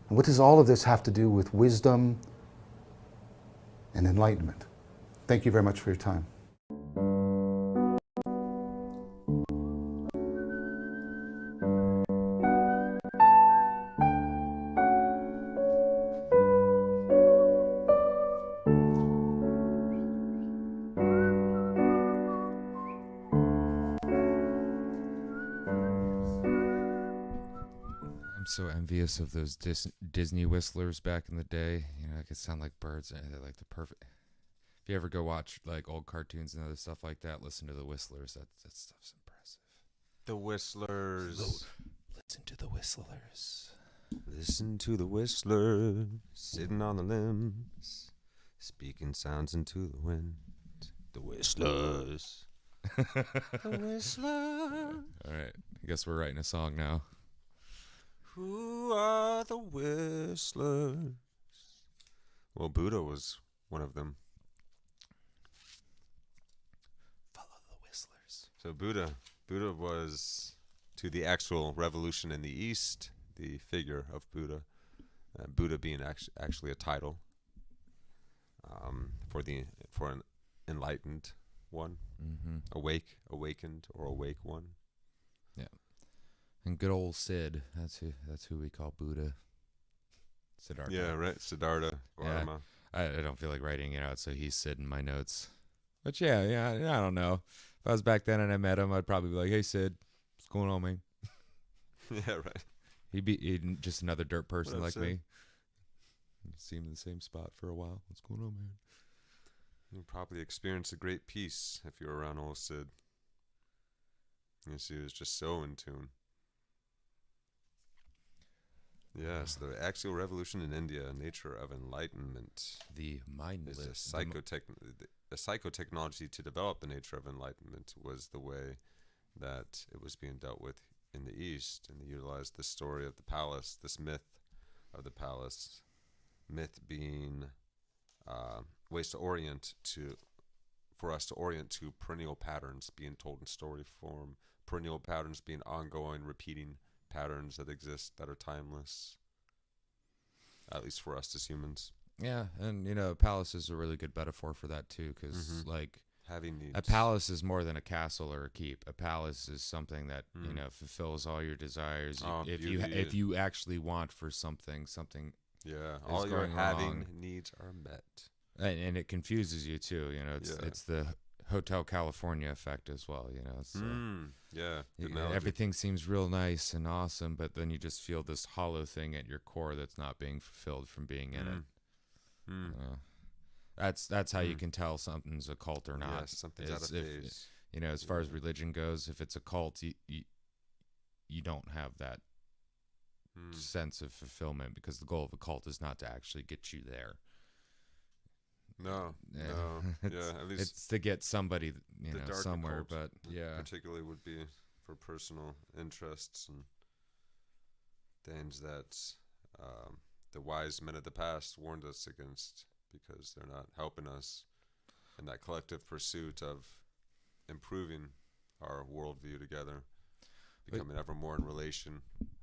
And what does all of this have to do with wisdom and enlightenment? Thank you very much for your time.
I'm so envious of those Disney whistlers back in the day. You know, I could sound like birds. They're like the perfect. If you ever go watch like old cartoons and other stuff like that, listen to the whistlers. That stuff's impressive.
The Whistlers.
Listen to the whistlers.
Listen to the whistlers sitting on the limbs, speaking sounds into the wind. The Whistlers. The Whistlers.
All right, I guess we're writing a song now.
Who are the Whistlers? Well, Buddha was one of them.
Follow the whistlers.
So Buddha was to the actual revolution in the East, the figure of Buddha, Buddha being actually a title for an enlightened one, awakened, or awake one.
Yeah. And good old Sid, that's who we call Buddha. Siddhartha.
Yeah, right. Siddhartha Gautama.
I don't feel like writing it out, so he's Sid in my notes. But yeah, I don't know. If I was back then and I met him, I'd probably be like, "Hey, Sid, what's going on, man?"
Yeah, right.
He'd just another dirt person
What up,
like
Sid?
me. See him in the same spot for a while. What's going on, man?
You'd probably experience a great peace if you were around old Sid. You see, he was just so in tune. Yes, the Axial Revolution in India, Nature of Enlightenment.
The mindless.
Is a psychotechnology to develop the nature of enlightenment was the way that it was being dealt with in the East, and they utilized the story of the palace, this myth of the palace, myth being ways for us to orient to perennial patterns being told in story form, perennial patterns being ongoing, repeating patterns that exist that are timeless, at least for us as humans.
Yeah, and palace is a really good metaphor for that too, because
Having needs.
a palace is more than a castle or a keep. A palace is something that fulfills all your desires. If you actually want for something
Yeah, all your having needs are met.
And it confuses you too. It's the Hotel California effect as well. It's, everything seems real nice and awesome, but then you just feel this hollow thing at your core that's not being fulfilled from being in it. That's how you can tell something's a cult or not.
Yes, something's out of phase.
As far as religion goes, if it's a cult, you don't have that sense of fulfillment, because the goal of a cult is not to actually get you there.
No. At least
it's to get somebody, somewhere. But
particularly would be for personal interests and things that the wise men of the past warned us against, because they're not helping us in that collective pursuit of improving our worldview together, becoming ever more in relation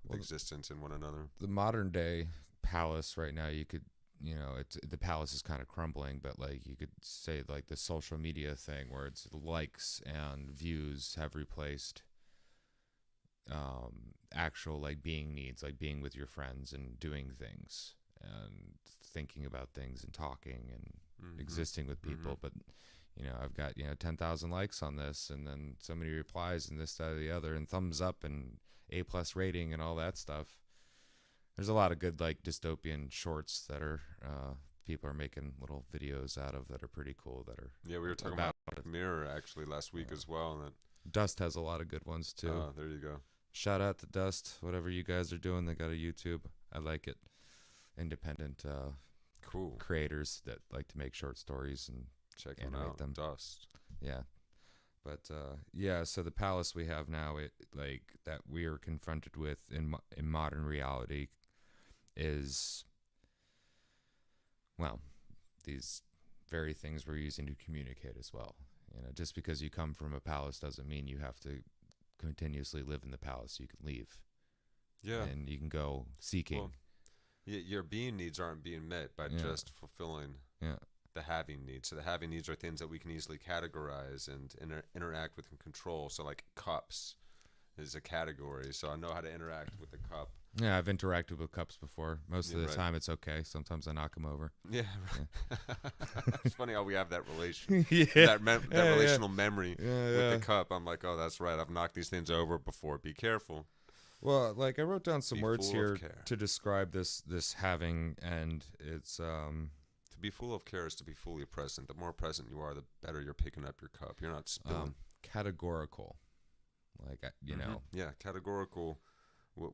with existence in one another.
The modern day palace right now, you could, the palace is kind of crumbling, but like you could say like the social media thing where it's likes and views have replaced actual like being needs, like being with your friends and doing things and thinking about things and talking and existing with people. But I've got 10,000 likes on this, and then so many replies and this, that, or the other, and thumbs up and A+ rating and all that stuff. There's a lot of good like dystopian shorts that are people are making little videos out of that are pretty cool. That are
we were talking about Mirror actually last week as well. And that
Dust has a lot of good ones too.
Oh, there you go.
Shout out to Dust. Whatever you guys are doing, they got a YouTube. I like it. Independent
cool
creators that like to make short stories and
check them
animate
out.
them.
Dust.
Yeah. But so the palace we have now, that we are confronted with in modern reality is, well, these very things we're using to communicate as well. Just because you come from a palace doesn't mean you have to continuously live in the palace. You can leave.
Yeah.
And you can go seeking.
Well, your being needs aren't being met by just fulfilling the having needs. So the having needs are things that we can easily categorize and interact with and control. So like cups is a category. So I know how to interact with the cup.
Yeah, I've interacted with cups before. Most of the time it's okay. Sometimes I knock them over.
Yeah. It's funny how we have that relation. That relational memory with the cup. I'm like, oh, that's right. I've knocked these things over before. Be careful.
Well, like I wrote down some words here to describe this having, and it's
to be full of care is to be fully present. The more present you are, the better you're picking up your cup. You're not spilling.
Categorical, like
Yeah, categorical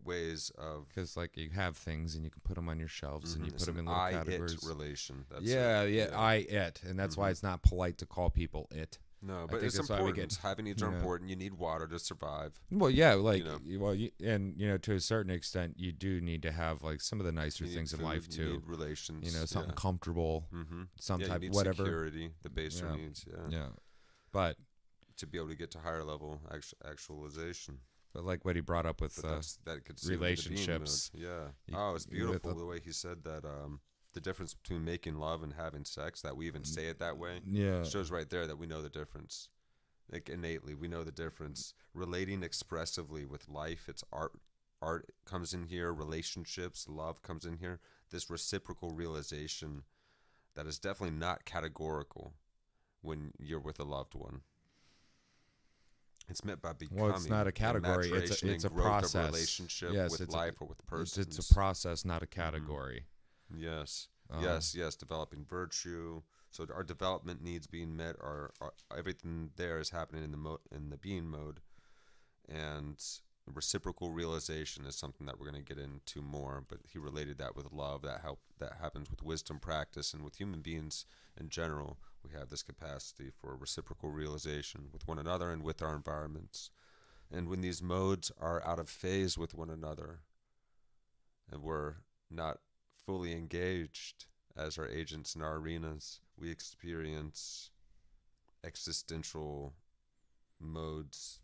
ways of,
because like you have things and you can put them on your shelves and you put them in little categories.
I-it relation. That's
I-it, and that's why it's not polite to call people it.
No, but it's important. Having needs are important. You need water to survive.
Well, yeah, like to a certain extent, you do need to have like some of the nicer things in life too.
You need relations.
Something comfortable, some type
you need
whatever.
Security, the baser needs.
Yeah, but
to be able to get to higher level actualization.
But like what he brought up with
that could see with the being
relationships.
mode. Yeah.
Y-
Oh, it's
with
beautiful the way he said that. The difference between making love and having sex, that we even say it that way,
yeah.
shows right there that we know the difference. Like innately, we know the difference. Relating expressively with life, it's art. Art comes in here. Relationships, love comes in here. This reciprocal realization that is definitely not categorical when you're with a loved one. It's meant by becoming.
Well, it's not a category. It's a process.
Of relationship with life or with persons.
It's a process, not a category.
Yes. Yes. Developing virtue. So our development needs being met. Our everything there is happening in the being mode, and reciprocal realization is something that we're going to get into more. But he related that with love. That happens with wisdom practice, and with human beings in general. We have this capacity for reciprocal realization with one another and with our environments. And when these modes are out of phase with one another, and we're not fully engaged as our agents in our arenas, we experience existential modes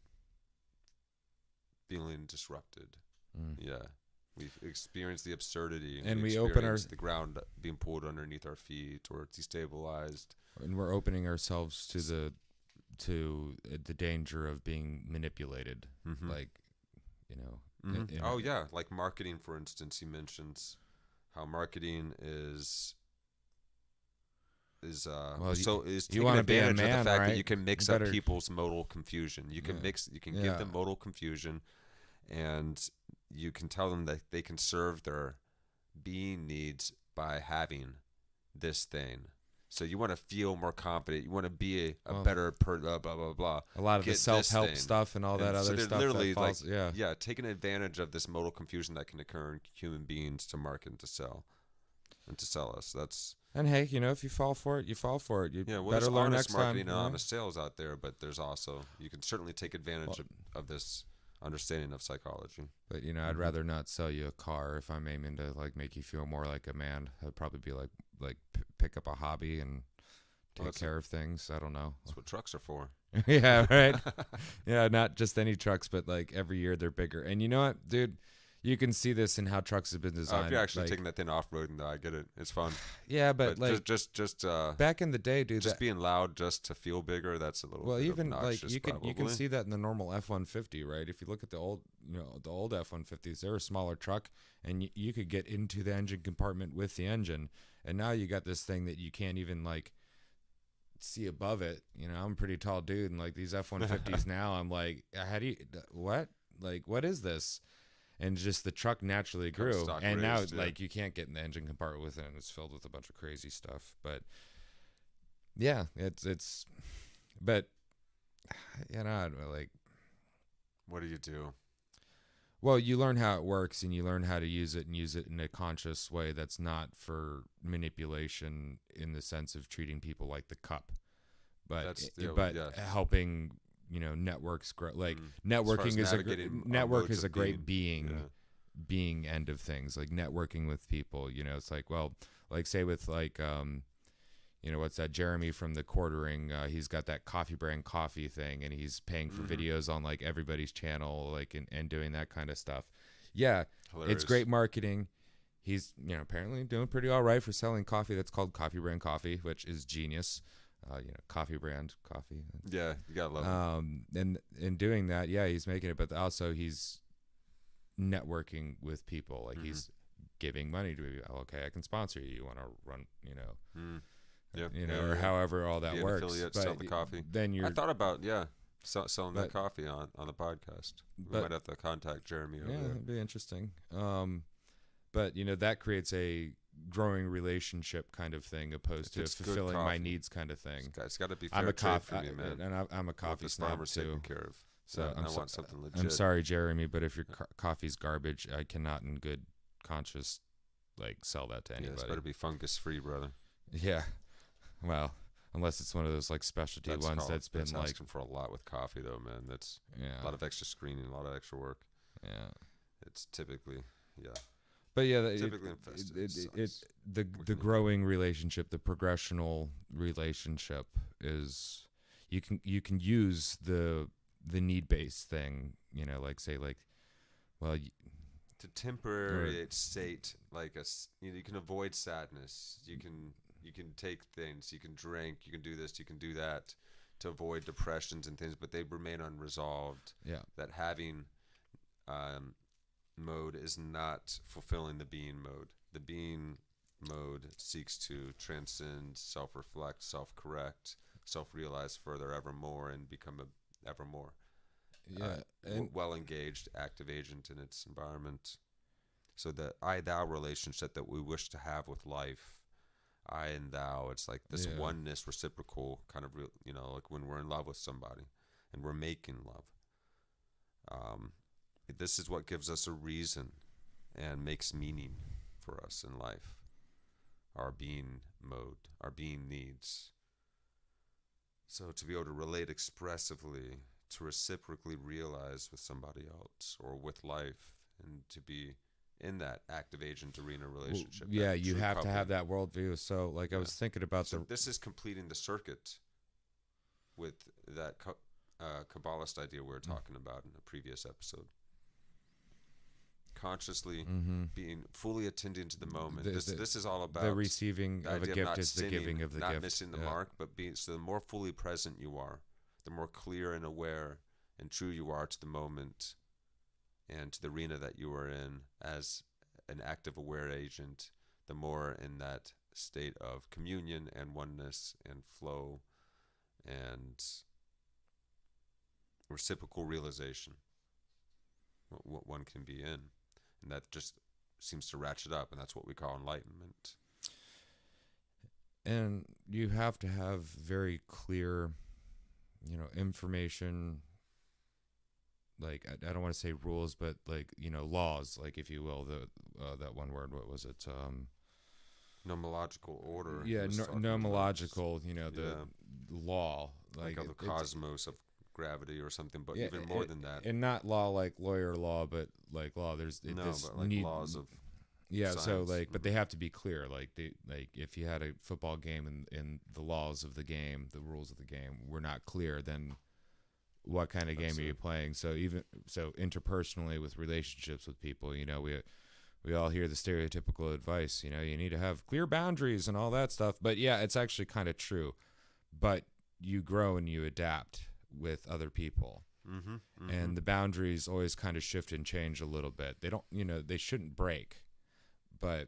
feeling disrupted. Yeah. We've experienced the absurdity,
and we open
the ground being pulled underneath our feet or destabilized.
And we're opening ourselves to the danger of being manipulated. Like, you know.
Like marketing, for instance. He mentions how marketing is taking advantage of the fact that you can mix up people's modal confusion. You can give them modal confusion, and you can tell them that they can serve their being needs by having this thing. So you want to feel more confident. You want to be a better blah blah blah.
A lot of the self-help stuff and all that other stuff.
Literally, taking advantage of this modal confusion that can occur in human beings to market and to sell us.
And hey, you know, if you fall for it, you fall for it. You better
there's
learn
honest
next
marketing
time.
and honest sales out there, but there's also, you can certainly take advantage of this understanding of psychology.
But you know, I'd rather not sell you a car if I'm aiming to like make you feel more like a man. I'd probably be like pick up a hobby and take care of things. I don't know.
That's what trucks are for.
Yeah, right. Yeah, not just any trucks, but like every year they're bigger. And you know what, dude? You can see this in how trucks have been designed.
If you're actually taking that thing off-roading, though, I get it. It's fun.
Yeah, but like
just
back in the day, dude,
just being loud just to feel bigger, that's a little bit
even
obnoxious,
like you can see that in the normal F-150, right? If you look at the old F-150s, they're a smaller truck, and you could get into the engine compartment with the engine, and now you got this thing that you can't even like see above it. You know, I'm a pretty tall dude, and like these F-150s now, I'm like, how do you what is this? And just the truck naturally grew, and now like you can't get in the engine compartment with it, and it's filled with a bunch of crazy stuff. But yeah, it's but you know, like,
what do you do?
Well, you learn how it works, and you learn how to use it, and use it in a conscious way that's not for manipulation in the sense of treating people like the cup, but helping. You know, networks grow. Like networking is a great being end of things. Like networking with people. You know, it's like, well, like say with like you know, what's that? Jeremy from the Quartering. He's got that coffee brand coffee thing, and he's paying for videos on like everybody's channel, like and doing that kind of stuff. Yeah, hilarious. It's great marketing. He's, you know, apparently doing pretty all right for selling coffee that's called coffee brand coffee, which is genius. You know, coffee brand coffee.
Yeah, you gotta love it.
And in doing that, yeah, he's making it, but also he's networking with people. Like he's giving money to people. Okay, I can sponsor you. You want to run, you know, or however all that works.
Affiliate,
but
sell the coffee.
Then I
thought about selling that coffee on the podcast. We might have to contact Jeremy.
Yeah, that'd be interesting. But you know, that creates a growing relationship kind of thing, opposed to fulfilling my needs kind of thing.
It's got to be fair trade for me, man.
And I'm a coffee snob too.
Taken care of.
So
I want something legit.
I'm sorry, Jeremy, but if your coffee's garbage, I cannot, in good conscience, like sell that to anybody.
Yeah, it's better be fungus free, brother.
Yeah. Well, unless it's one of those like specialty ones that's been like
asking for a lot with coffee, though, man. That's a lot of extra screening, a lot of extra work.
Yeah.
It's typically
But yeah, the growing relationship, the progressional relationship is you can use the the need-based thing, you know, like say like, well,
to temporary state, like you can avoid sadness. You can take things. You can drink. You can do this. You can do that to avoid depressions and things, but they remain unresolved.
yeah,
That having mode is not fulfilling the being mode. The being mode seeks to transcend, self-reflect, self-correct, self-realize further evermore, and become a evermore well-engaged active agent in its environment. So the I-thou relationship that we wish to have with life, I and thou, it's like this oneness, reciprocal kind of, like when we're in love with somebody and we're making love. This is what gives us a reason and makes meaning for us in life. Our being mode, our being needs. So to be able to relate expressively, to reciprocally realize with somebody else or with life, and to be in that active agent arena relationship.
Well, yeah, you have to have that worldview. So like I was thinking about
this is completing the circuit with that Kabbalist idea we were talking about in a previous episode. Consciously being fully attending to the moment. This is all about
the receiving of a gift is the giving of the gift.
Not missing the mark, but so the more fully present you are, the more clear and aware and true you are to the moment and to the arena that you are in as an active aware agent, the more in that state of communion and oneness and flow and reciprocal realization what one can be in. And that just seems to ratchet up, and that's what we call enlightenment.
And you have to have very clear, information, like, I don't want to say rules, but like, laws, like, if you will, that one word, what was it?
Nomological order.
Yeah, nomological, the law.
Like of the cosmos of gravity or something, but even more than that.
And not law like lawyer law, but like law. There's
but like laws of science.
So like, but they have to be clear. Like if you had a football game and the laws of the game, the rules of the game were not clear, then what kind of game are you playing? So interpersonally with relationships with people, we all hear the stereotypical advice, you need to have clear boundaries and all that stuff. But yeah, it's actually kind of true. But you grow and you adapt with other people. And the boundaries always kind of shift and change a little bit. They don't, they shouldn't break, but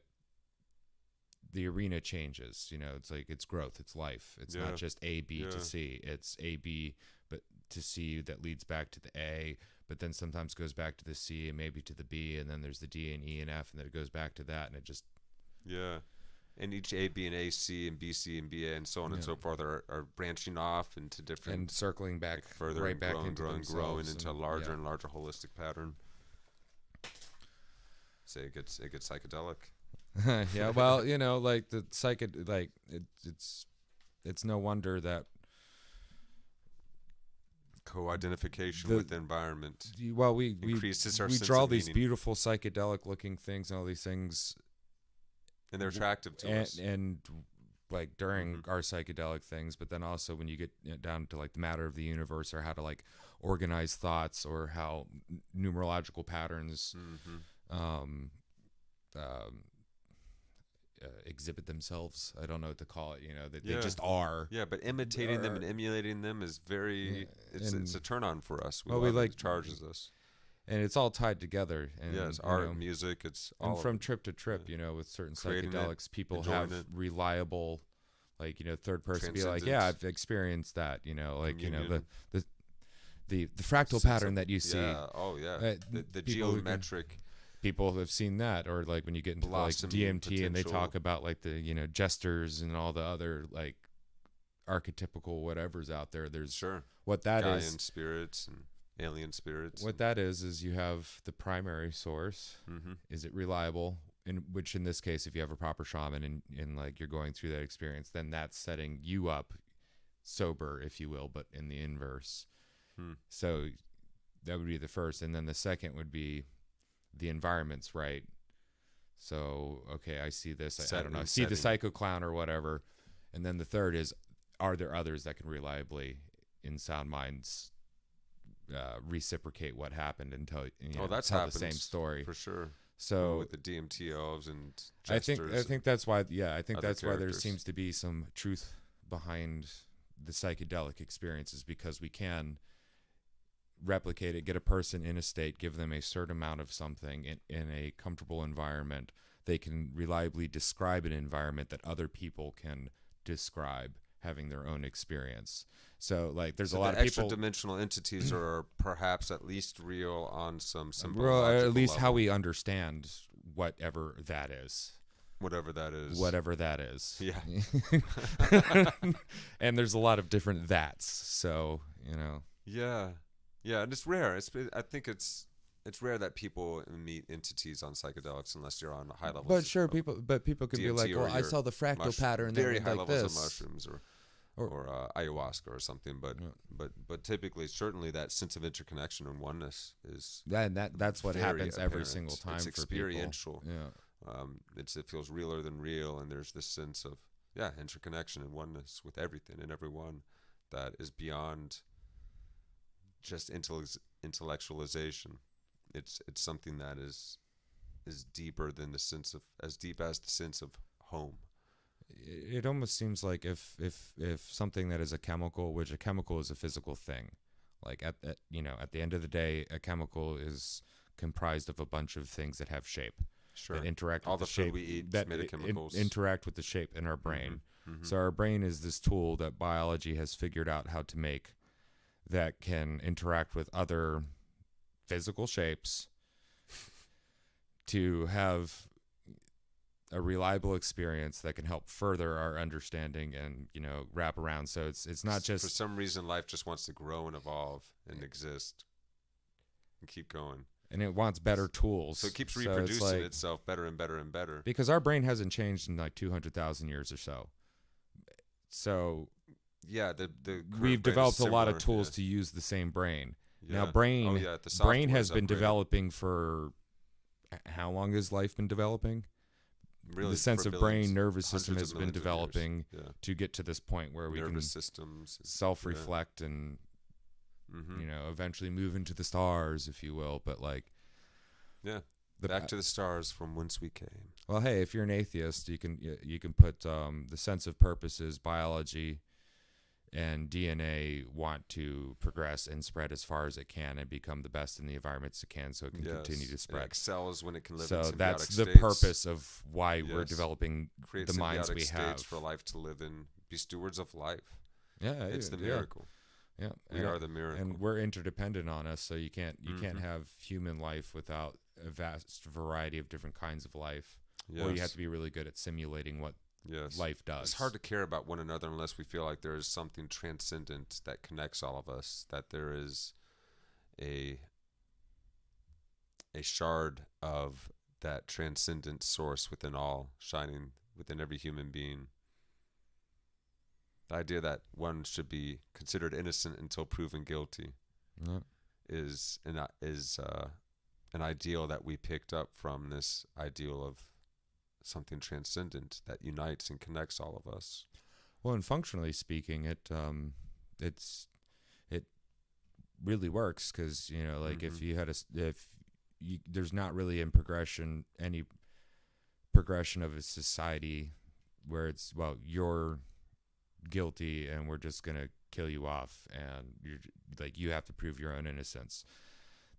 the arena changes. It's like it's growth, it's life. It's not just A, B to C. It's A, B, but to C that leads back to the A, but then sometimes goes back to the C and maybe to the B, and then there's the D and E and F, and then it goes back to that, and it just and each A, B, and A, C, and B, C, and B, A, and so on and so forth are branching off into different and circling back
further,
right
and
back
growing into a larger and larger holistic pattern. Say it gets psychedelic.
Yeah, well, like the it's no wonder that
co-identification with the environment.
Well, we
increases our
we
sense
draw
of
these
meaning.
Beautiful psychedelic looking things and all these things.
And they're attractive to us.
And like during our psychedelic things, but then also when you get down to like the matter of the universe or how to like organize thoughts or how numerological patterns exhibit themselves. I don't know what to call it. They just are.
Yeah, but imitating them and emulating them is very. It's a turn on for us. We like charges us.
And it's all tied together. And,
it's art, music, it's all.
And from trip to trip, with certain psychedelics, people have reliable, like, third person be like, yeah, I've experienced that, the fractal pattern that you see.
Yeah, the geometric.
People have seen that, or like when you get into like DMT potential. And they talk about like the, jesters and all the other like archetypical whatever's out there. There's what that
Gaian
is.
Spirits and alien spirits.
What that is you have the primary source. Is it reliable? Which in this case, if you have a proper shaman and like you're going through that experience, then that's setting you up sober, if you will, but in the inverse. So that would be the first. And then the second would be the environment's right. So, okay, I see this. I don't know. I see the psycho clown or whatever. And then the third is, are there others that can reliably, in sound minds, reciprocate what happened and tell
that's
tell the
happens
same story
for sure.
So
with the DMT elves and
I
jesters
think that's why I think
other
that's why there
characters.
seems to be some truth behind the psychedelic experiences, because we can replicate it, get a person in a state, give them a certain amount of something in a comfortable environment. They can reliably describe an environment that other people can describe, having their own experience. So like there's a lot of people,
extra dimensional entities are perhaps at least real on some symbol,
well, at least how we understand whatever that is.
Whatever that is.
Yeah. And there's a lot of different that's. So,
Yeah. Yeah, and it's rare. I think it's rare that people meet entities on psychedelics unless you're on high levels.
But sure, people could be
DMT
like, well, I saw the fractal pattern
very
that
high
like
levels
this.
of mushrooms or ayahuasca or something. But typically, certainly that sense of interconnection and oneness is
that's what
very
happens every
apparent.
single time
It's
for
experiential.
people. Yeah.
It feels realer than real, and there's this sense of interconnection and oneness with everything and everyone that is beyond just intellectualization. It's something that is deeper than as deep as the sense of home.
It almost seems like if something that is a chemical, which a chemical is a physical thing, like at the end of the day, a chemical is comprised of a bunch of things that have shape.
Sure.
That interact
all
with
the
shape
food we eat
that
made of chemicals.
interact with the shape in our brain.
Mm-hmm.
So our brain is this tool that biology has figured out how to make that can interact with other physical shapes to have a reliable experience that can help further our understanding and wrap around. So it's not just,
for some reason life just wants to grow and evolve and exist and keep going,
and it wants better tools.
so it keeps
So
reproducing itself better and better and better,
because our brain hasn't changed in like 200,000 years or so. So
yeah, the
we've developed a lot of
similar,
tools to use the same brain.
yeah.
Now brain has been
upgraded.
developing for how long has life been developing?
Really,
the sense
for
of brain,
billions,
nervous system
hundreds
has
of
been
millions of
developing
years. Yeah.
to get to this point where we
nervous
can
systems,
self-reflect and eventually move into the stars, if you will. But like,
back to the stars from whence we came.
Well, hey, if you're an atheist, you can put the sense of purposes, biology, and DNA want to progress and spread as far as it can and become the best in the environments it can, so it can continue to spread.
It excels when it can live
So
in symbiotic
that's the
states.
purpose of why we're developing
Create
the minds
symbiotic
we
states
have
for life to live in. Be stewards of life.
Yeah,
It's the miracle.
Yeah,
We are the miracle.
and we're interdependent on us. So you can't have human life without a vast variety of different kinds of life.
Yes.
Or you have to be really good at simulating what life does.
It's hard to care about one another unless we feel like there is something transcendent that connects all of us, that there is a shard of that transcendent source within all, shining within every human being. The idea that one should be considered innocent until proven guilty is an ideal that we picked up from this ideal of something transcendent that unites and connects all of us.
Well, and functionally speaking, it really works, because if you had there's not really any progression of a society where it's, well, you're guilty and we're just gonna kill you off and you have to prove your own innocence.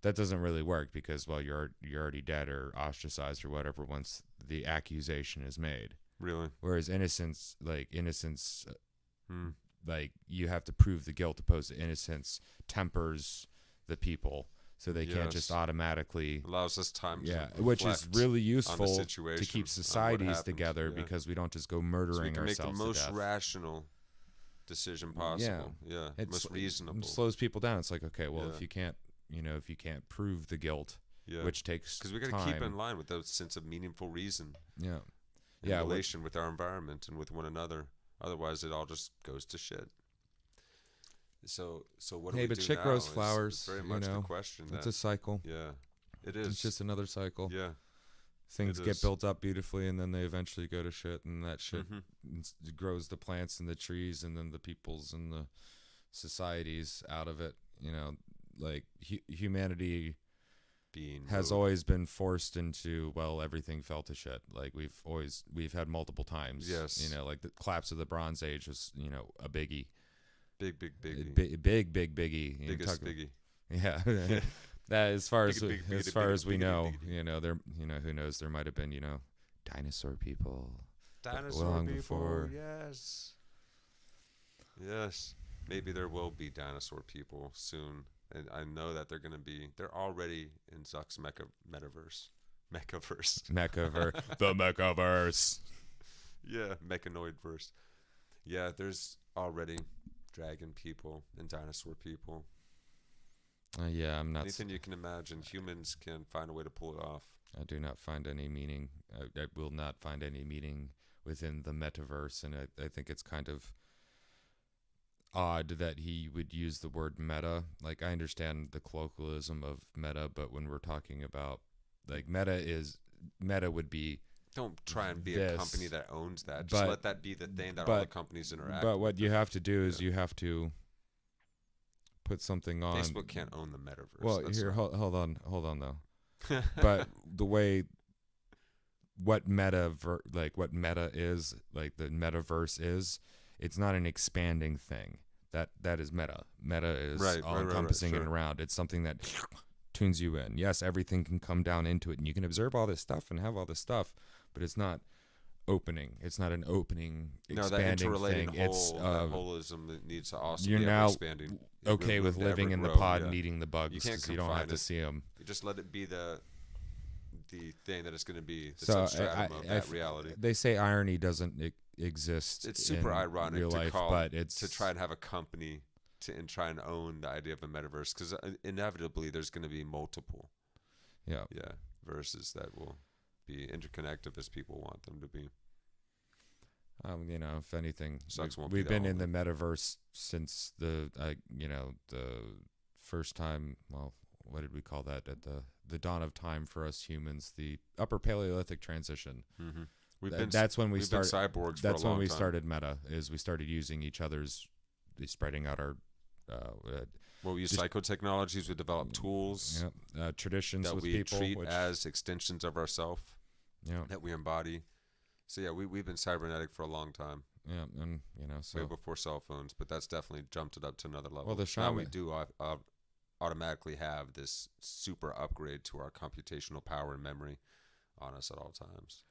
That doesn't really work, because, well, you're already dead or ostracized or whatever once the accusation is made.
Really?
Whereas innocence, you have to prove the guilt, opposed to innocence tempers the people, so they can't just automatically
allows us time to
which is really useful to keep
on
societies
what happened,
together, because we don't just go murdering
so we can
ourselves
make the most
to death.
rational decision possible. Most reasonable.
It slows people down. It's like, okay, well, if you can't prove the guilt, which takes
because we got to keep in line with the sense of meaningful reason. In relation with our environment and with one another. Otherwise, it all just goes to shit. So what do we do now?
Hey, but shit grows flowers.
It's very much the question.
It's a cycle.
Yeah, it is.
It's just another cycle.
Yeah.
Things get built up beautifully, and then they eventually go to shit, and that shit grows the plants and the trees and then the peoples and the societies out of it. like humanity
Being
has
mode.
always been forced into, well, everything fell to shit. Like we've had multiple times.
Yes.
You know, like the collapse of the Bronze Age was, you know, a biggie.
Big biggie.
Big biggie. You know,
Biggest biggie.
Yeah. That as far as
Big,
as
big,
far
big,
as we
big,
know,
big.
you know, there, you know, who knows, there might have been, you know, dinosaur people
Dinosaur
long
people.
before.
Yes. Yes. Maybe there will be dinosaur people soon. And I know that they're already in Zuck's metaverse. Mechaverse.
The Mechaverse.
Yeah, mechanoid verse. Yeah, there's already dragon people and dinosaur people.
Yeah, I'm not.
Anything you can imagine, humans can find a way to pull it off.
I do not find any meaning. I will not find any meaning within the metaverse, and I think it's kind of odd that he would use the word meta. Like, I understand the colloquialism of meta, but when we're talking about, like, meta would be.
Don't try and be
this,
a company that owns that. Just
but-
let that be the thing that all the companies interact
But
with.
what you have to do is you have to put something on.
Facebook can't own the metaverse.
Well,
That's
here,
not-
hold on though. But the way what meta is, like the metaverse is, it's not an expanding thing. That is meta. Meta is all encompassing and around. It's something that tunes you in. Yes, everything can come down into it, and you can observe all this stuff and have all this stuff, but it's not opening. It's not an opening, expanding
that interrelating
thing. It's
that holism that needs to also
you're
be
now
expanding.
okay with living in the pod and eating the bugs because you don't have to see them.
You just let it be the thing that it's going to be. The
So
substratum of that reality.
They say irony doesn't exist.
It's super
in
ironic
real
to
life,
call
but it's
to try and have a company and try and own the idea of a metaverse, because inevitably there's going to be multiple
yeah.
verses that will be interconnected as people want them to be.
You know, if anything,
Sucks won't
we've
be the
been in the
only.
metaverse since the first time. Well, what did we call that? At the dawn of time for us humans, the Upper Paleolithic transition.
Mm-hmm.
That's when we
we've
started.
been cyborgs.
That's
for a
when
long
we
time.
started meta. Is we started using each other's, spreading out our.
Well, we use psychotechnologies. We develop tools
traditions
that
with
we
people,
treat as extensions of ourself.
Yeah.
That we embody. So yeah, we've been cybernetic for a long time.
Yeah, and so
way before cell phones, but that's definitely jumped it up to another level.
Well, the
now we
shaman-
do automatically have this super upgrade to our computational power and memory on us at all times.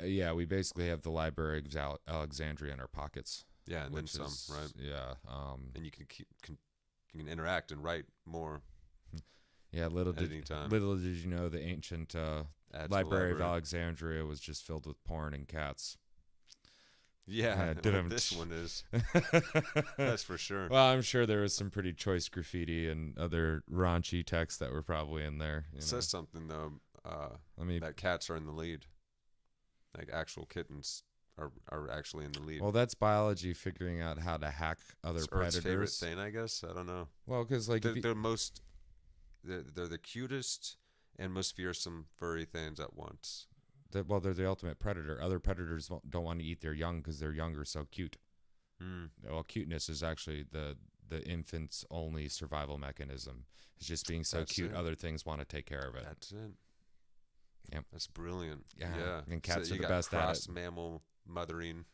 Yeah, we basically have the Library of Alexandria in our pockets.
Yeah, and then
which
some,
is-
right?
Yeah.
And you can interact and write more.
Yeah.
At any time.
Little did you know the ancient
Add to the
Library of Alexandria was just filled with porn and cats.
Yeah,
didn't-
this one is. That's for sure.
Well, I'm sure there was some pretty choice graffiti and other raunchy texts that were probably in there.
It says something though. That cats are in the lead. Like actual kittens are actually in the lead.
Well, that's biology figuring out how to hack other
It's
predators.
Earth's favorite thing, I guess. I don't know.
Well, because like
They're the cutest and most fearsome furry things at once.
they're the ultimate predator. Other predators don't want to eat their young because their young are so cute. Well, cuteness is actually the infant's only survival mechanism. It's just being so
That's
cute.
it.
Other things want to take care of it.
That's it.
Yep.
That's brilliant.
Yeah. And cats
so
are
you
the
got
best at
cross
it.
mammal mothering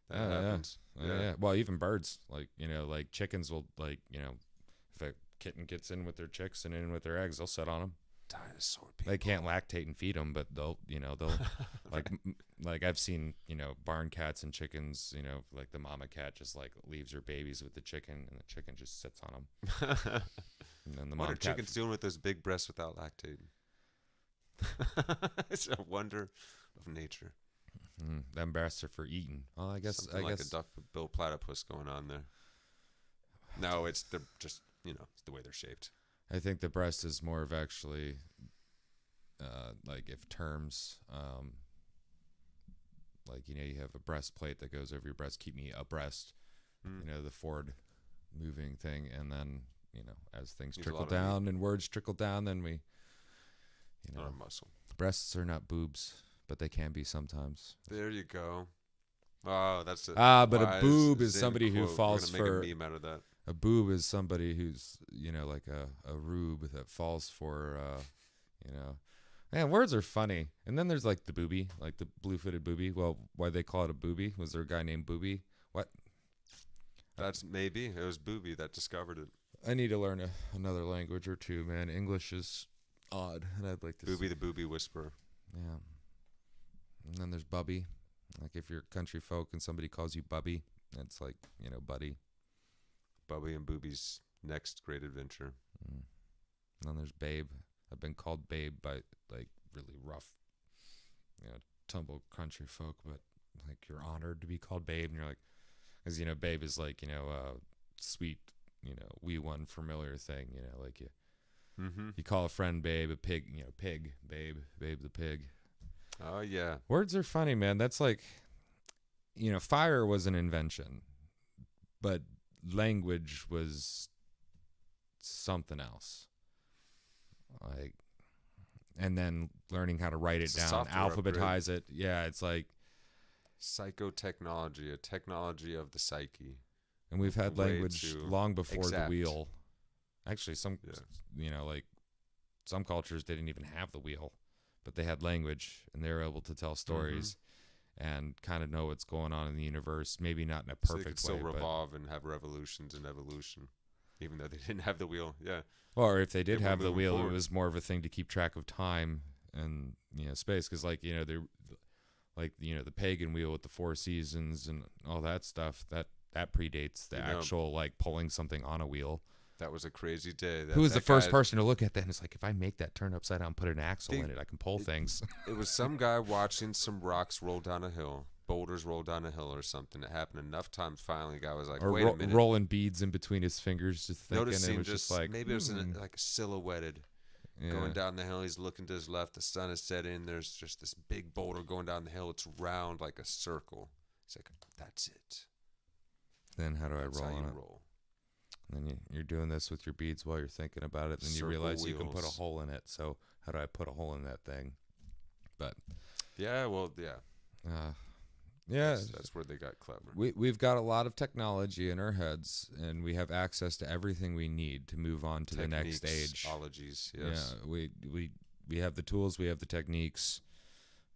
that
Oh, yeah.
happens.
Yeah. Well, even birds, like like chickens will, like if a kitten gets in with their chicks and in with their eggs, they'll sit on them.
Dinosaur people.
They can't lactate and feed them, but they'll like I've seen barn cats and chickens. Like the mama cat just like leaves her babies with the chicken, and the chicken just sits on them. And then the
What
mom
are
cat
chickens doing with those big breasts without lactating? It's a wonder of nature.
Them breasts are for eating. Well, I guess
Something like a duck-billed platypus going on there. No, they're just it's the way they're shaped.
I think the breast is more of actually like if terms like you have a breastplate that goes over your breast, keep me abreast. The forward moving thing, and then as things
Use a
trickle
lot of
down and words trickle down, then we
Not a muscle.
breasts are not boobs, but they can be sometimes.
There you go. Oh, that's it.
But a boob is somebody who falls
We're gonna
for
make a meme out of that.
A boob is somebody who's, like a rube that falls for, you know. Man, words are funny. And then there's like the booby, like the blue-footed booby. Well, why they call it a booby? Was there a guy named Booby? What?
That's maybe it was Booby that discovered it.
I need to learn another language or two, man. English is odd, and I'd like to.
Booby the Booby Whisperer.
Yeah. And then there's Bubby. Like if you're country folk and somebody calls you Bubby, that's like, buddy.
Bubby and Booby's next great adventure.
Mm. And then there's Babe. I've been called Babe by like really rough, tumble country folk, but like you're honored to be called Babe, and you're like, because Babe is like sweet, wee one familiar thing, like you call a friend Babe, a pig, pig, Babe the pig.
Oh yeah,
words are funny, man. That's like, fire was an invention, but language was something else. Like, and then learning how to write it down, alphabetize it. Yeah, it's like
psychotechnology, a technology of the psyche.
And we've had language long before the wheel. Actually, like some cultures didn't even have the wheel, but they had language and they were able to tell stories and kind of know what's going on in the universe. Maybe not in a perfect way. So they could
still revolve and have revolutions and evolution, even though they didn't have the wheel. Yeah.
Or if they did have the wheel, forward. It was more of a thing to keep track of time and space, because like they're like the pagan wheel with the 4 seasons and all that stuff that predates the actual like pulling something on a wheel.
That was a crazy day.
Who was the first person to look at that and it's like, if I make that turn upside down, put an axle in it, I can pull things.
It was some guy watching some rocks roll down a hill. Boulders roll down a hill or something. It happened enough times. Finally, the guy was like, "Wait a minute!"
Rolling beads in between his fingers, just thinking.
Noticing
it was just like
maybe it was like silhouetted going down the hill. He's looking to his left. The sun is setting. There's just this big boulder going down the hill. It's round like a circle. He's like, "That's it."
Then how do I roll on it? And then you're doing this with your beads while you're thinking about it. Then you realize you can put a hole in it. So how do I put a hole in that thing? But
yeah.
Yeah,
that's where they got clever.
We've got a lot of technology in our heads, and we have access to everything we need to move on to the next stage.
Techniques, yes.
Yeah, we have the tools, we have the techniques.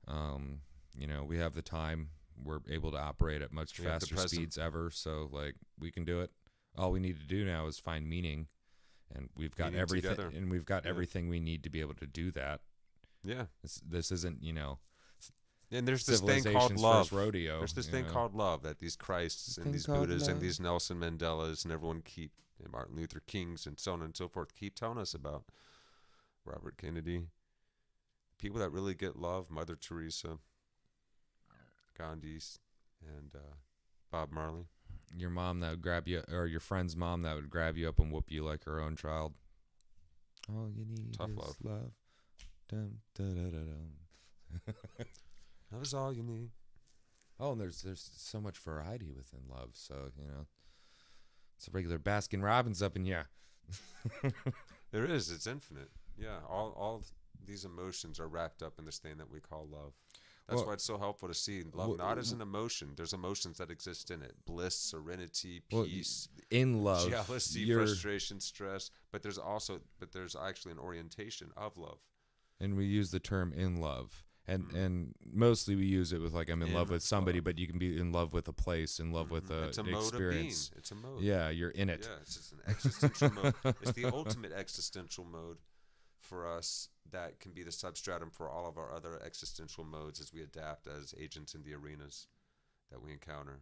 We have the time. We're able to operate at much faster speeds ever. So like we can do it. All we need to do now is find meaning, and we've got everything. Together. And we've got everything we need to be able to do that.
Yeah,
this isn't
And there's this thing called love.
Rodeo,
there's this thing called love that these Christs and these Buddhas and these Nelson Mandelas and everyone and Martin Luther Kings and so on and so forth keep telling us about. Robert Kennedy. People that really get love, Mother Teresa, Gandhi, and Bob Marley.
Your mom that would grab you, or your friend's mom that would grab you up and whoop you like her own child. All you need
Tough
is love. Dum, da, da, da, dum.
That was all you need.
Oh, and there's so much variety within love. So, it's a regular Baskin Robbins up in here.
There is. It's infinite. Yeah. All these emotions are wrapped up in this thing that we call love. That's why it's so helpful to see love not as an emotion. There's emotions that exist in it. Bliss, serenity, peace.
In love.
Jealousy, frustration, stress. But there's actually an orientation of love.
And we use the term in love. And mostly we use it with like I'm in love with somebody, but you can be in love with a place, in love with
it's a mode
experience.
Of being. It's a mode.
Yeah, you're in it.
Yeah, it's just an existential mode. It's the ultimate existential mode for us that can be the substratum for all of our other existential modes as we adapt as agents in the arenas that we encounter.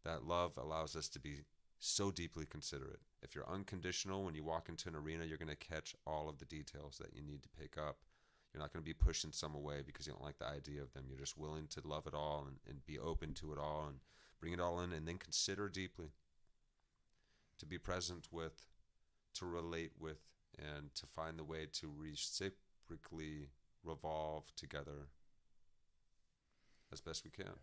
That love allows us to be so deeply considerate. If you're unconditional when you walk into an arena, you're going to catch all of the details that you need to pick up. You're not going to be pushing some away because you don't like the idea of them. You're just willing to love it all and be open to it all and bring it all in and then consider deeply. To be present with, to relate with, and to find the way to reciprocally revolve together as best we can.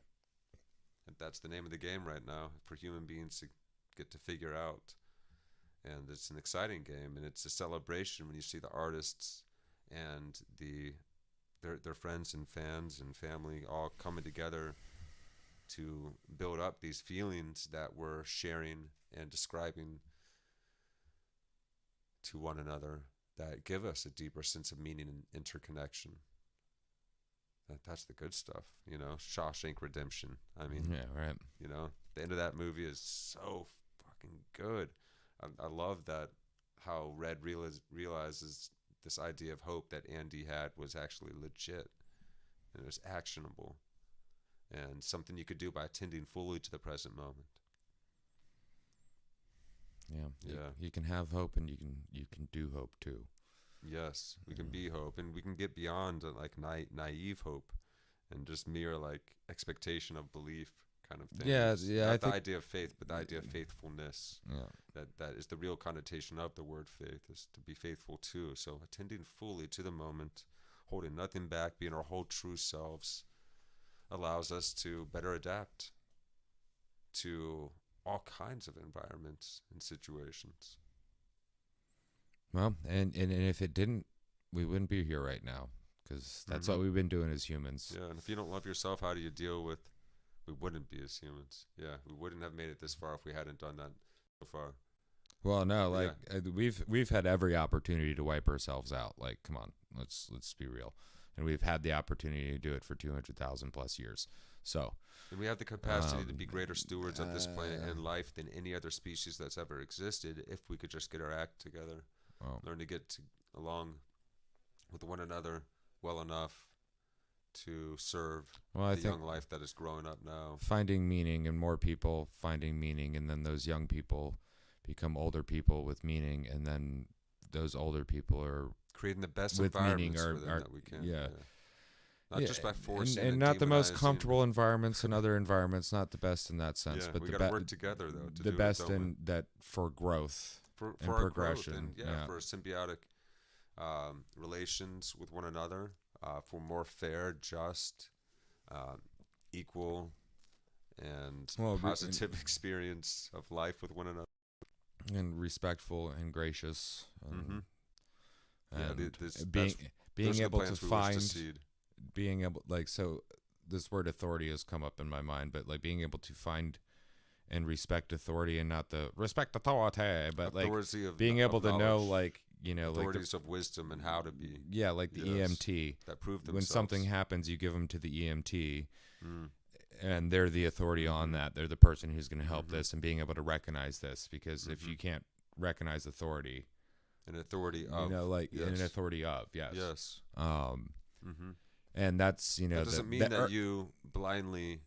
And that's the name of the game right now for human beings to get to figure out. And it's an exciting game, and it's a celebration when you see the artists and their friends and fans and family all coming together to build up these feelings that we're sharing and describing to one another that give us a deeper sense of meaning and interconnection. That's the good stuff, you know. Shawshank Redemption. I mean,
Yeah, right.
you know, the end of that movie is so fucking good. I love that how Red realizes this idea of hope that Andy had was actually legit and it was actionable and something you could do by attending fully to the present moment.
Yeah.
Yeah.
You can have hope, and you can do hope too.
Yes, we can be hope, and we can get beyond like naive hope and just mere like expectation of belief kind of thing.
Yeah,
Not
I
the
think
idea of faith, but the idea of faithfulness.
yeah.
That is the real connotation of the word faith, is to be faithful to. So attending fully to the moment, holding nothing back, being our whole true selves, allows us to better adapt to all kinds of environments and situations.
Well, and if it didn't, we wouldn't be here right now, because that's what we've been doing as humans.
Yeah, and if you don't love yourself, how do you deal with? We wouldn't be as humans. Yeah, we wouldn't have made it this far if we hadn't done that so far.
Well, no, like we've had every opportunity to wipe ourselves out. Like, come on, let's be real, and we've had the opportunity to do it for 200,000 plus years. So,
and we have the capacity to be greater stewards of this planet and life than any other species that's ever existed if we could just get our act together, learn to get along with one another well enough to serve the young life that is growing up now.
Finding meaning, and more people finding meaning, and then those young people become older people with meaning, and then those older people are
creating the best
with
environments
meaning
for them that we can.
Yeah.
Not just by forcing
and not the most comfortable environments, and other environments not the best in that sense.
Yeah,
but
we got to work together though. To
the
do
best in that for growth,
for
and
our
progression,
growth and for symbiotic relations with one another, for more fair, just, equal, and positive experience of life with one another.
And respectful and gracious. And
being
able to find, being able, like, so this word authority has come up in my mind, but like being able to find and respect authority, and not the respect authority, but like being able to know, like, you know,
authorities of wisdom and how to be.
Yeah, like the EMT.
That prove themselves.
When something happens, you give them to the EMT. And they're the authority on that. They're the person who's going to help this, and being able to recognize this, because if you can't recognize authority,
an authority of,
you know, like an authority of, yes. And that's, you know,
that doesn't mean that you blindly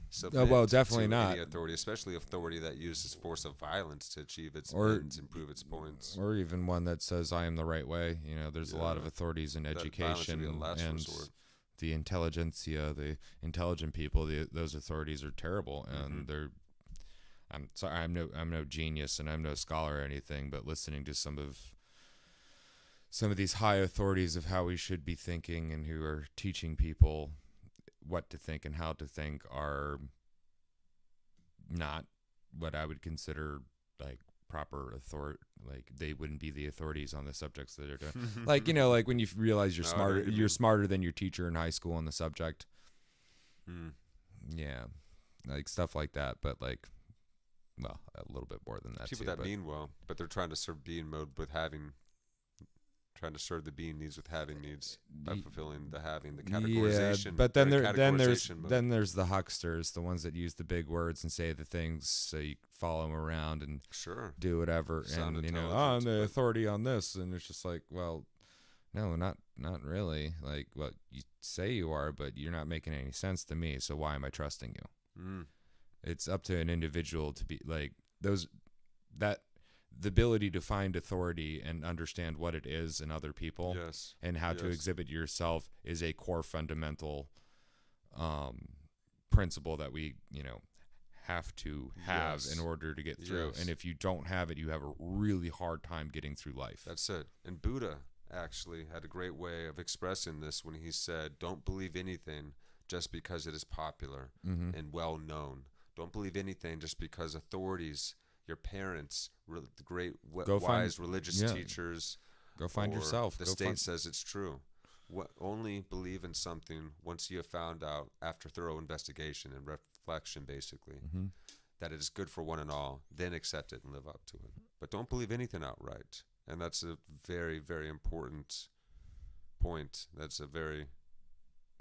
submit
definitely
to
not
any authority, especially authority that uses force of violence to achieve its ends and prove its points,
or even one that says I am the right way. You know, there's a lot of authorities in education and
resort.
The intelligentsia, the intelligent people. Those authorities are terrible, and they're. I'm sorry, I'm no genius, and I'm no scholar or anything, but listening to some of these high authorities of how we should be thinking, and who are teaching people what to think and how to think, are not what I would consider like proper authority. Like, they wouldn't be the authorities on the subjects that are doing. Like, you know, like when you realize you're smarter than your teacher in high school on the subject. Yeah, like stuff like that. But like, well, a little bit more than that.
People that mean well, but they're trying to serve being mode with having. Trying to serve the being needs with having needs by fulfilling the having, the categorization.
Yeah, but then there's the hucksters, the ones that use the big words and say the things so you follow them around and do whatever. And, you know, I'm the authority on this, and it's just like, well, no, not really. Like, well, you say you are, but you're not making any sense to me. So why am I trusting you? It's up to an individual to be like the ability to find authority and understand what it is in other people, and how to exhibit yourself, is a core fundamental principle that we, you know, have to have in order to get through. And if you don't have it, you have a really hard time getting through life.
That's it. And Buddha actually had a great way of expressing this when he said, don't believe anything just because it is popular and well known. Don't believe anything just because authorities, your parents, the great wise religious teachers,
go find yourself.
The state says it's true. Only believe in something once you have found out, after thorough investigation and reflection, basically, that it is good for one and all. Then accept it and live up to it. But don't believe anything outright. And that's a very, very important point. That's a very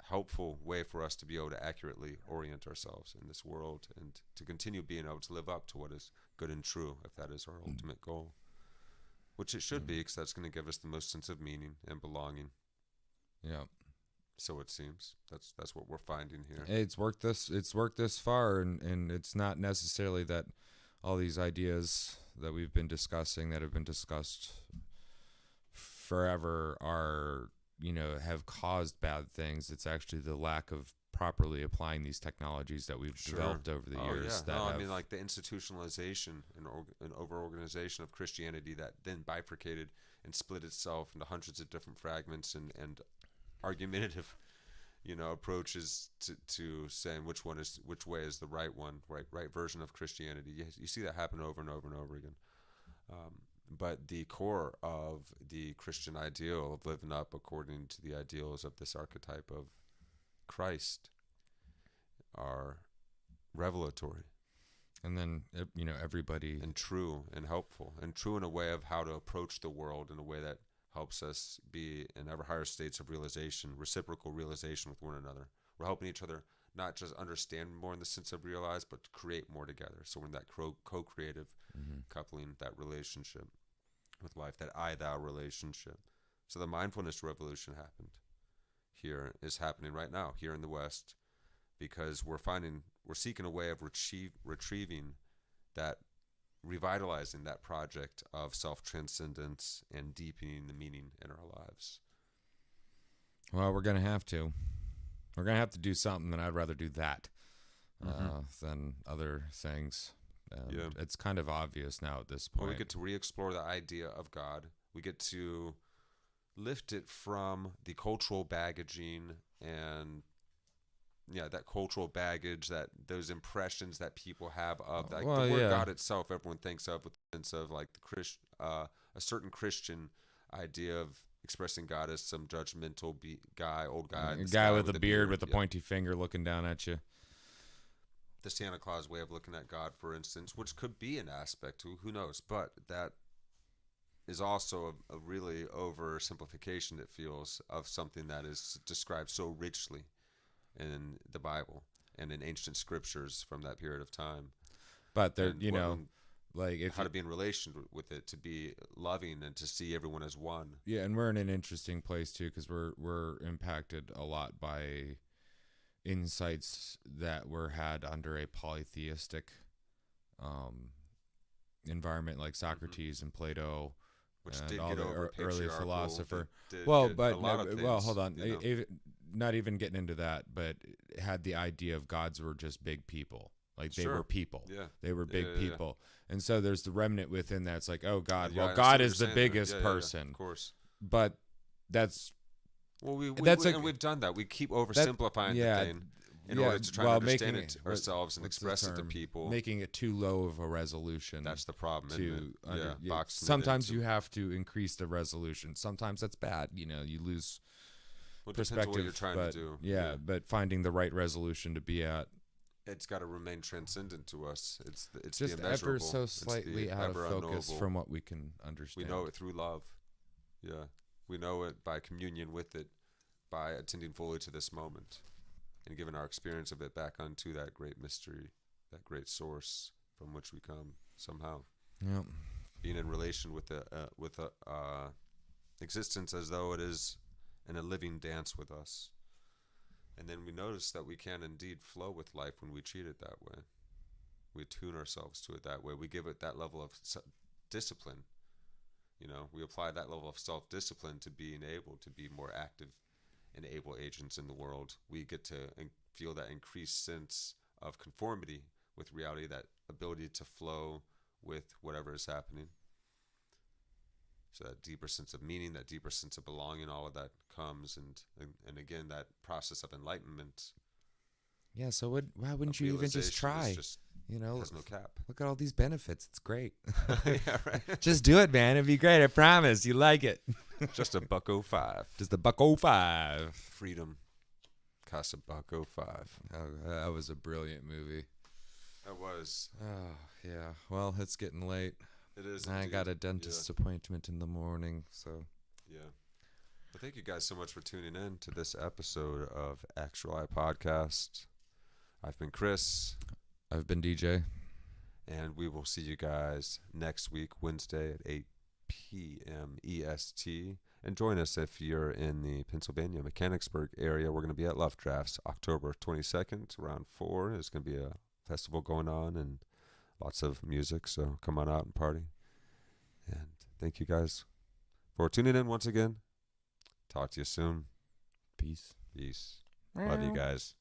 helpful way for us to be able to accurately orient ourselves in this world and to continue being able to live up to what is good and true, if that is our ultimate goal. Which it should be, because that's going to give us the most sense of meaning and belonging.
Yeah.
So it seems that's what we're finding here.
It's worked this far, and it's not necessarily that all these ideas that we've been discussing, that have been discussed forever, are, have caused bad things. It's actually the lack of properly applying these technologies that we've developed over the years.
Yeah. I mean, like the institutionalization and over-organization of Christianity that then bifurcated and split itself into hundreds of different fragments and argumentative, approaches to saying which way is the right one, right version of Christianity. You see that happen over and over and over again. But the core of the Christian ideal of living up according to the ideals of this archetype of Christ are revelatory.
And then, everybody...
And true and helpful. And true in a way of how to approach the world in a way that helps us be in ever higher states of realization, reciprocal realization with one another. We're helping each other not just understand more in the sense of realize, but to create more together. So we're in that co-creative coupling, that relationship with life, that I-thou relationship. So the mindfulness revolution is happening right now here in the West, because we're seeking a way of retrieving that, revitalizing that project of self-transcendence and deepening the meaning in our lives.
Well, we're going to have to. We're going to have to do something, and I'd rather do that than other things. It's kind of obvious now at this point.
Well, we get to re-explore the idea of God. We get to lift it from the cultural baggaging and that cultural baggage, that those impressions that people have of the word God itself. Everyone thinks of with the sense of like a certain Christian idea of expressing God as some judgmental old guy,
a guy with a beard with a pointy finger looking down at you.
The Santa Claus way of looking at God, for instance, which could be an aspect, who knows, but that is also a really oversimplification, it feels, of something that is described so richly in the Bible and in ancient scriptures from that period of time.
But there,
how to be in relation with it, to be loving and to see everyone as one.
Yeah, and we're in an interesting place too, because we're impacted a lot by insights that were had under a polytheistic environment, like Socrates and Plato,
which
and
did
all
get
the
over
early philosopher.
Hold
on. Not even getting into that, but had the idea of gods were just big people. Like they were people.
Yeah.
They were big people. And so there's the remnant within that. It's like, oh, God. Well, God is the biggest person.
Of course.
But that's...
Well, we've done that. We keep oversimplifying the thing in order to try to understand it ourselves and express it to people.
Making it too low of a resolution.
That's the problem, isn't it?
Sometimes you have to increase the resolution. Sometimes that's bad. You lose perspective.
What you're trying to do.
Yeah, but finding the right resolution to be at.
It's got to remain transcendent to us. It's
just
the immeasurable.
Ever so slightly out of focus from what we can understand.
We know it through love. Yeah. We know it by communion with it, by attending fully to this moment and giving our experience of it back unto that great mystery, that great source from which we come somehow.
Yeah.
Being in relation with existence as though it is in a living dance with us. And then we notice that we can indeed flow with life when we treat it that way. We attune ourselves to it that way. We give it that level of discipline. We apply that level of self-discipline to being able to be more active and able agents in the world. We get to feel that increased sense of conformity with reality, that ability to flow with whatever is happening. So that deeper sense of meaning, that deeper sense of belonging, all of that comes, and again, that process of enlightenment.
Yeah, so why wouldn't you even just try?
Has no cap.
Look at all these benefits. It's great.
Yeah, right.
Just do it, man. It'd be great. I promise. You like it.
Just $1.05.
Just $1.05.
Freedom costs $1.05.
Oh, that was a brilliant movie.
That was.
Oh, yeah. Well, it's getting late.
It is.
I got a
indeed.
dentist appointment in the morning, so
Yeah. Well, thank you guys so much for tuning in to this episode of Actuali Podcast. I've been Chris,
I've been DJ.
and we will see you guys next week, Wednesday at 8 p.m. EST. And join us if you're in the Pennsylvania, Mechanicsburg area. We're going to be at Love Drafts October 22nd around 4. There's going to be a festival going on and lots of music, so come on out and party. And thank you guys for tuning in once again. Talk to you soon.
Peace.
Peace. Love you guys.